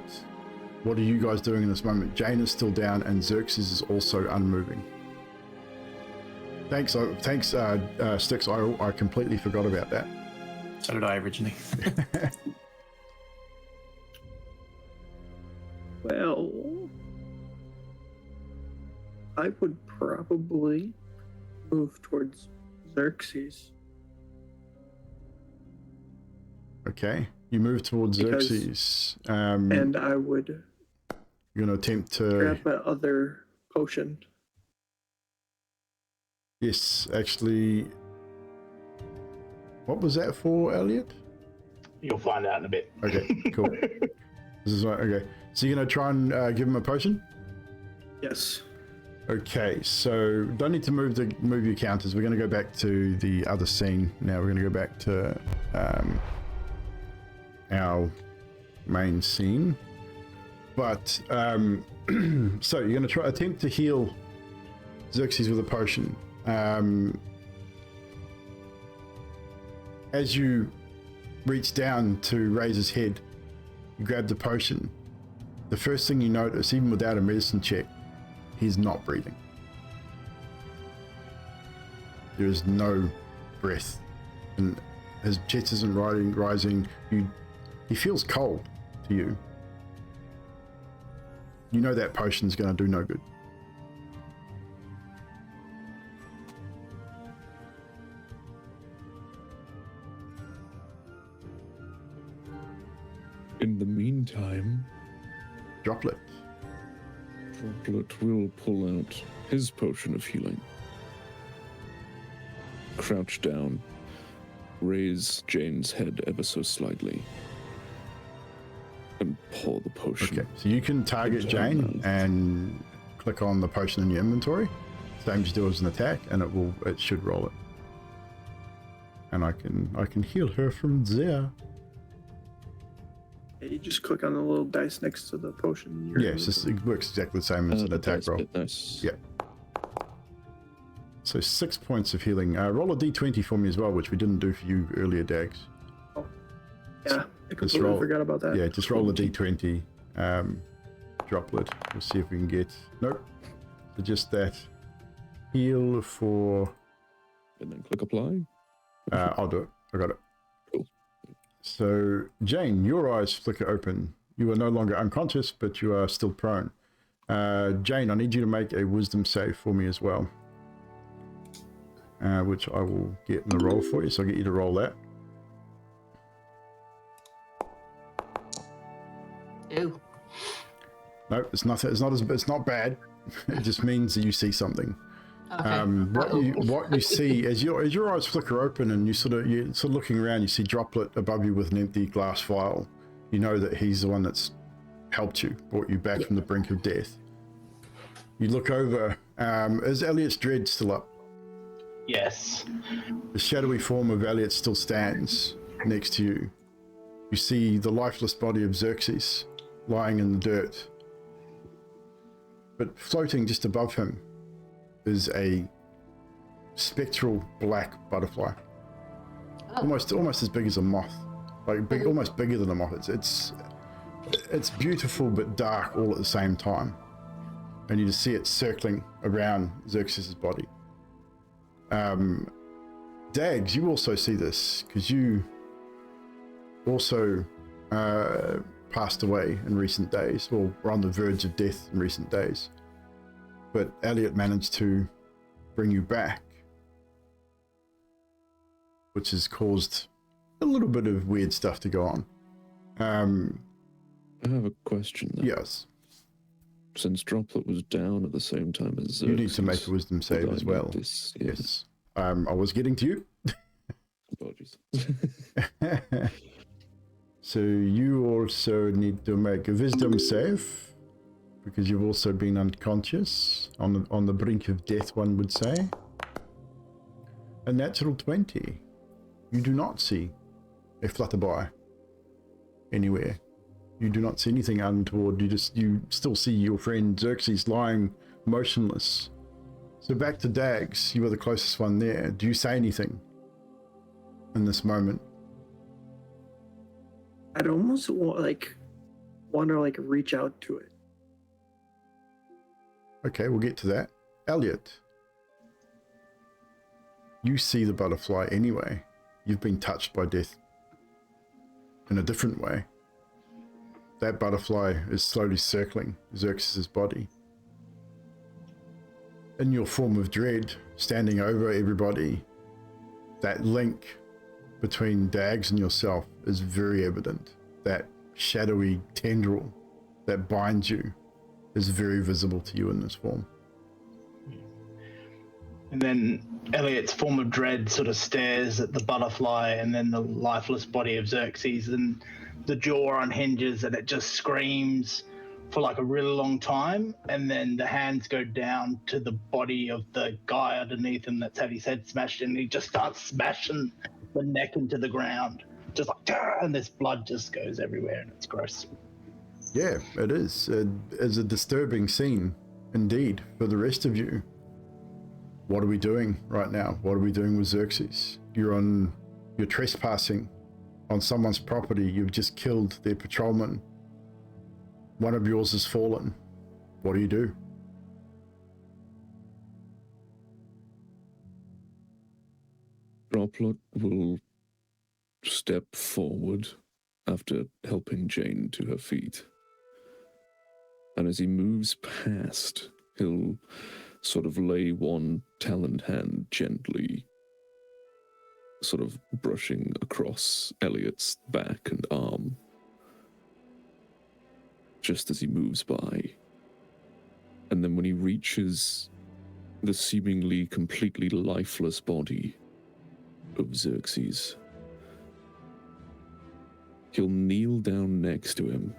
what are you guys doing in this moment? Jane is still down, and Xerxes is also unmoving. Thanks, Styx. I completely forgot about that. So did I originally. Well, I would probably move towards Xerxes. Okay, you move towards Because- Xerxes. And I would You're going to attempt to... grab my other potion. Yes, actually... What was that for, Elliot? You'll find out in a bit. Okay, cool. This is right, okay. So you're going to try and give him a potion? Yes. Okay, so don't need to move your counters. We're going to go back to the other scene. Now we're going to go back to our main scene. But, so you're going to attempt to heal Xerxes with a potion. As you reach down to raise his head, you grab the potion. The first thing you notice, even without a medicine check, he's not breathing. There is no breath, and his chest isn't rising. He feels cold to you. You know that potion's going to do no good. In the meantime, Droplet. Droplet will pull out his potion of healing. Crouch down, raise Jane's head ever so slightly, and pour the potion. Okay, so you can target into her Jane mouth. and click on the potion in your inventory, same as you do as an attack, and it should roll it. And I can heal her from there. Yeah, you just click on the little dice next to the potion. in your Yes, it works exactly the same as an attack roll. Nice. Yeah. So 6 points of healing. Roll a d20 for me as well, which we didn't do for you earlier, Dags. Yeah, I completely forgot about that. Yeah, just roll a d20. Droplet. We'll see if we can get... Nope. So just that. Heal for... And then click apply. I'll do it. I got it. Cool. So, Jane, your eyes flicker open. You are no longer unconscious, but you are still prone. Jane, I need you to make a wisdom save for me as well. Which I will get in the roll for you, so I'll get you to roll that. Ew. No, it's nothing. It's not bad. It just means that you see something. Okay. What you see as your eyes flicker open and you're sort of looking around, you see Droplet above you with an empty glass vial. You know that he's the one that's helped you, brought you back from the brink of death. You look over. Is Elliot's dread still up? Yes. The shadowy form of Elliot still stands next to you. you see the lifeless body of Xerxes lying in the dirt. But floating just above him is a spectral black butterfly. Oh. Almost as big as a moth. Like big, almost bigger than a moth. It's beautiful but dark all at the same time. And you just see it circling around Xerxes' body. Dags, you also see this because you also passed away in recent days, or were on the verge of death in recent days. But Elliot managed to bring you back, which has caused a little bit of weird stuff to go on. I have a question though. Yes. Since Droplet was down at the same time as Xerxes, You need to make a wisdom save as well. This, Yes. I was getting to you. Apologies. So you also need to make a wisdom save, because you've also been unconscious, on the brink of death, one would say. A natural 20. You do not see a flutterby anywhere. You do not see anything untoward. You still see your friend Xerxes lying motionless. So back to Dags. You were the closest one there. Do you say anything in this moment? I'd almost want to reach out to it. Okay, we'll get to that. Elliot, you see the butterfly anyway. You've been touched by death in a different way. That butterfly is slowly circling Xerxes' body. In your form of dread, standing over everybody, that link between Dags and yourself is very evident. That shadowy tendril that binds you is very visible to you in this form. And then Elliot's form of dread sort of stares at the butterfly and then the lifeless body of Xerxes, and the jaw unhinges and it just screams for like a really long time, and then the hands go down to the body of the guy underneath him that's had his head smashed in, and he just starts smashing the neck into the ground, just like, and this blood just goes everywhere, and it's gross. Yeah, it is. It's a disturbing scene, indeed, for the rest of you. What are we doing right now? What are we doing with Xerxes? You're trespassing on someone's property. You've just killed their patrolman. One of yours has fallen. What do you do? Droplet will step forward after helping Jane to her feet. And as he moves past, he'll sort of lay one taloned hand gently, sort of brushing across Elliot's back and arm, just as he moves by. And then when he reaches the seemingly completely lifeless body of Xerxes, he'll kneel down next to him.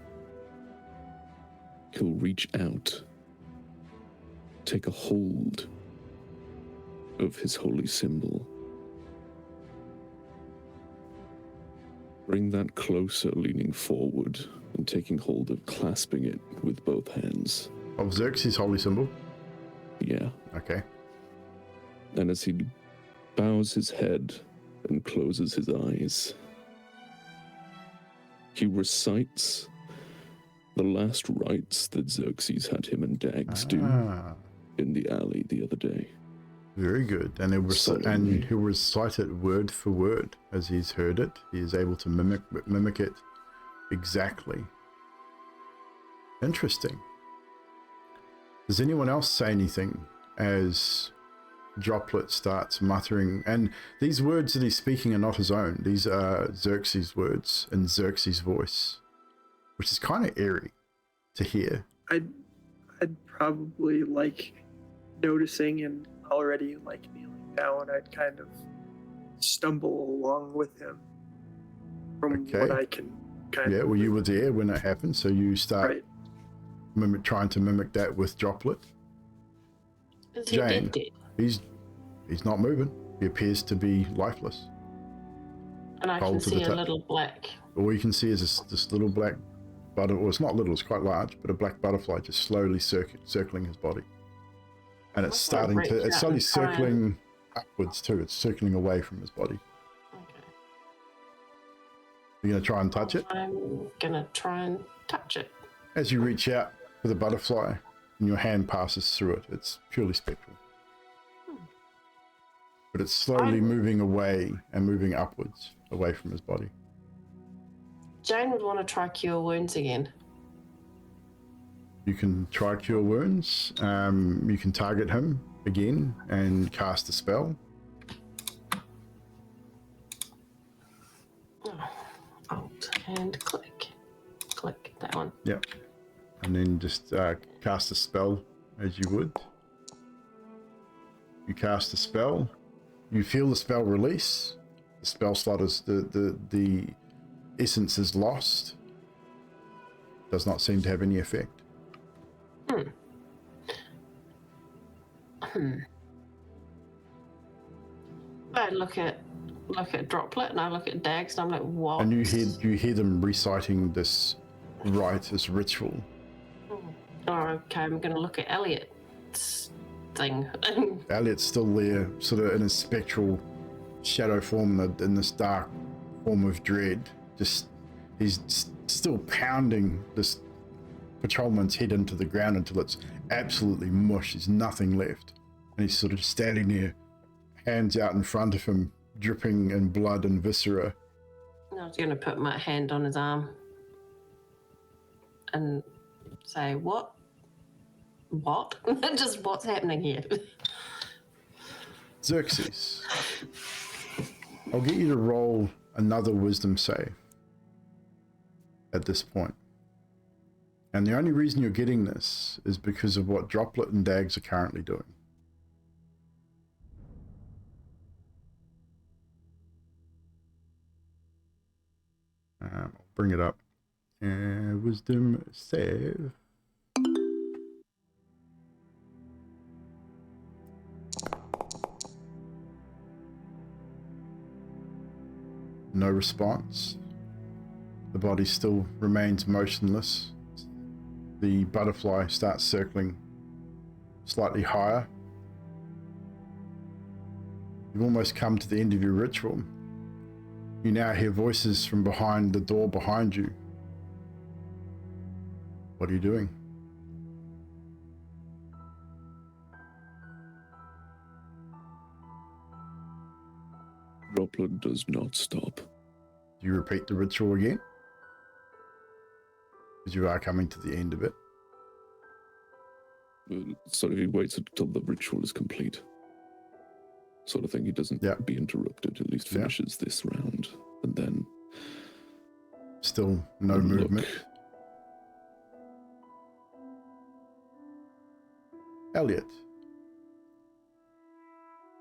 He'll reach out, take a hold of his holy symbol. Bring that closer, leaning forward and taking hold of clasping it with both hands. Of Xerxes' holy symbol? Yeah. Okay. And as he bows his head and closes his eyes, he recites the last rites that Xerxes had him and Dags do in the alley the other day. Very good. And he'll recite it word for word as he's heard it. He is able to mimic it exactly. Interesting. Does anyone else say anything as Droplet starts muttering? And these words that he's speaking are not his own. These are Xerxes' words in Xerxes' voice, which is kind of eerie to hear. I'd probably noticing and already kneeling down. I'd kind of stumble along with him from what I can kind of. Yeah, well, you were there when it happened, so you start trying to mimic that with Droplet. Is he Jane, dead? he's not moving. He appears to be lifeless. And I can Cold to the see a touch. little black All you can see is this little black butterfly. Well, it's not little, it's quite large, but a black butterfly just slowly circling his body. And it's starting to, it's slowly circling upwards too. It's circling away from his body. Okay. You're going to try and touch it? I'm gonna try and touch it. As you reach out for the butterfly and your hand passes through it, it's purely spectral. But it's slowly moving away and moving upwards, away from his body. Jane would want to try cure wounds again. You can try cure wounds. You can target him again and cast a spell. Alt and click. Click, that one. Yep. And then just cast a spell as you would. You cast a spell. You feel the spell release. The spell slot is the essence is lost. Does not seem to have any effect. I look at Droplet and I look at Dags and I'm like, what? And you hear them reciting this rite, this ritual. Oh, okay, I'm gonna look at Elliot's thing. Elliot's still there, sort of in a spectral shadow form, in this dark form of dread. Just he's still pounding this patrolman's head into the ground until it's absolutely mush. There's nothing left, and he's sort of standing there, hands out in front of him, dripping in blood and viscera. I was gonna put my hand on his arm and say, what? Just what's happening here? Xerxes, I'll get you to roll another wisdom save at this point. And the only reason you're getting this is because of what Droplet and Dags are currently doing. I'll bring it up. Wisdom save. No response. The body still remains motionless. The butterfly starts circling slightly higher. You've almost come to the end of your ritual. You now hear voices from behind the door behind you. What are you doing? Droplet does not stop. Do you repeat the ritual again? Because you are coming to the end of it. Sort of he waits until the ritual is complete. Sort of thing. He doesn't be interrupted, at least finishes this round. And then... Still no movement. Elliot,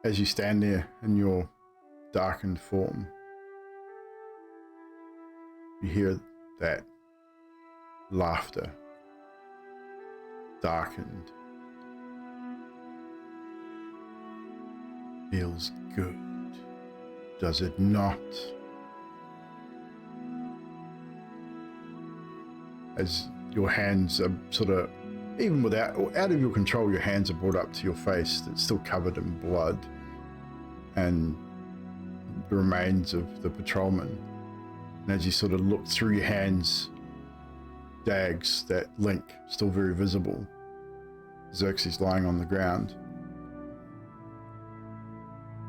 as you stand there in your darkened form, you hear that laughter, darkened. Feels good, does it not? As your hands are sort of, even without, or out of your control, your hands are brought up to your face. It's still covered in blood and the remains of the patrolman. And as you sort of look through your hands, Dags, that link, still very visible. Xerxes lying on the ground.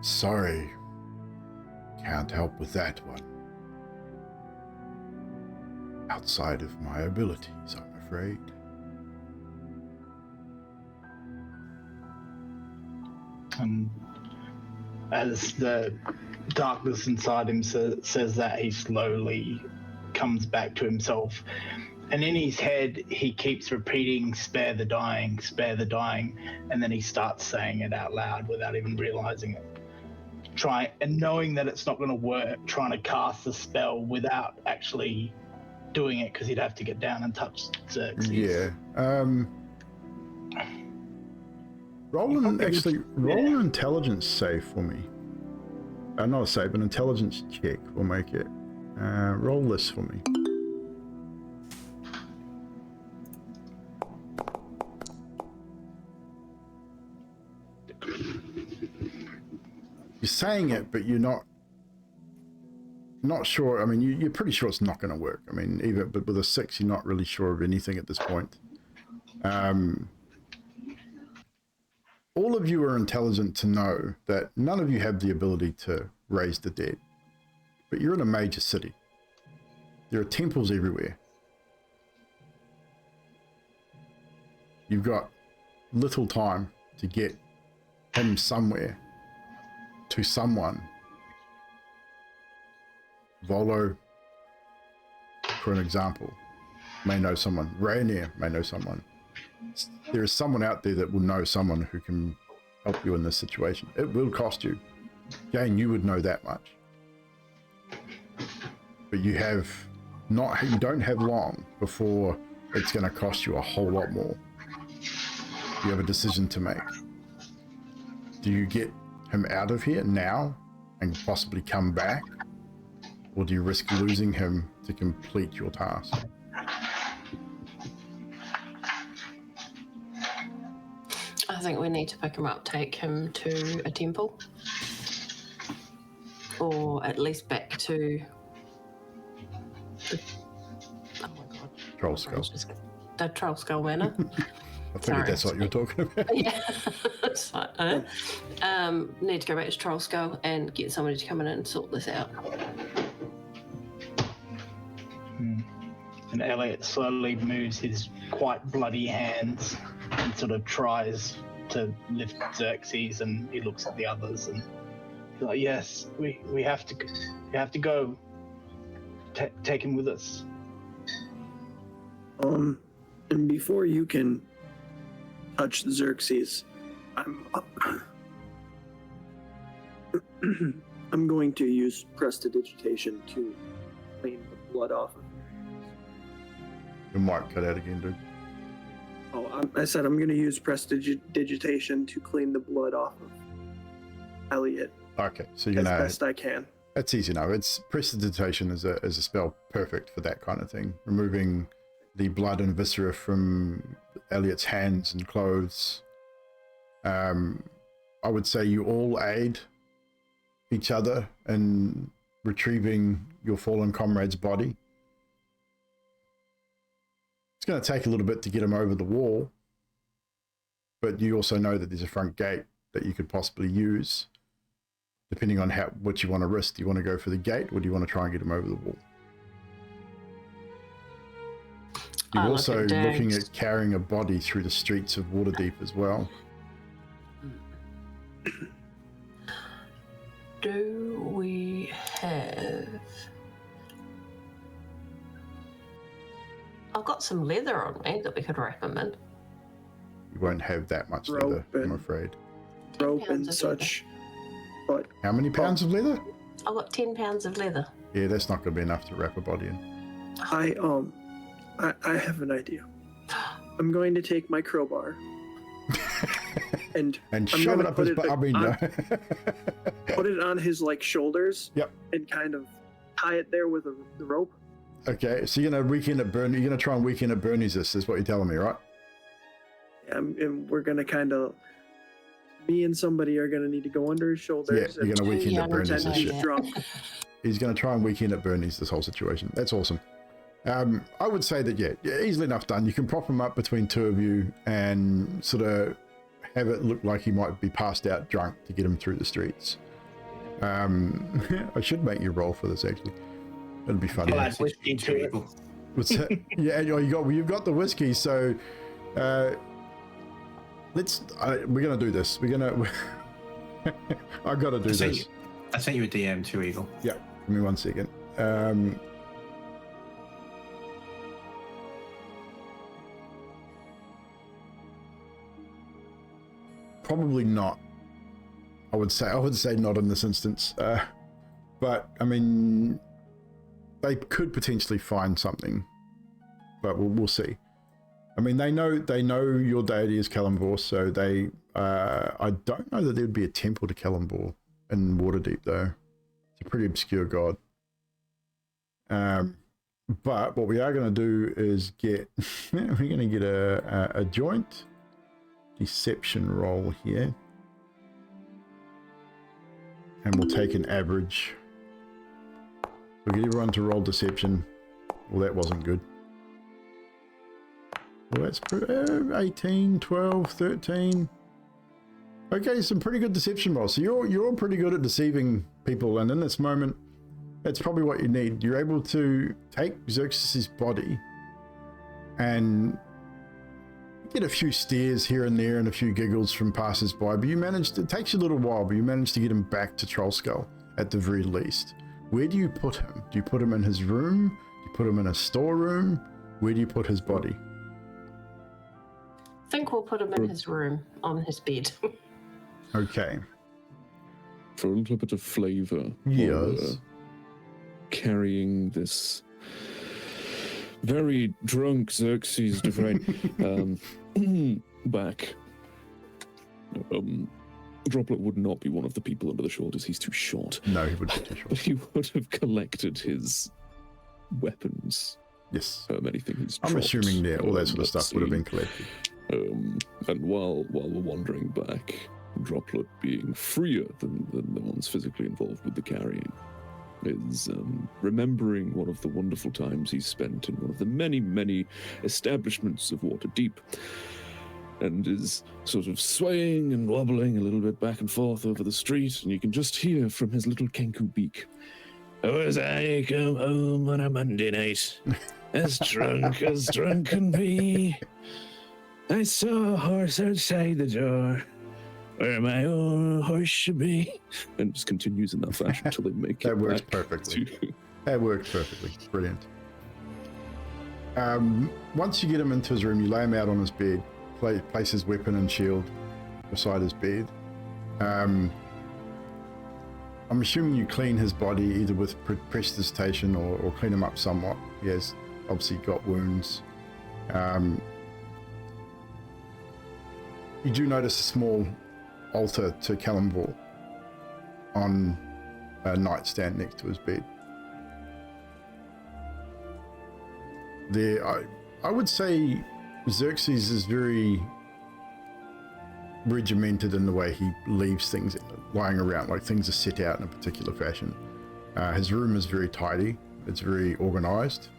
Sorry, can't help with that one. Outside of my abilities, I'm afraid. And as the darkness inside him says that, he slowly comes back to himself. And in his head, he keeps repeating, spare the dying, and then he starts saying it out loud without even realizing it. And knowing that it's not going to work, trying to cast the spell without actually doing it, because he'd have to get down and touch Xerxes. Yeah. Roll an intelligence save for me. Not a save, an intelligence check will make it Roll this for me. You're saying it, but you're not sure. I mean, you're pretty sure it's not going to work. I mean, even but with a 6, you're not really sure of anything at this point. All of you are intelligent to know that none of you have the ability to raise the dead, but you're in a major city. There are temples everywhere. You've got little time to get him somewhere, to someone. Volo, for an example, may know someone. Rainier may know someone. There is someone out there that will know someone who can help you in this situation. It will cost you. Again, you would know that much. But you don't have long before it's going to cost you a whole lot more. You have a decision to make. Do you get him out of here now and possibly come back? Or do you risk losing him to complete your task? I think we need to pick him up, take him to a temple. Or at least back to the... Oh my god. Troll Skull. The Troll Skull Manor. I figured that's what you were talking about. Yeah. It's like, need to go back to Troll Skull and get somebody to come in and sort this out. And Elliot slowly moves his quite bloody hands and sort of tries to lift Xerxes, and he looks at the others and he's like, yes, we have to go. Take him with us. And before you can touch Xerxes, I'm going to use prestidigitation to clean the blood off of him. Your mic cut out again, dude. Oh, I said I'm going to use prestidigitation to clean the blood off of Elliot Okay, so you as know best I can. that's easy now. It's prestidigitation is a spell perfect for that kind of thing. Removing the blood and viscera from Elliot's hands and clothes. I would say you all aid each other in retrieving your fallen comrade's body. It's going to take a little bit to get him over the wall, but you also know that there's a front gate that you could possibly use, depending on what you want to risk. Do you want to go for the gate, or do you want to try and get him over the wall? You're also looking at carrying a body through the streets of Waterdeep as well. Do we have... I've got some leather on me that we could wrap him in. You won't have that much leather, I'm afraid. Rope and such. But How many pounds of leather? I've got 10 pounds of leather. Yeah, that's not going to be enough to wrap a body in. I have an idea. I'm going to take my crowbar and shove it up his butt. I mean, no. put it on his shoulders. Yep. And kind of tie it there with the rope. Okay, so you're going to weaken at Bernie. You're going to try and weaken at Bernie's. This is what you're telling me, right? And we're going to kind of, me and somebody are going to need to go under his shoulders. Yeah, you're going to weaken at Bernie's. Pretend he's drunk. He's going to try and weaken at Bernie's this whole situation. That's awesome. I would say that, yeah, easily enough done. You can prop him up between two of you and sort of have it look like he might be passed out drunk to get him through the streets. I should make you roll for this, actually. It'll be funny. I'll add whiskey to it. Yeah, you've got the whiskey, so we're gonna do this. I've got to do this. I sent you a DM too, Eagle. Yeah, give me 1 second. Probably not. I would say not in this instance. But I mean, they could potentially find something, but we'll see. I mean, they know your deity is Calimbor, so they. I don't know that there would be a temple to Calimbor in Waterdeep, though. It's a pretty obscure god. But what we are going to do is get, we're going to get a joint deception roll here. And we'll take an average. We'll get everyone to roll deception. Well, that wasn't good. Well, that's 18, 12, 13. Okay, some pretty good deception rolls. So you're all pretty good at deceiving people, and in this moment, that's probably what you need. You're able to take Xerxes' body and get a few stares here and there and a few giggles from passers-by, but you managed, it takes you a little while, but you managed to get him back to Trollskull at the very least. Where do you put him? Do you put him in his room? Do you put him in a storeroom? Where do you put his body? I think we'll put him in his room, on his bed. Okay. For a little bit of flavour. Yes. Carrying this very drunk Xerxes Devrain back. Droplet would not be one of the people under the shoulders. He's too short. No, he would be too short. But he would have collected his weapons. Yes. Anything he's I'm dropped, assuming that all that sort of stuff would have been seen. collected. And while we're wandering back, Droplet, being freer than the ones physically involved with the carrying, is remembering one of the wonderful times he's spent in one of the many, many establishments of Waterdeep, and is sort of swaying and wobbling a little bit back and forth over the street, and you can just hear from his little Kenku beak, "Oh, as I come home on a Monday night, as drunk can be, I saw a horse outside the door, where my own horse should be," and just continues in that fashion until they make That it works back perfectly. to- That worked perfectly. Brilliant. Once you get him into his room, you lay him out on his bed, place his weapon and shield beside his bed. I'm assuming you clean his body either with prestidigitation or clean him up somewhat. He has obviously got wounds. You do notice a small altar to Kalimvor on a nightstand next to his bed. There, I would say Xerxes is very regimented in the way he leaves things lying around, like things are set out in a particular fashion. His room is very tidy, it's very organized.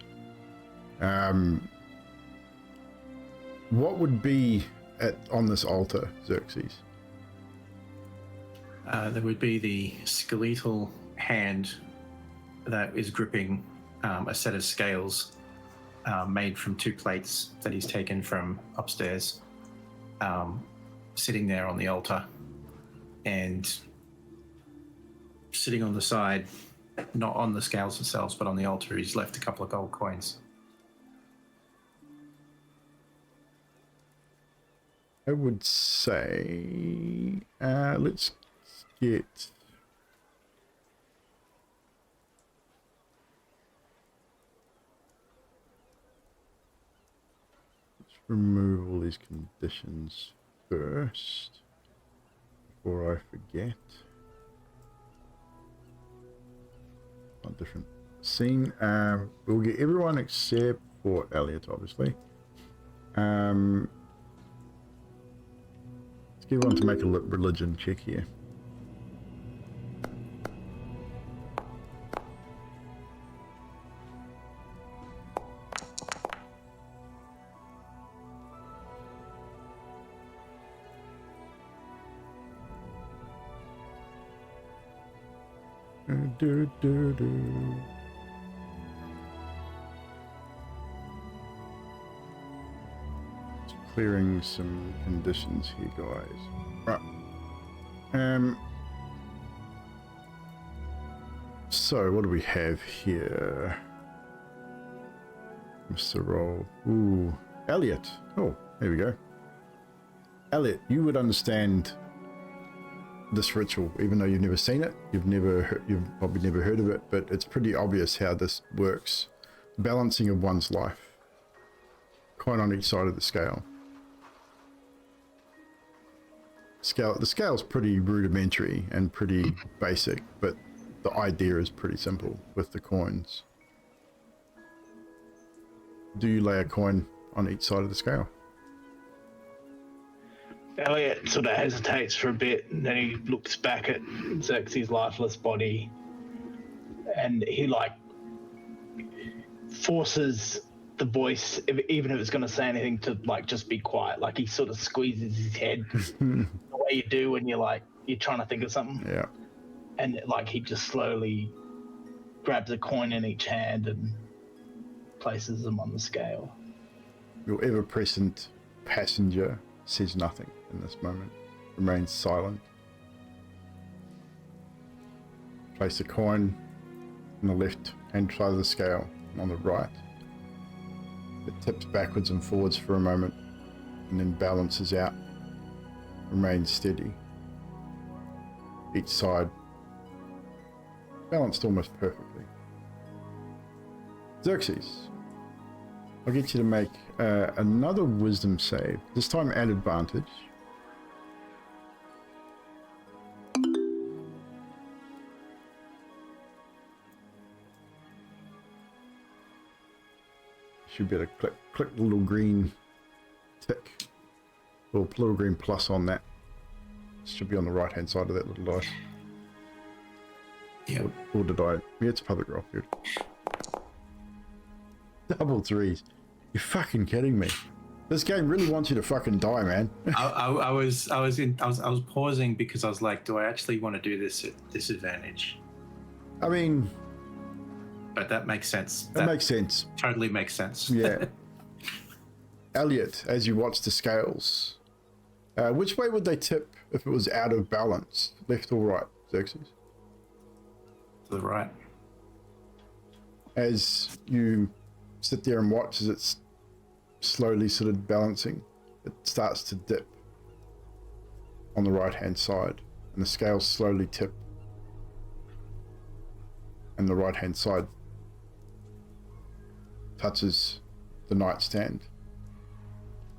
What would be on this altar, Xerxes? There would be the skeletal hand that is gripping a set of scales made from 2 plates that he's taken from upstairs, sitting there on the altar, and sitting on the side, not on the scales themselves, but on the altar, he's left a couple of gold coins. I would say, let's get... Let's remove all these conditions first, before I forget. A different scene. We'll get everyone except for Elliot, obviously. Let's get everyone to make a religion check here. Just clearing some conditions here, guys. Right. So what do we have here? Mr. Roll. Ooh, Elliot. Oh, there we go. Elliot, you would understand this ritual, even though you've never seen it, you've probably never heard of it, but it's pretty obvious how this works. Balancing of one's life, quite on each side of the scale. The scale's pretty rudimentary and pretty basic, but the idea is pretty simple with the coins. do you lay a coin on each side of the scale? Elliot sort of hesitates for a bit, and then he looks back at Xerxes' lifeless body, and he like forces the voice, even if it's going to say anything, to like just be quiet. Like he sort of squeezes his head the way you do when you're trying to think of something. Yeah. And like he just slowly grabs a coin in each hand and places them on the scale. Your ever-present passenger says nothing in this moment, remains silent. Place a coin on the left-hand side of the scale and on the right. It tips backwards and forwards for a moment and then balances out, remains steady. Each side balanced almost perfectly. Xerxes, I'll get you to make another wisdom save, this time at advantage. Should be able to click the little green tick, or little green plus on that. Should be on the right hand side of that little dice. Yeah. Or did I? Yeah, it's a public roll. Good. Double threes. You're fucking kidding me. This game really wants you to fucking die, man. I was pausing because I was like, do I actually want to do this at disadvantage? I mean, but that makes sense. That makes sense. Totally makes sense. Yeah. Elliot, as you watch the scales, which way would they tip if it was out of balance? Left or right, Xerxes? To the right. As you sit there and watch as it's slowly sort of balancing, it starts to dip on the right hand side, and the scales slowly tip, and the right hand side touches the nightstand.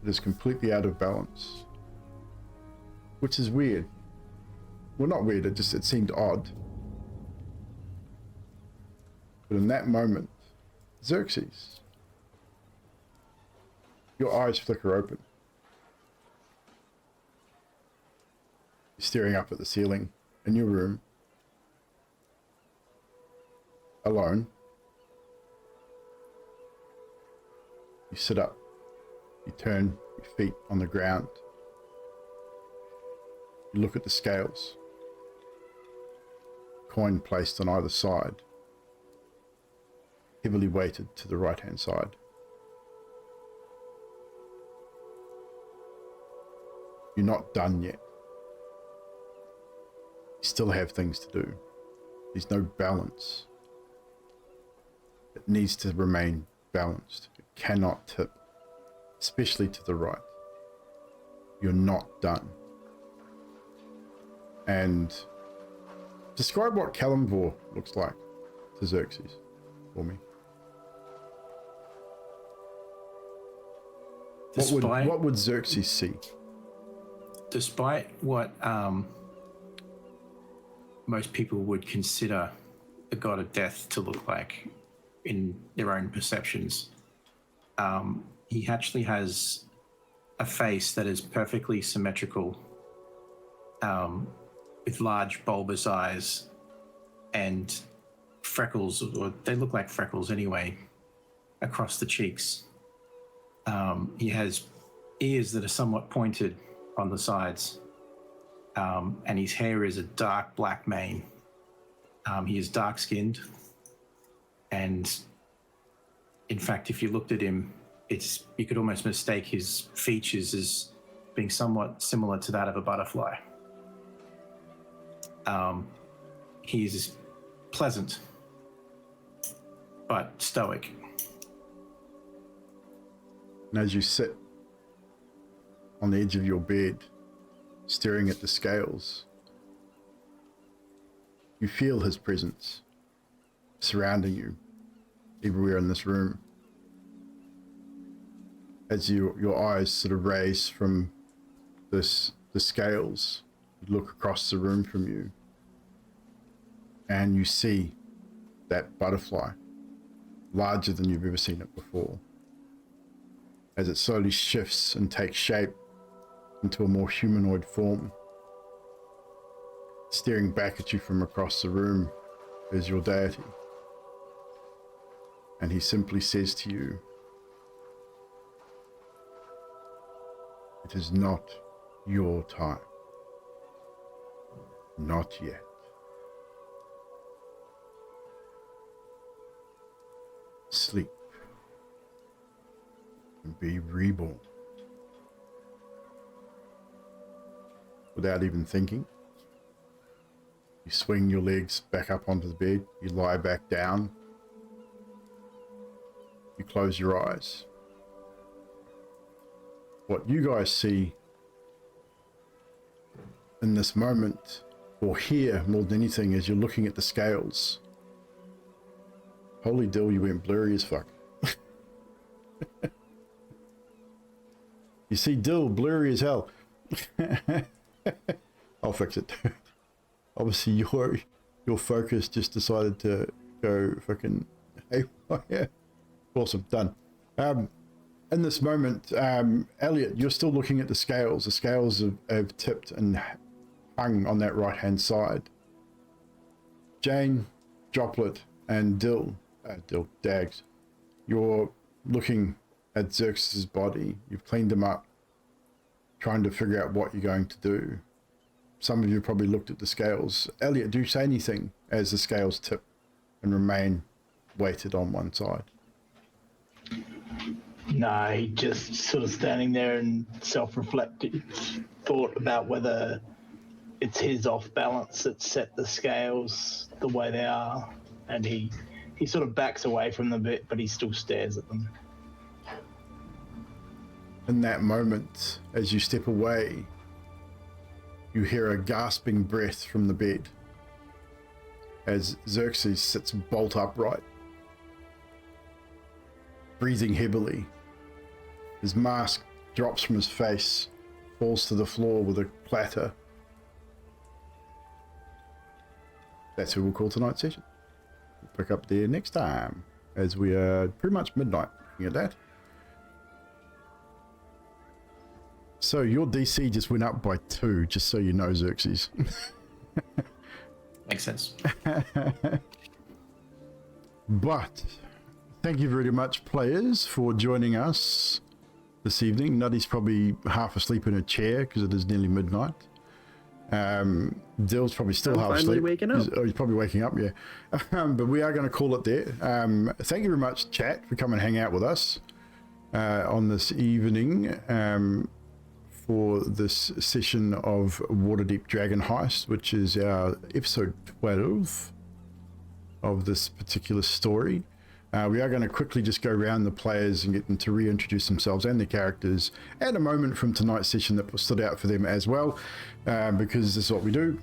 It is completely out of balance, which is weird. Well, not weird, it seemed odd. But in that moment, Xerxes, your eyes flicker open. You're staring up at the ceiling in your room, alone. You sit up, you turn your feet on the ground. You look at the scales, coin placed on either side, heavily weighted to the right hand side. You're not done yet. You still have things to do. There's no balance. It needs to remain balanced. It cannot tip, especially to the right. You're not done. And describe what Kalimvor looks like to Xerxes for me. What would Xerxes see? Despite what most people would consider the god of death to look like in their own perceptions, he actually has a face that is perfectly symmetrical, with large bulbous eyes and freckles, or they look like freckles anyway, across the cheeks. He has ears that are somewhat pointed on the sides, and his hair is a dark black mane. He is dark-skinned, and in fact, if you looked at him, you could almost mistake his features as being somewhat similar to that of a butterfly. He is pleasant, but stoic. And as you sit on the edge of your bed, staring at the scales, you feel his presence surrounding you everywhere in this room. As your eyes sort of raise from the scales, you look across the room from you, and you see that butterfly, larger than you've ever seen it before, as it slowly shifts and takes shape into a more humanoid form. Staring back at you from across the room is your deity. And he simply says to you, "It is not your time. Not yet. Sleep and be reborn." Without even thinking, you swing your legs back up onto the bed, you lie back down, you close your eyes. What you guys see in this moment, or hear more than anything, is you're looking at the scales. Holy dill, you went blurry as fuck. You see dill blurry as hell. I'll fix it. Obviously your focus just decided to go fucking haywire. Awesome, done. In this moment, Elliot, you're still looking at the scales. The scales have tipped and hung on that right hand side. Jane, Droplet, and Dags, you're looking at Xerxes' body. You've cleaned him up, trying to figure out what you're going to do. Some of you probably looked at the scales. Elliot, do you say anything as the scales tip and remain weighted on one side? No, he just sort of standing there and self-reflective thought about whether it's his off balance that set the scales the way they are, and he sort of backs away from them a bit, but he still stares at them. In that moment, as you step away, you hear a gasping breath from the bed as Xerxes sits bolt upright, breathing heavily. His mask drops from his face, falls to the floor with a clatter. That's who we'll call tonight's session. We'll pick up there next time, as we are pretty much midnight looking at that. So your DC just went up by 2, just so you know, Xerxes. Makes sense. But thank you very much, players, for joining us this evening. Nutty's probably half asleep in a chair because it is nearly midnight. Dill's probably still half asleep. Waking up. He's probably waking up, yeah. But we are going to call it there. Thank you very much, chat, for coming and hang out with us on this evening for this session of Waterdeep Dragon Heist, which is our episode 12 of this particular story. We are going to quickly just go around the players and get them to reintroduce themselves and their characters, and a moment from tonight's session that stood out for them as well, because this is what we do,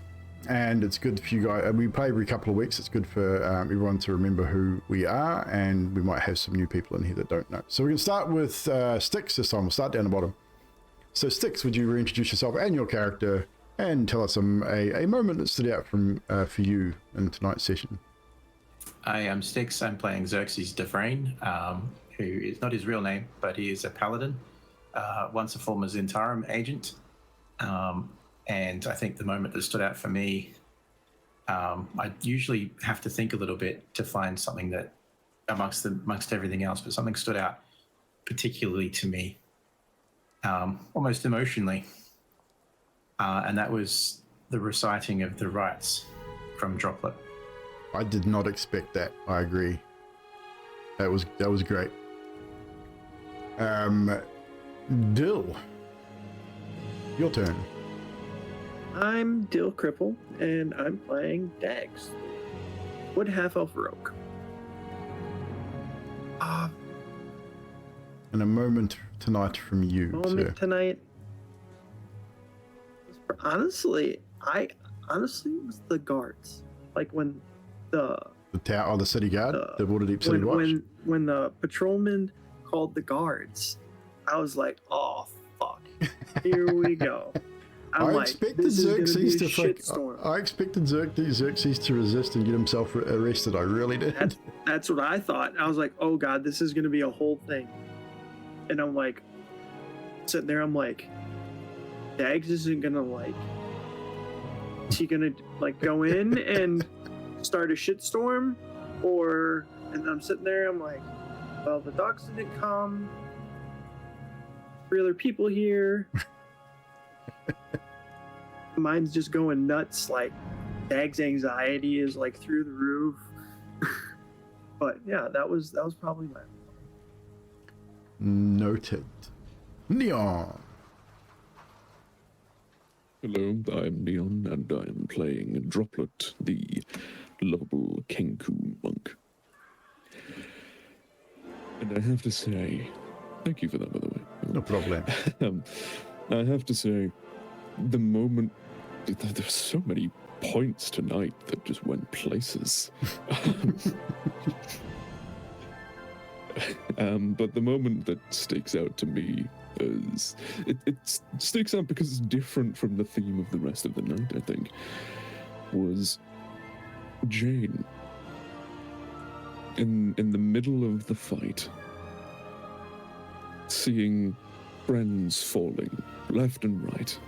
and it's good for you guys. We play every couple of weeks. It's good for everyone to remember who we are, and we might have some new people in here that don't know. So we can start with Styx this time. We'll start down the bottom. So Styx, would you reintroduce yourself and your character, and tell us a moment that stood out from for you in tonight's session? I am Styx. I'm playing Xerxes Defrain, who is not his real name, but he is a paladin, once a former Zentarum agent. And I think the moment that stood out for me, I usually have to think a little bit to find something that amongst everything else, but something stood out particularly to me, almost emotionally. And that was the reciting of the rites from Droplet. I did not expect that. I agree. That was great. Dill, your turn. I'm Dill Cripple, and I'm playing Dags, Wood Half Elf Rogue. And a moment tonight from you. Moment tonight. Honestly, it was the guards. Like when the city guard, the Waterdeep City Watch. When the patrolman called the guards, I was like, oh fuck, here we go. I expected Xerxes to resist and get himself arrested. I really did. That's what I thought. I was like, oh god, this is going to be a whole thing. and I'm like, sitting there, I'm like, Dags isn't gonna is he gonna like go in and start a shitstorm, or? And I'm sitting there, I'm like, well, the dogs didn't come. 3 other people here. Mine's just going nuts. Like, Dag's anxiety is like through the roof. But yeah, that was probably my. Noted. Neon. Hello, I'm Neon, and I'm playing Droplet, the lovable Kenku monk. And I have to say, thank you for that, by the way. No problem. I have to say, the moment, there's so many points tonight that just went places. But the moment that sticks out to me is, it sticks out because it's different from the theme of the rest of the night, I think, was Jane. In the middle of the fight, seeing friends falling left and right,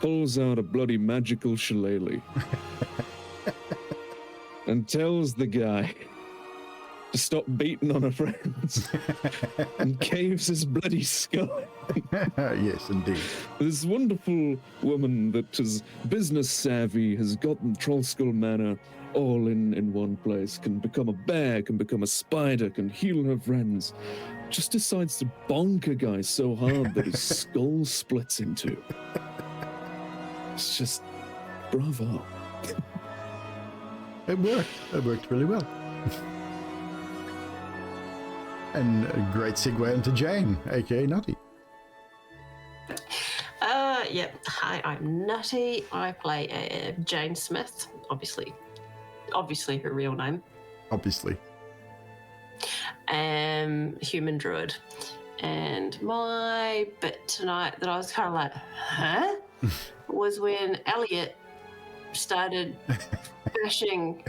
pulls out a bloody magical shillelagh and tells the guy to stop beating on her friends and caves his bloody skull. Yes, indeed. This wonderful woman that is business savvy, has gotten Trollskull Manor all in one place, can become a bear, can become a spider, can heal her friends, just decides to bonk a guy so hard that his skull splits in two. It's just, bravo. It worked. It worked really well. And a great segue into Jane, aka Nutty. Yep. Hi, I'm Nutty. I play Jane Smith, obviously her real name. Obviously. Human druid. And my bit tonight that I was kind of like, huh? was when Elliot started bashing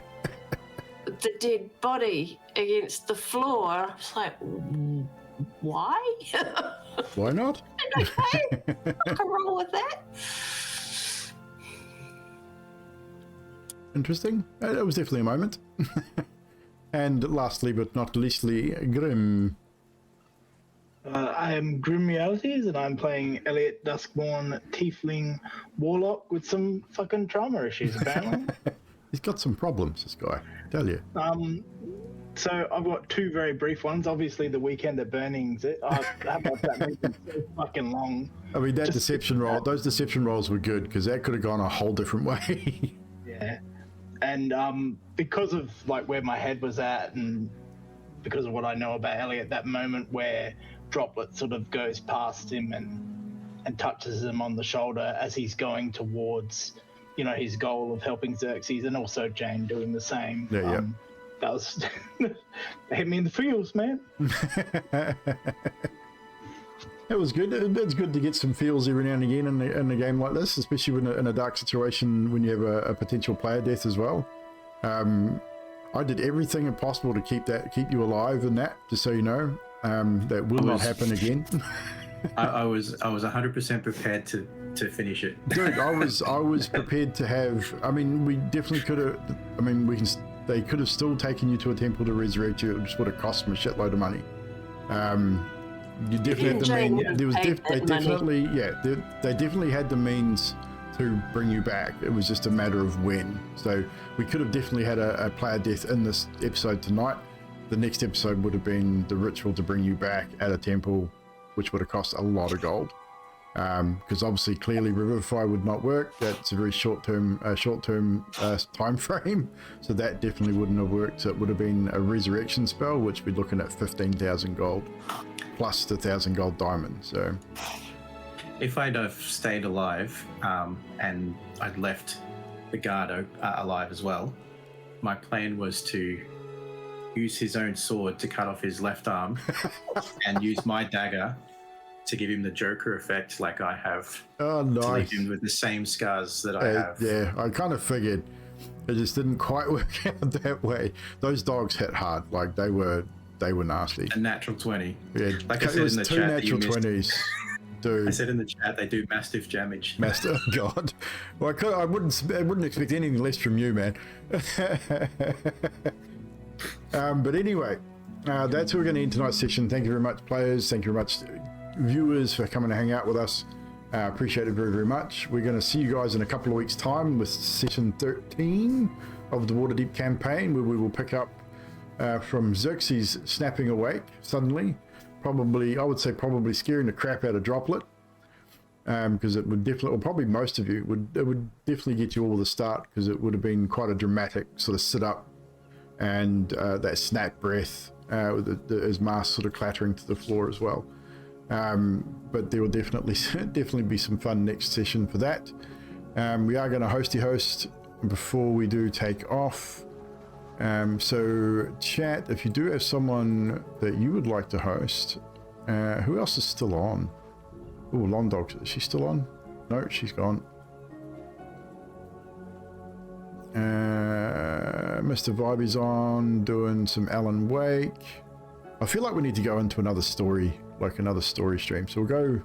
the dead body against the floor. I was like, why? Why not? Okay, I can roll with that. Interesting. That was definitely a moment. And lastly, but not leastly, Grim. I am Grim Realities, and I'm playing Elliot Duskborn, Tiefling Warlock with some fucking trauma issues, apparently. He's got some problems, this guy. I tell you. So I've got 2 very brief ones. Obviously, the weekend at Burnings. How about that making so fucking long? I mean, that deception roll, those deception rolls were good because that could have gone a whole different way. Yeah. And because of like where my head was at, and because of what I know about Elliot, that moment where Droplet sort of goes past him and touches him on the shoulder as he's going towards, his goal of helping Xerxes, and also Jane doing the same. Yeah. That was they hit me in the feels, man. It was good. It's good to get some feels every now and again in a game like this, especially in a dark situation when you have a potential player death as well. I did everything possible to keep you alive in that, just so you know. That will not happen again. I was 100% prepared to finish it. Dude, I was prepared to have. I mean, we definitely could have. I mean, they could have still taken you to a temple to resurrect you. It just would have cost them a shitload of money. You definitely had they definitely had the means to bring you back. It was just a matter of when. So we could have definitely had a player death in this episode tonight. The next episode would have been the ritual to bring you back at a temple, which would have cost a lot of gold. Because obviously, clearly, Revivify would not work. That's a very short-term time frame, so that definitely wouldn't have worked. So it would have been a resurrection spell, which we're looking at 15,000 gold plus the 1,000 gold diamond. So, if I'd have stayed alive and I'd left the guard alive as well, my plan was to use his own sword to cut off his left arm and use my dagger to give him the Joker effect, like I have. Oh, nice. To leave him with the same scars that I have. Yeah, I kind of figured. It just didn't quite work out that way. Those dogs hit hard. Like, they were they were nasty. A natural 20. Yeah, Like I it said was in the two chat that you natural missed. 20s. Dude. I said in the chat they do massive damage. Master, God. Well, I wouldn't expect anything less from you, man. But anyway, that's where we're going to end tonight's session. Thank you very much, players. Thank you very much, viewers, for coming to hang out with us. Appreciate it very, very much. We're going to see you guys in a couple of weeks' time with session 13 of the Waterdeep campaign, where we will pick up from Xerxes snapping awake suddenly. Probably, I would say, probably scaring the crap out of Droplet, because it would definitely, or probably most of you, it would definitely get you all the start, because it would have been quite a dramatic sort of sit up and that snap breath with his mask sort of clattering to the floor as well. But there will definitely be some fun next session for that. We are going to host before we do take off. So chat, if you do have someone that you would like to host, who else is still on? Oh, Long Dog, is she still on? No, she's gone. Mr. Vibey's on, doing some Alan Wake. I feel like we need to go into another story, like another story stream. So we'll go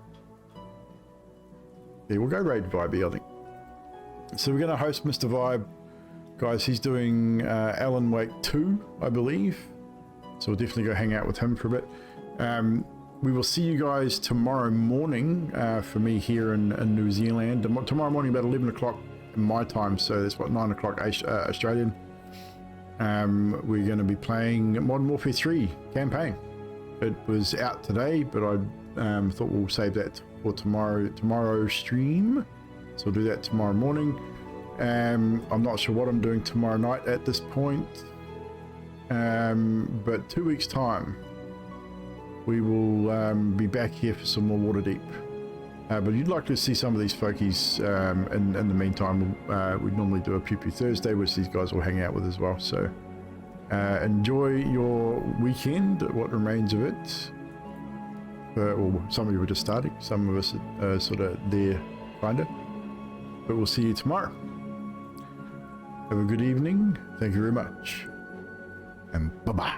raid Vibey, I think. So we're going to host Mr. Vibe. Guys, he's doing Alan Wake 2, I believe. So we'll definitely go hang out with him for a bit. We will see you guys tomorrow morning for me here in New Zealand. Tomorrow morning about 11 o'clock my time, so that's what, 9 o'clock Australian. We're going to be playing Modern Warfare 3 campaign. It was out today, but I thought we'll save that for tomorrow's stream. So we'll do that tomorrow morning. I'm not sure what I'm doing tomorrow night at this point, but 2 weeks time we will be back here for some more Waterdeep. But you'd like to see some of these folkies. In the meantime, we normally do a Pew Pew Thursday, which these guys will hang out with as well. So enjoy your weekend, what remains of it. Well, some of you are just starting, some of us are sort of there, kinda. But we'll see you tomorrow. Have a good evening. Thank you very much. And bye-bye.